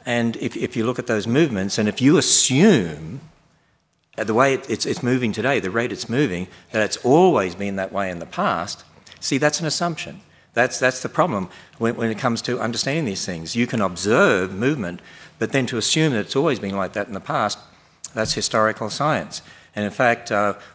C: And if you look at those movements, and if you assume the way it's moving today, the rate it's moving, that it's always been that way in the past, see, that's an assumption. That's the problem when it comes to understanding these things. You can observe movement, but then to assume that it's always been like that in the past, that's historical science. And in fact,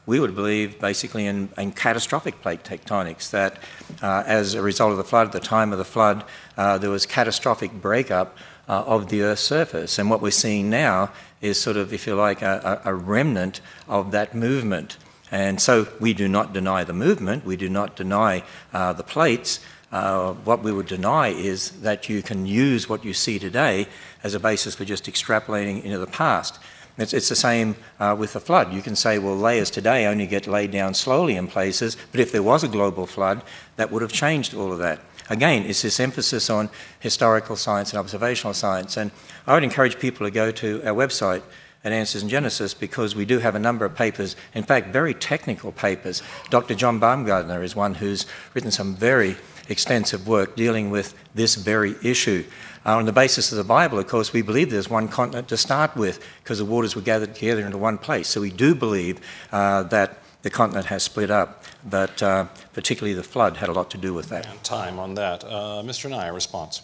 C: we would believe basically in catastrophic plate tectonics, that as a result of the flood, at the time of the flood, there was catastrophic breakup of the Earth's surface. And what we're seeing now is sort of, if you like, a remnant of that movement. And so we do not deny the movement, we do not deny the plates. What we would deny is that you can use what you see today as a basis for just extrapolating into the past. It's the same with the flood. You can say, well, layers today only get laid down slowly in places, but if there was a global flood, that would have changed all of that. Again, it's this emphasis on historical science and observational science. And I would encourage people to go to our website at Answers in Genesis, because we do have a number of papers, in fact, very technical papers. Dr. John Baumgartner is one who's written some very extensive work dealing with this very issue. On the basis of the Bible, of course, we believe there's one continent to start with because the waters were gathered together into one place. So we do believe that the continent has split up, but particularly the flood had a lot to do with that.
B: And time on that. Mr. Nye, a response.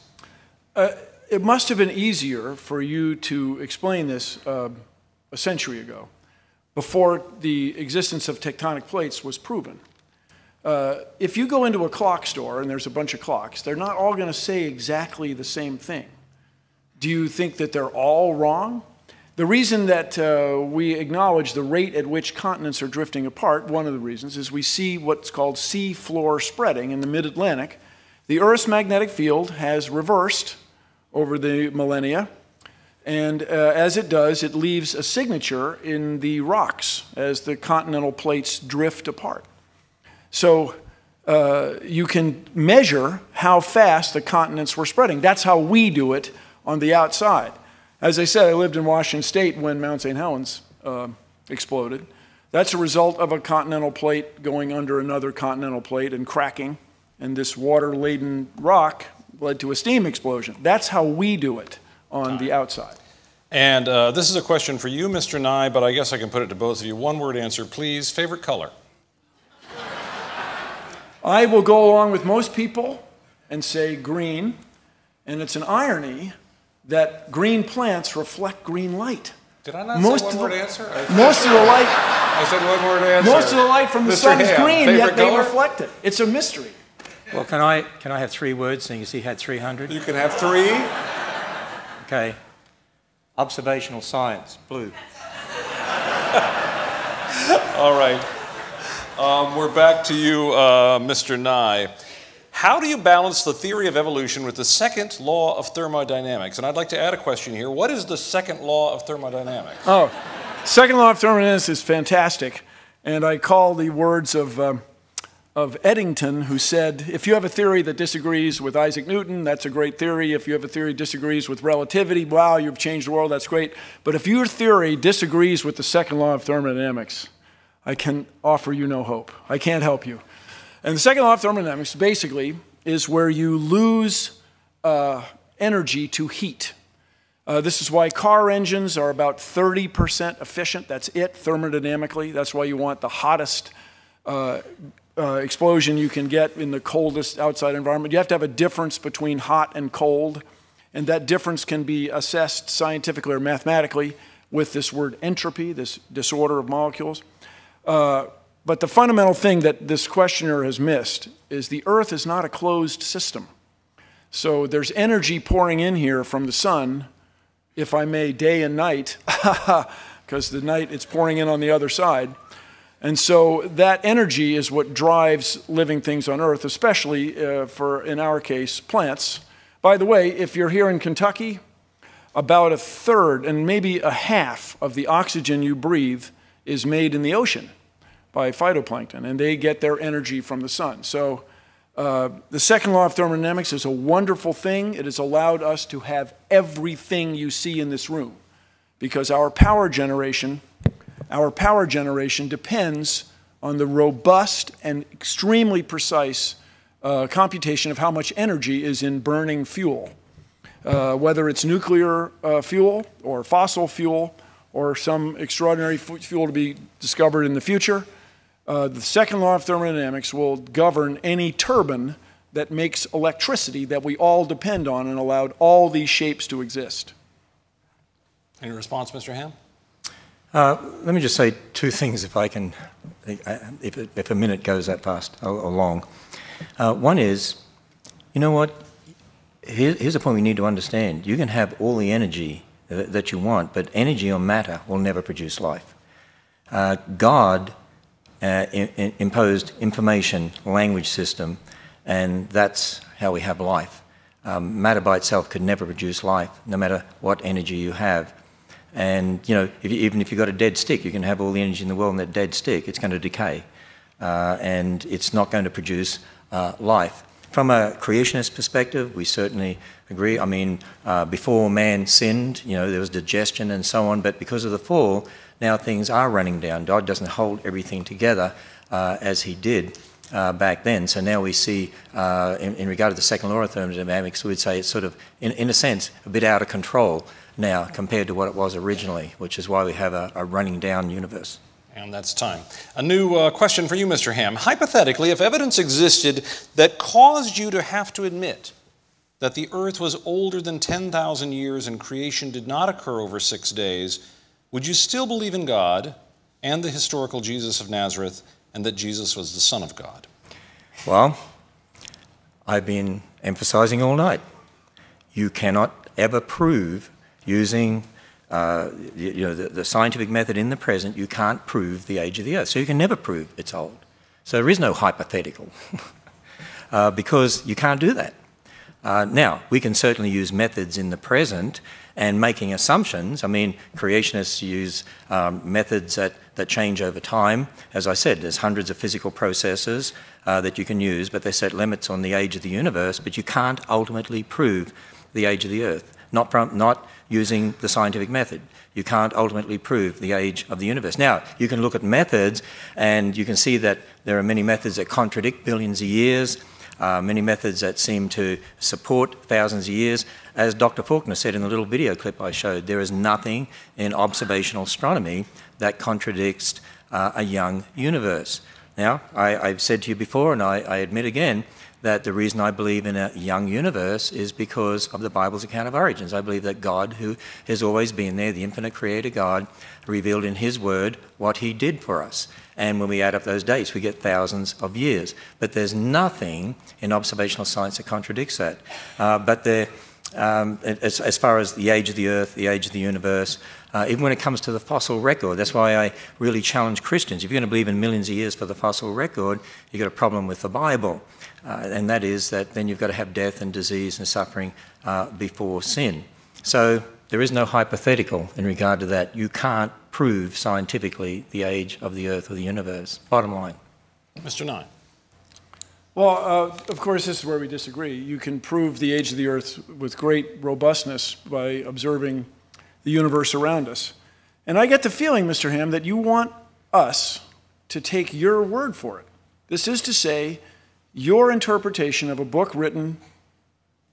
E: It must have been easier for you to explain this a century ago, before the existence of tectonic plates was proven. If you go into a clock store and there's a bunch of clocks, they're not all going to say exactly the same thing. Do you think that they're all wrong? The reason that we acknowledge the rate at which continents are drifting apart, one of the reasons, is we see what's called sea floor spreading in the mid-Atlantic. The Earth's magnetic field has reversed over the millennia, and as it does, it leaves a signature in the rocks as the continental plates drift apart. So you can measure how fast the continents were spreading. That's how we do it on the outside. As I said, I lived in Washington State when Mount St. Helens exploded. That's a result of a continental plate going under another continental plate and cracking, and this water-laden rock led to a steam explosion. That's how we do it on the outside.
B: And this is a question for you, Mr. Nye, but I guess I can put it to both of you. One-word answer, please. Favorite color?
E: I will go along with most people and say green, and it's an irony that green plants reflect green light.
B: Did I not say one-word answer?
E: Most of the light.
B: I said one-word answer.
E: Most of the light from the sun is green, yet they reflect it. It's a mystery.
C: Well, can I have 3 words, seeing as he had 300?
B: You can have 3.
C: Okay. Observational science, blue.
B: All right. We're back to you, Mr. Nye. How do you balance the theory of evolution with the second law of thermodynamics? And I'd like to add a question here. What is the second law of thermodynamics?
E: Oh, second law of thermodynamics is fantastic. And I call the words of Eddington, who said, if you have a theory that disagrees with Isaac Newton, that's a great theory. If you have a theory that disagrees with relativity, wow, you've changed the world, that's great. But if your theory disagrees with the second law of thermodynamics, I can offer you no hope. I can't help you. And the second law of thermodynamics basically is where you lose energy to heat. This is why car engines are about 30% efficient. That's it, thermodynamically. That's why you want the hottest explosion you can get in the coldest outside environment. You have to have a difference between hot and cold, and that difference can be assessed scientifically or mathematically with this word entropy, this disorder of molecules. But the fundamental thing that this questioner has missed is the Earth is not a closed system. So there's energy pouring in here from the sun, if I may, day and night, because the night it's pouring in on the other side. And so that energy is what drives living things on Earth, especially for, in our case, plants. By the way, if you're here in Kentucky, about 1/3 and maybe 1/2 of the oxygen you breathe is made in the ocean by phytoplankton, and they get their energy from the sun. So The second law of thermodynamics is a wonderful thing. It has allowed us to have everything you see in this room, because our power generation depends on the robust and extremely precise computation of how much energy is in burning fuel, whether it's nuclear fuel or fossil fuel or some extraordinary fuel to be discovered in the future. The second law of thermodynamics will govern any turbine that makes electricity that we all depend on and allowed all these shapes to exist.
B: Any response, Mr. Ham?
C: Let me just say two things, if I can, if a minute goes that fast or long. One is, you know what? Here's a point we need to understand. You can have all the energy that you want, but energy or matter will never produce life. God imposed information language system, and that's how we have life. Matter by itself could never produce life, no matter what energy you have. And you know, even if you've got a dead stick, you can have all the energy in the world in that dead stick, it's going to decay, and it's not going to produce life. From a creationist perspective, we certainly agree. I mean, before man sinned, you know, there was digestion and so on, but because of the fall, now things are running down. God doesn't hold everything together as he did back then. So now we see, in regard to the second law of thermodynamics, we'd say it's sort of, in a sense, a bit out of control now compared to what it was originally, which is why we have a running down universe.
B: And that's time. A new question for you, Mr. Ham. Hypothetically, if evidence existed that caused you to have to admit that the earth was older than 10,000 years and creation did not occur over 6 days, would you still believe in God and the historical Jesus of Nazareth and that Jesus was the Son of God?
C: Well, I've been emphasizing all night. You cannot ever prove using the scientific method in the present, you can't prove the age of the earth. So you can never prove it's old. So there is no hypothetical because you can't do that. Now, we can certainly use methods in the present and making assumptions. I mean, creationists use methods that change over time. As I said, there's hundreds of physical processes that you can use, but they set limits on the age of the universe, but you can't ultimately prove the age of the earth, not using the scientific method. You can't ultimately prove the age of the universe. Now, you can look at methods, and you can see that there are many methods that contradict billions of years, many methods that seem to support thousands of years. As Dr. Faulkner said in the little video clip I showed, there is nothing in observational astronomy that contradicts a young universe. Now, I've said to you before, and I admit again, that the reason I believe in a young universe is because of the Bible's account of origins. I believe that God, who has always been there, the infinite creator God, revealed in his word what he did for us. And when we add up those dates, we get thousands of years. But there's nothing in observational science that contradicts that. But as far as the age of the earth, the age of the universe, even when it comes to the fossil record, that's why I really challenge Christians. If you're going to believe in millions of years for the fossil record, you've got a problem with the Bible. And that is that then you've got to have death and disease and suffering before sin. So there is no hypothetical in regard to that. You can't prove scientifically the age of the earth or the universe. Bottom line.
B: Mr. Nye.
E: Well, of course, this is where we disagree. You can prove the age of the earth with great robustness by observing the universe around us. And I get the feeling, Mr. Ham, that you want us to take your word for it. This is to say, your interpretation of a book written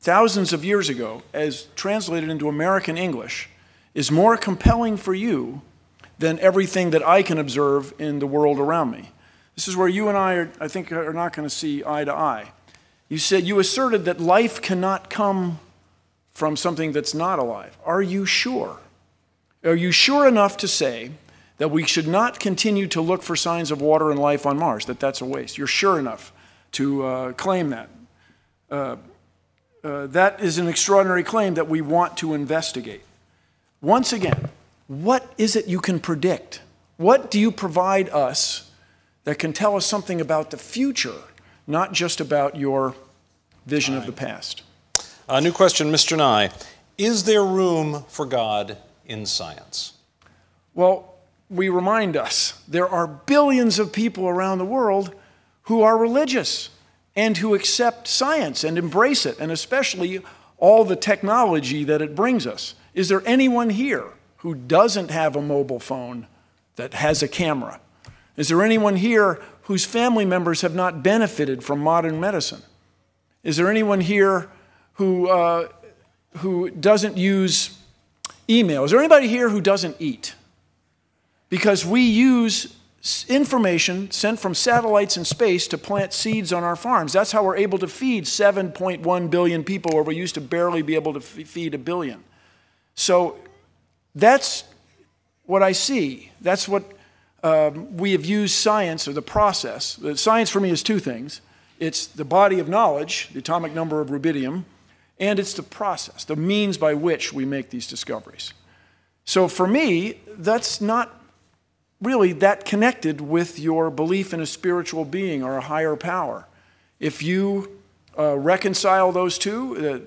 E: thousands of years ago, as translated into American English, is more compelling for you than everything that I can observe in the world around me. This is where you and I think, are not going to see eye to eye. You asserted that life cannot come from something that's not alive. Are you sure? Are you sure enough to say that we should not continue to look for signs of water and life on Mars, that that's a waste? You're sure enough to claim that. That is an extraordinary claim that we want to investigate. Once again, what is it you can predict? What do you provide us that can tell us something about the future, not just about your vision of the past?
B: A new question, Mr. Nye. Is there room for God in science?
E: Well, we remind us there are billions of people around the world who are religious. and who accept science and embrace it, and especially all the technology that it brings us. Is there anyone here who doesn't have a mobile phone that has a camera? Is there anyone here whose family members have not benefited from modern medicine? Is there anyone here who doesn't use email? Is there anybody here who doesn't eat? Because we use information sent from satellites in space to plant seeds on our farms. That's how we're able to feed 7.1 billion people, where we used to barely be able to feed 1 billion. So that's what I see. That's what we have used science, or the process. Science for me is two things. It's the body of knowledge, the atomic number of rubidium, and it's the process, the means by which we make these discoveries. So for me, that's not really that connected with your belief in a spiritual being or a higher power. If you reconcile those two,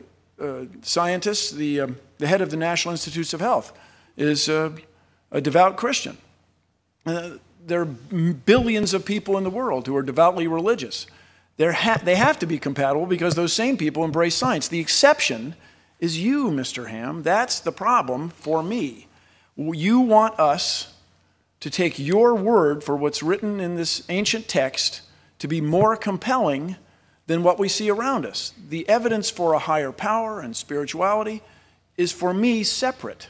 E: scientists, the head of the National Institutes of Health is a devout Christian. There are billions of people in the world who are devoutly religious. They have to be compatible because those same people embrace science. The exception is you, Mr. Ham. That's the problem for me. You want us to take your word for what's written in this ancient text to be more compelling than what we see around us. The evidence for a higher power and spirituality is, for me, separate.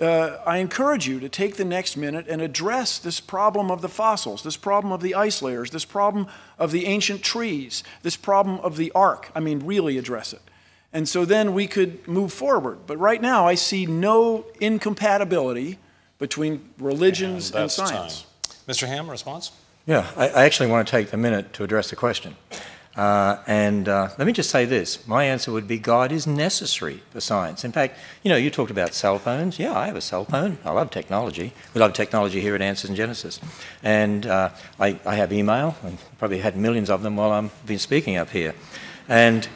E: I encourage you to take the next minute and address this problem of the fossils, this problem of the ice layers, this problem of the ancient trees, this problem of the ark. I mean, really address it. And so then we could move forward. But right now, I see no incompatibility between religions and science.
B: Mr. Ham, response?
C: Yeah, I actually want to take the minute to address the question. Let me just say this. My answer would be God is necessary for science. In fact, you talked about cell phones. Yeah, I have a cell phone. I love technology. We love technology here at Answers in Genesis. And I have email. I probably had millions of them while I've been speaking up here. And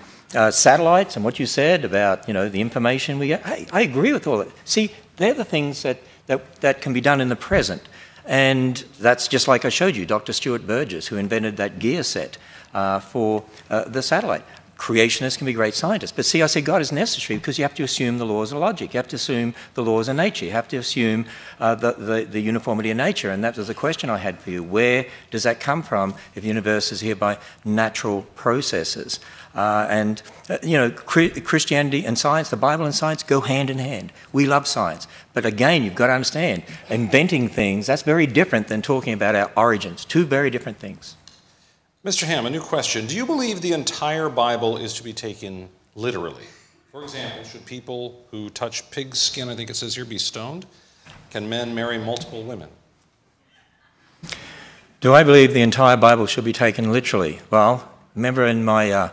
C: satellites and what you said about, the information we get. I agree with all that. See, they're the things that can be done in the present. And that's just like I showed you, Dr. Stuart Burgess, who invented that gear set for the satellite. Creationists can be great scientists. But see, I say God is necessary because you have to assume the laws of logic. You have to assume the laws of nature. You have to assume the uniformity of nature. And that was the question I had for you. Where does that come from if the universe is here by natural processes? Christianity and science, the Bible and science go hand in hand. We love science. But again, you've got to understand, inventing things, that's very different than talking about our origins. Two very different things.
B: Mr. Ham, a new question. Do you believe the entire Bible is to be taken literally? For example, should people who touch pig's skin, I think it says here, be stoned? Can men marry multiple women?
C: Do I believe the entire Bible should be taken literally? Well, remember in my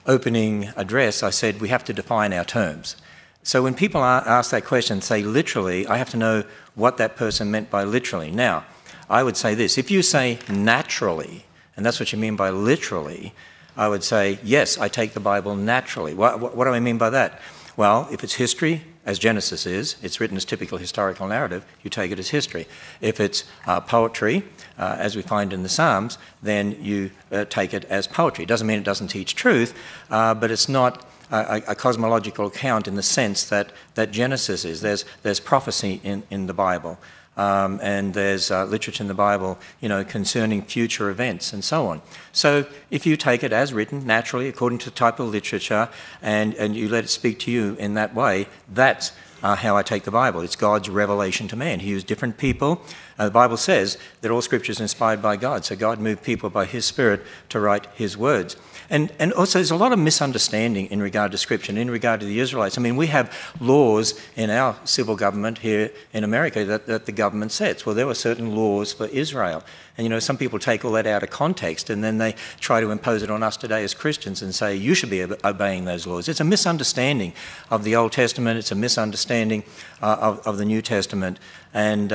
C: opening address, I said we have to define our terms. So when people ask that question, say literally, I have to know what that person meant by literally. Now, I would say this. If you say naturally, and that's what you mean by literally, I would say, yes, I take the Bible naturally. What do I mean by that? Well, if it's history, as Genesis is, it's written as typical historical narrative, you take it as history. If it's poetry, as we find in the Psalms, then you take it as poetry. It doesn't mean it doesn't teach truth, but it's not a cosmological account in the sense that Genesis is. There's prophecy in the Bible. And there's literature in the Bible, concerning future events and so on. So if you take it as written, naturally, according to the type of literature, and you let it speak to you in that way, that's how I take the Bible. It's God's revelation to man. He used different people. The Bible says that all Scripture is inspired by God, so God moved people by His Spirit to write His words. And also there's a lot of misunderstanding in regard to Scripture and in regard to the Israelites. I mean, we have laws in our civil government here in America that the government sets. Well, there were certain laws for Israel. And, some people take all that out of context and then they try to impose it on us today as Christians and say, you should be obeying those laws. It's a misunderstanding of the Old Testament. It's a misunderstanding of the New Testament. And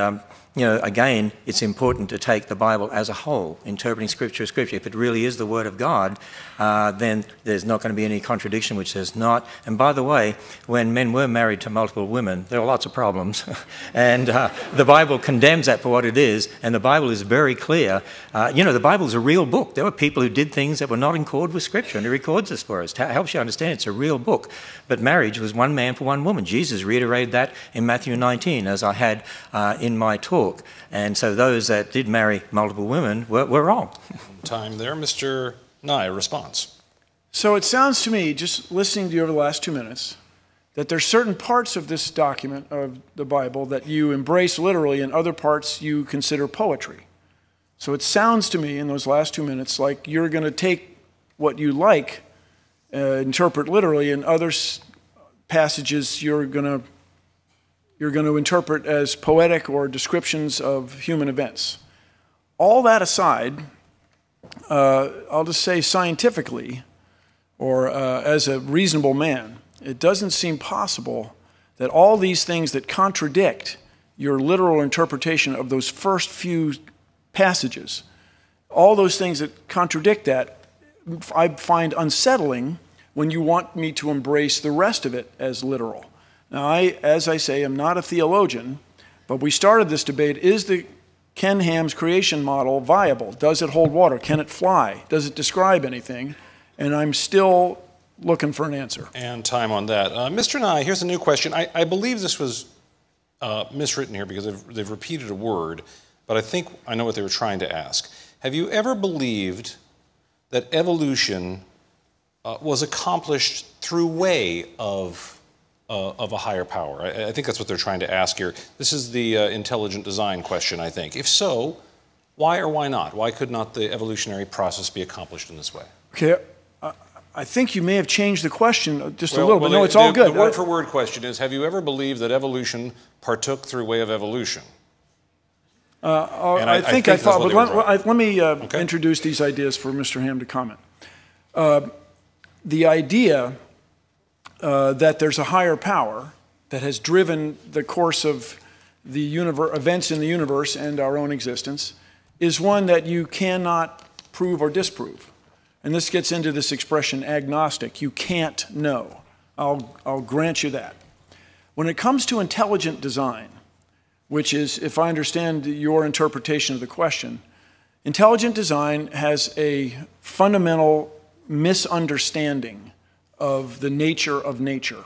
C: again, it's important to take the Bible as a whole, interpreting Scripture as Scripture. If it really is the Word of God, then there's not going to be any contradiction which says not. And by the way, when men were married to multiple women, there were lots of problems. And the Bible condemns that for what it is, and the Bible is very clear. The Bible is a real book. There were people who did things that were not in accord with Scripture, and it records this for us. It helps you understand it's a real book. But marriage was one man for one woman. Jesus reiterated that in Matthew 19, as I had in my talk. And so those that did marry multiple women were wrong.
B: Time there. Mr. Nye, response.
E: So it sounds to me, just listening to you over the last 2 minutes, that there's certain parts of this document of the Bible that you embrace literally and other parts you consider poetry. So it sounds to me in those last 2 minutes like you're going to take what you like, interpret literally, and other passages you're going to interpret as poetic or descriptions of human events. All that aside, I'll just say scientifically, or as a reasonable man, it doesn't seem possible that all these things that contradict your literal interpretation of those first few passages, all those things that contradict that, I find unsettling when you want me to embrace the rest of it as literal. Now, as I say, am not a theologian, but we started this debate, is the Ken Ham's creation model viable? Does it hold water? Can it fly? Does it describe anything? And I'm still looking for an answer.
B: And time on that. Mr. Nye, here's a new question. I believe this was miswritten here because they've repeated a word, but I think I know what they were trying to ask. Have you ever believed that evolution was accomplished through way of a higher power? I think that's what they're trying to ask here. This is the intelligent design question, I think. If so, why or why not? Why could not the evolutionary process be accomplished in this way?
E: Okay, I think you may have changed the question just a little bit. No, it's all good.
B: The word-for-word question is, have you ever believed that evolution partook through way of evolution?
E: I think I thought, but let me introduce these ideas for Mr. Ham to comment. The idea that there's a higher power that has driven the course of the events in the universe and our own existence is one that you cannot prove or disprove. And this gets into this expression agnostic. You can't know. I'll grant you that. When it comes to intelligent design, which is, if I understand your interpretation of the question, intelligent design has a fundamental misunderstanding of the nature of nature.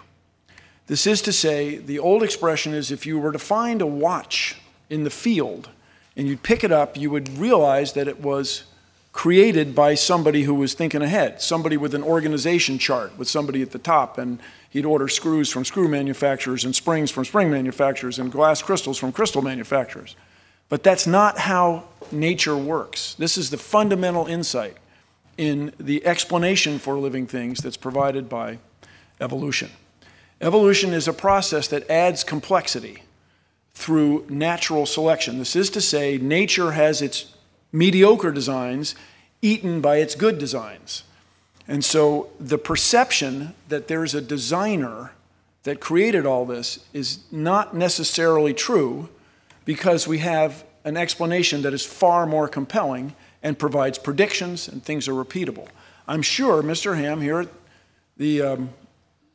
E: This is to say, the old expression is if you were to find a watch in the field and you'd pick it up, you would realize that it was created by somebody who was thinking ahead, somebody with an organization chart with somebody at the top, and he'd order screws from screw manufacturers and springs from spring manufacturers and glass crystals from crystal manufacturers. But that's not how nature works. This is the fundamental insight in the explanation for living things that's provided by evolution. Evolution is a process that adds complexity through natural selection. This is to say, nature has its mediocre designs eaten by its good designs. And so the perception that there's a designer that created all this is not necessarily true, because we have an explanation that is far more compelling and provides predictions, and things are repeatable. I'm sure, Mr. Ham, here at the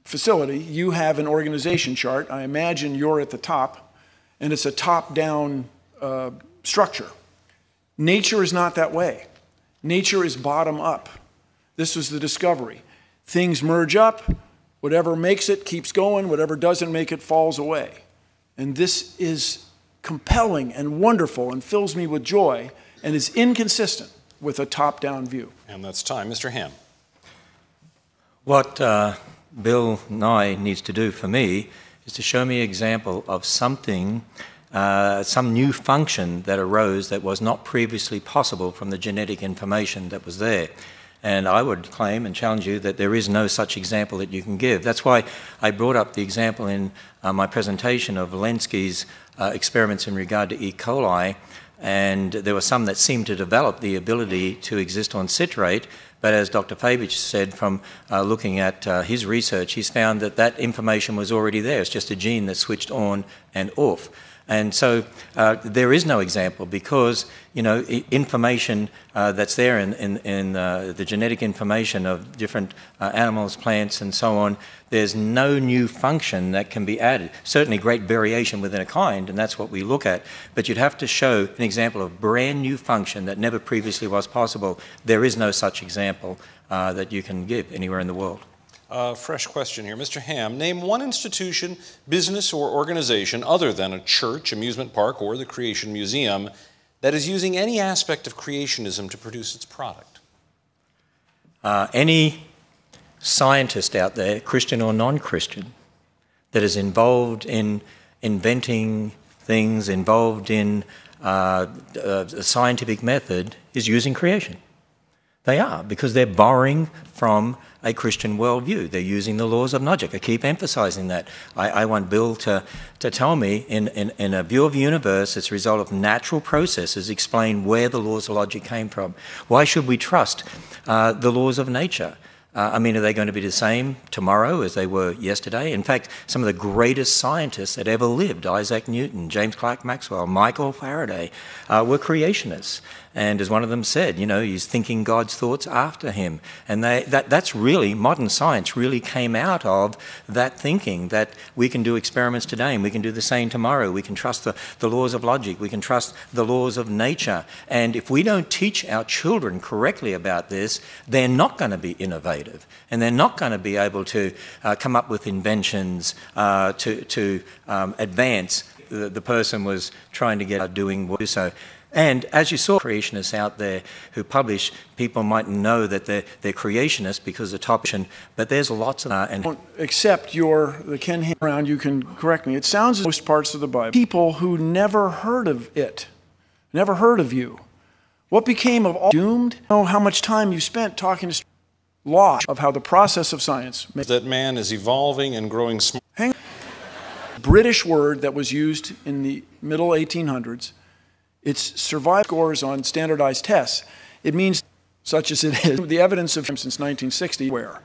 E: facility, you have an organization chart. I imagine you're at the top, and it's a top-down structure. Nature is not that way. Nature is bottom-up. This was the discovery. Things merge up. Whatever makes it keeps going. Whatever doesn't make it falls away. And this is compelling and wonderful and fills me with joy and is inconsistent with a top-down view.
B: And that's time. Mr. Ham.
C: What Bill Nye needs to do for me is to show me an example of something, some new function that arose that was not previously possible from the genetic information that was there. And I would claim and challenge you that there is no such example that you can give. That's why I brought up the example in my presentation of Walensky's experiments in regard to E. coli, and there were some that seemed to develop the ability to exist on citrate, but as Dr. Fabich said, from looking at his research, he's found that that information was already there. It's just a gene that switched on and off. And so there is no example because, you know, information that's there in the genetic information of different animals, plants, and so on, there's no new function that can be added. Certainly great variation within a kind, and that's what we look at. But you'd have to show an example of brand new function that never previously was possible. There is no such example that you can give anywhere in the world.
B: Fresh question here. Mr. Ham, name one institution, business, or organization other than a church, amusement park, or the Creation Museum that is using any aspect of creationism to produce its product.
C: Any scientist out there, Christian or non-Christian, that is involved in inventing things, involved in a scientific method, is using creation. They are, because they're borrowing from a Christian worldview. They're using the laws of logic. I keep emphasizing that. I want Bill to tell me, in a view of the universe, it's a result of natural processes, explain where the laws of logic came from. Why should we trust the laws of nature? I mean, are they going to be the same tomorrow as they were yesterday? In fact, some of the greatest scientists that ever lived, Isaac Newton, James Clerk Maxwell, Michael Faraday, were creationists. And as one of them said, you know, he's thinking God's thoughts after him. And that's really, modern science really came out of that thinking, that we can do experiments today and we can do the same tomorrow. We can trust the laws of logic. We can trust the laws of nature. And if we don't teach our children correctly about this, they're not going to be innovative. And they're not going to be able to come up with inventions to advance. The person was trying to get doing what so. And as you saw, creationists out there who publish, people might know that they're creationists because of the topic, but there's lots of and
E: except the Ken Ham round, you can correct me. It sounds as most parts of the Bible. People who never heard of it, never heard of you. What became of all doomed? Know how much time you spent talking to law of how the process of science
B: that man is evolving and growing smart.
E: British word that was used in the middle 1800s. It's survival scores on standardized tests. It means, such as it is, the evidence of since 1960, where.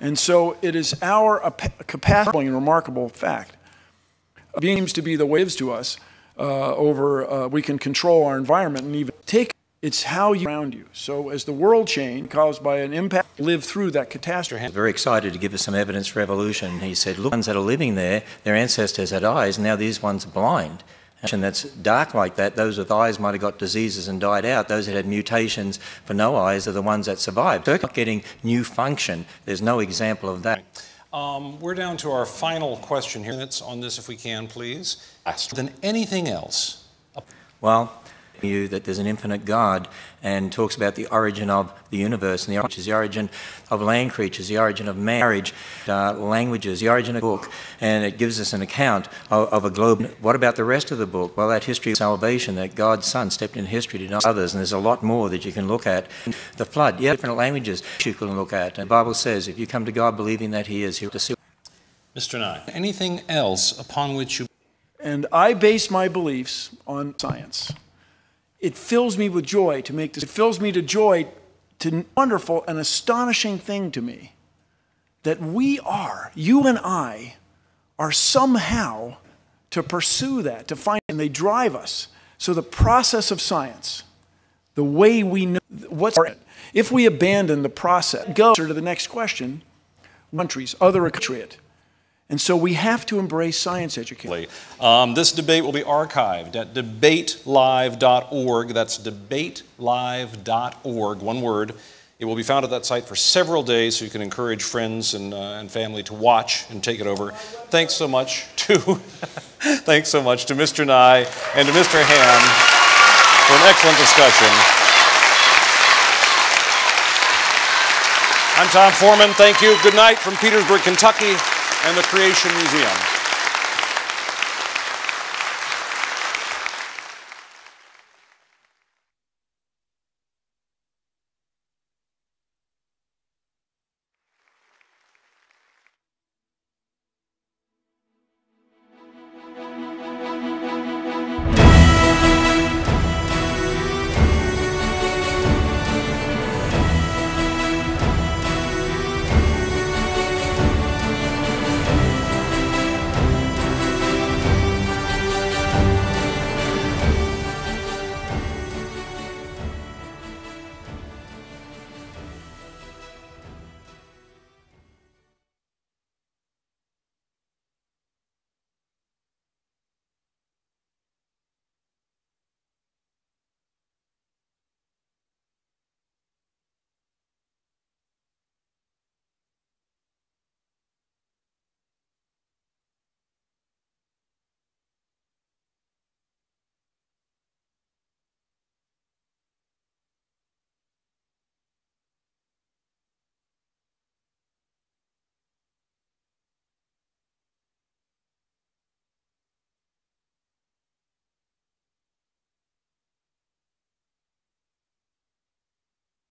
E: And so it is our capacity and remarkable fact. Seems to be the waves to us we can control our environment and even take it's how you around you. So as the world change caused by an impact, live through that catastrophe.
C: Very excited to give us some evidence for evolution. He said, look, the ones that are living there, their ancestors had eyes, now these ones are blind. And that's dark like that, those with eyes might have got diseases and died out. Those that had mutations for no eyes are the ones that survived. They're not getting new function. There's no example of that.
B: We're down to our final question here. Minutes on this, if we can, please. Than anything else.
C: Well, you that there's an infinite God and talks about the origin of the universe, and the origin is the origin of land creatures, the origin of marriage, languages, the origin of the book, and it gives us an account of a globe. What about the rest of the book? Well, that history of salvation, that God's Son stepped in history to know others, and there's a lot more that you can look at. The flood, yeah, different languages you can look at. And the Bible says if you come to God believing that He is, He'll see.
B: Mr. Nye, anything else upon which you...
E: And I base my beliefs on science. It fills me with joy to make this. It fills me to joy to wonderful and astonishing thing to me that you and I are somehow to pursue that, to find, and they drive us. So the process of science, the way we know what's if we abandon the process, go to the next question, countries, other countries. And so we have to embrace science education.
B: This debate will be archived at debatelive.org. That's debatelive.org, one word. It will be found at that site for several days, so you can encourage friends and family to watch and take it over. Thanks so much to Mr. Nye and to Mr. Ham for an excellent discussion. I'm Tom Foreman. Thank you. Good night from Petersburg, Kentucky, and the Creation Museum.